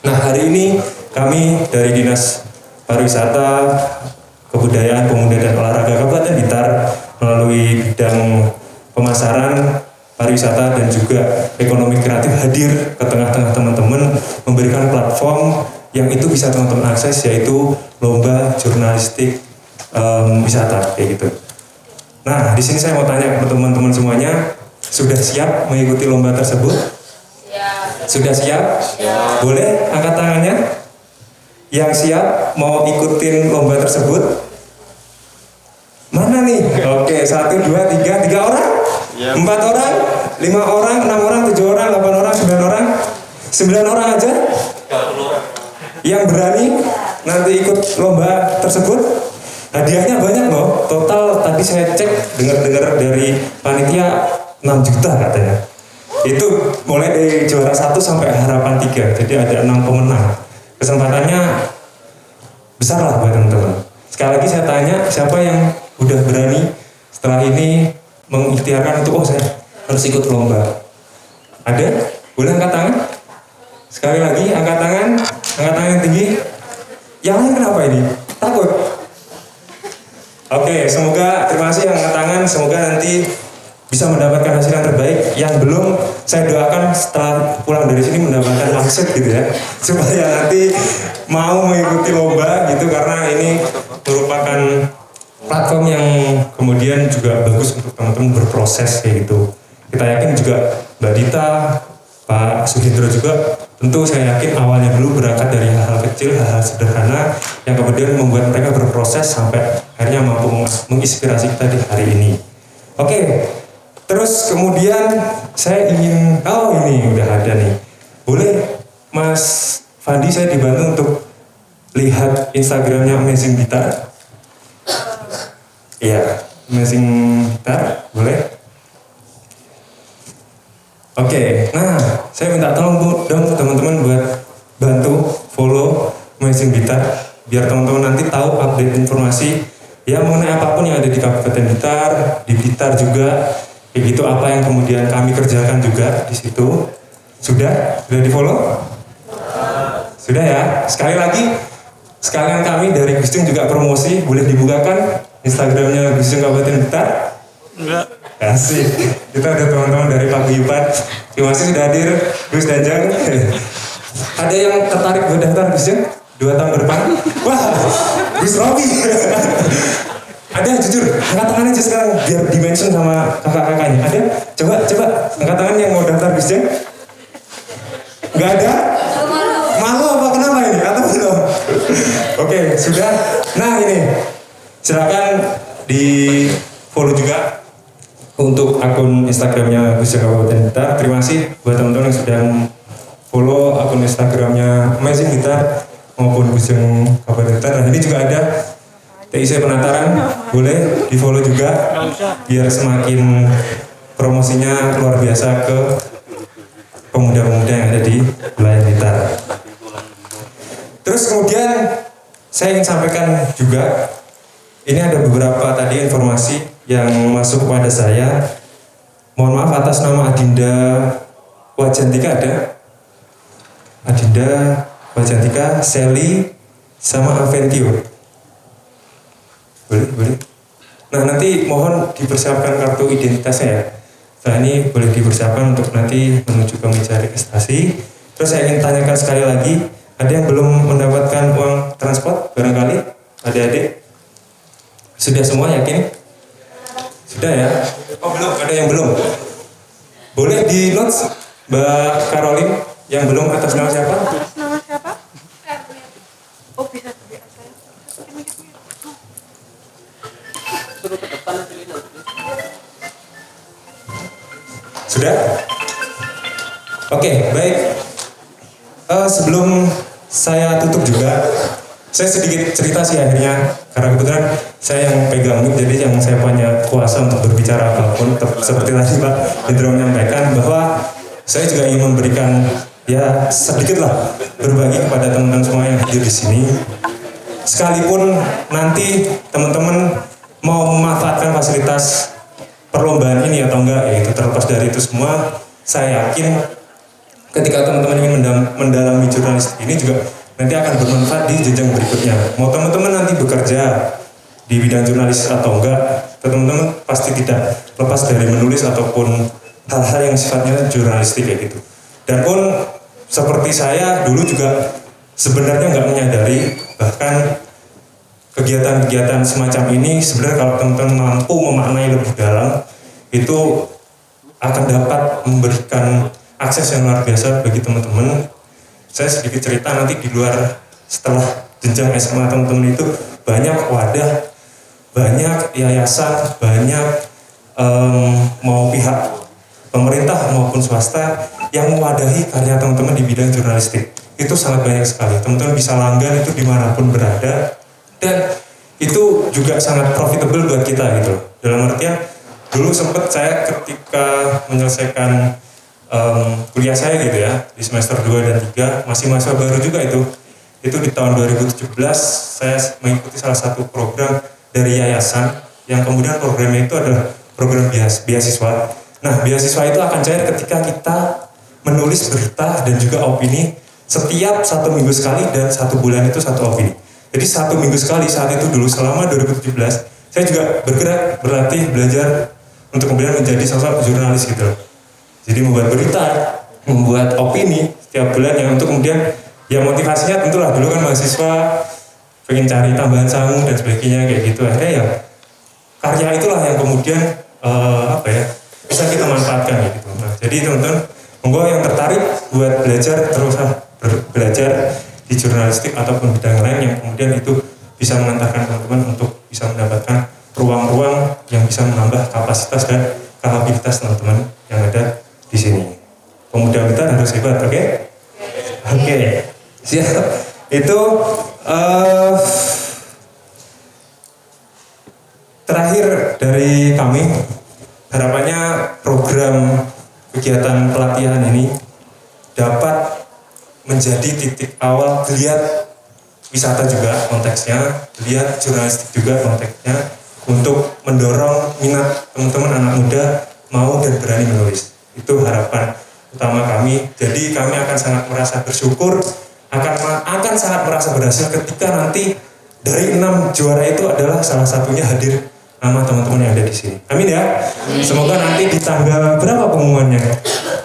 Nah, hari ini kami dari Dinas Pariwisata, Kebudayaan, Pemuda dan Olahraga Kabupaten Blitar melalui bidang pemasaran, pariwisata dan juga ekonomi kreatif hadir ke tengah-tengah teman-teman, memberikan platform yang itu bisa teman-teman akses, yaitu lomba jurnalistik wisata kayak gitu. Nah, di sini saya mau tanya ke teman-teman semuanya, sudah siap mengikuti lomba tersebut? Sudah siap? Boleh angkat tangannya? Yang siap mau ikutin lomba tersebut? Mana nih? Oke, 1, 2, 3 orang? 4 orang? 5 orang? 6 orang? 7 orang? 8 orang? 9 orang? 9 orang aja? Yang berani nanti ikut lomba tersebut? Hadiahnya banyak loh. Total tadi saya cek dengar-dengar dari panitia 6 juta katanya. Itu mulai dari juara 1 sampai harapan 3. Jadi ada 6 pemenang. Kesempatannya besar lah buat teman-teman. Sekali lagi saya tanya, siapa yang udah berani setelah ini mengikhtiarkan untuk saya harus ikut lomba? Ada? Boleh angkat tangan? Sekali lagi angkat tangan yang tinggi. Yang lain kenapa ini? Takut? Oke, semoga terima kasih yang angkat tangan, semoga nanti bisa mendapatkan hasil yang terbaik. Yang belum, saya doakan setelah pulang dari sini mendapatkan wangsit gitu ya, supaya nanti mau mengikuti lomba gitu, karena ini merupakan platform yang kemudian juga bagus untuk teman-teman berproses kayak gitu. Kita yakin juga Mbak Dita, Pak Suhendro juga, tentu saya yakin awalnya dulu berangkat dari hal-hal kecil, hal-hal sederhana yang kemudian membuat mereka berproses sampai akhirnya mampu menginspirasi kita di hari ini. Oke, terus kemudian saya ingin, ini udah ada nih. Boleh Mas Fandi saya dibantu untuk lihat Instagramnya Amazing Gitar? Iya, Amazing Gitar, boleh? Oke, nah saya minta tolong dong teman-teman buat bantu follow Amazing Gitar biar teman-teman nanti tahu update informasi ya mengenai apapun yang ada di Kabupaten Blitar, di Blitar juga kayak gitu, apa yang kemudian kami kerjakan juga di situ. Sudah di follow? Sudah ya. Sekali lagi, sekalian kami dari Gusdung juga promosi, boleh dibukakan Instagramnya Gusdung Kabupaten Blitar? Enggak. Asik, kita ada teman-teman dari Paguyuban. Terima kasih sudah hadir, Gus Danjang. Ada yang tertarik buat daftar Gus Jang 2 tahun ke depan? Wah, Gus Robi. Ada, jujur, angkat tangan aja sekarang biar dimention sama kakak-kakaknya. Ada? Coba, angkat tangan yang mau daftar Gus Jang. Nggak ada? Malu apa kenapa ini? Atau belum? Oke, sudah. Nah ini, silakan di follow juga untuk akun Instagramnya Gus Jang Kabupaten Blitar. Terima kasih buat teman-teman yang sudah follow akun Instagramnya Amazing Gitar maupun Gus Jang Kabupaten Blitar. Nah ini juga ada TIC Penataran, boleh di follow juga biar semakin promosinya luar biasa ke pemuda-pemuda yang ada di wilayah Blitar. Terus kemudian saya ingin sampaikan juga, ini ada beberapa tadi informasi yang masuk kepada saya. Mohon maaf atas nama Adinda Wajantika ada? Adinda Wajantika, Sally, sama Aventio. Boleh. Nah nanti mohon dipersiapkan kartu identitasnya ya. Setelah ini boleh dipersiapkan untuk nanti menuju ke meja registrasi. Terus saya ingin tanyakan sekali lagi, ada yang belum mendapatkan uang transport barangkali? Adik-adik? Sudah semua yakin? Sudah ya? Oh belum, ada yang belum? Boleh di notes Mbak Caroline yang belum atas nama siapa? Atas nama siapa? Oh bisa saya. Sudah? Oke, baik. Sebelum saya tutup juga, saya sedikit cerita sih akhirnya, karena kebetulan saya yang pegang mic, jadi yang saya punya kuasa untuk berbicara apapun. Seperti tadi Pak Hendro menyampaikan bahwa saya juga ingin memberikan ya sedikit lah berbagi kepada teman-teman semua yang hadir di sini. Sekalipun nanti teman-teman mau memanfaatkan fasilitas perlombaan ini atau enggak, ya itu terlepas dari itu semua, saya yakin ketika teman-teman ingin mendalami jurnalistik ini juga nanti akan bermanfaat di jenjang berikutnya. Mau teman-teman nanti bekerja di bidang jurnalis atau enggak, teman-teman pasti tidak lepas dari menulis ataupun hal-hal yang sifatnya jurnalistik kayak gitu. Dan pun seperti saya dulu juga sebenarnya nggak menyadari, bahkan kegiatan-kegiatan semacam ini sebenarnya kalau teman-teman mampu memaknai lebih dalam itu akan dapat memberikan akses yang luar biasa bagi teman-teman. Saya sedikit cerita nanti di luar setelah jenjang SMA teman-teman itu banyak wadah, banyak yayasan, banyak mau pihak pemerintah maupun swasta yang mewadahi karya teman-teman di bidang jurnalistik. Itu sangat banyak sekali. Teman-teman bisa langgan itu dimanapun berada, dan itu juga sangat profitable buat kita gitu. Dalam artian dulu sempat saya ketika menyelesaikan kuliah saya gitu ya di semester 2 dan 3 masih mahasiswa baru juga itu di tahun 2017 saya mengikuti salah satu program dari yayasan yang kemudian programnya itu adalah program beasiswa. Nah, beasiswa itu akan cair ketika kita menulis berita dan juga opini setiap 1 minggu sekali dan 1 bulan itu 1 opini. Jadi 1 minggu sekali saat itu dulu selama 2017 saya juga bergerak, berlatih, belajar untuk kemudian menjadi sosok jurnalis gitu. Jadi membuat berita, membuat opini setiap bulan yang untuk kemudian ya motivasinya tentulah dulu kan mahasiswa pengen cari tambahan sangu dan sebagainya kayak gitu. Akhirnya ya karya itulah yang kemudian bisa kita manfaatkan gitu. Nah, jadi teman-teman, monggo yang tertarik buat belajar terus belajar di jurnalistik ataupun bidang lain yang kemudian itu bisa mengantarkan teman-teman untuk bisa mendapatkan ruang-ruang yang bisa menambah kapasitas dan kapabilitas teman-teman yang ada di sini. Pemuda kita harus hebat, oke? Oke, siap. Itu terakhir dari kami. Harapannya program kegiatan pelatihan ini dapat menjadi titik awal geliat wisata juga konteksnya, geliat jurnalistik juga konteksnya untuk mendorong minat teman-teman anak muda mau dan berani menulis. Itu harapan utama kami. Jadi kami akan sangat merasa bersyukur, akan sangat merasa berhasil ketika nanti dari 6 juara itu adalah salah satunya hadir nama teman-teman yang ada di sini. Amin ya. Semoga nanti di tanggal berapa pengumumannya?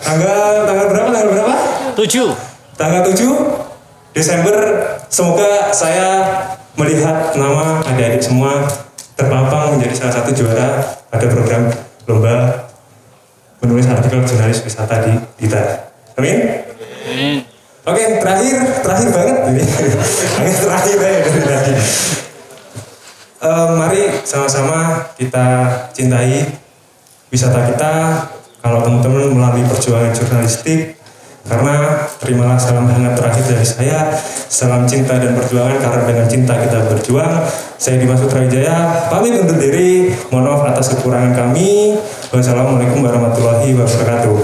Tanggal berapa? 7. Tanggal 7 Desember, semoga saya melihat nama adik-adik semua terpampang menjadi salah satu juara pada program lomba menulis artikel jurnalis wisata di Blitar. Amin? Oke, terakhir banget ini. terakhir dari tadi. Mari sama-sama kita cintai wisata kita. Kalau teman-teman melalui perjuangan jurnalistik, karena terimalah salam hangat terakhir dari saya. Salam cinta dan perjuangan, karena dengan cinta kita berjuang. Saya Dimas Putrawijaya, pamit undur diri. Mohon maaf atas kekurangan kami. Wassalamualaikum warahmatullahi wabarakatuh.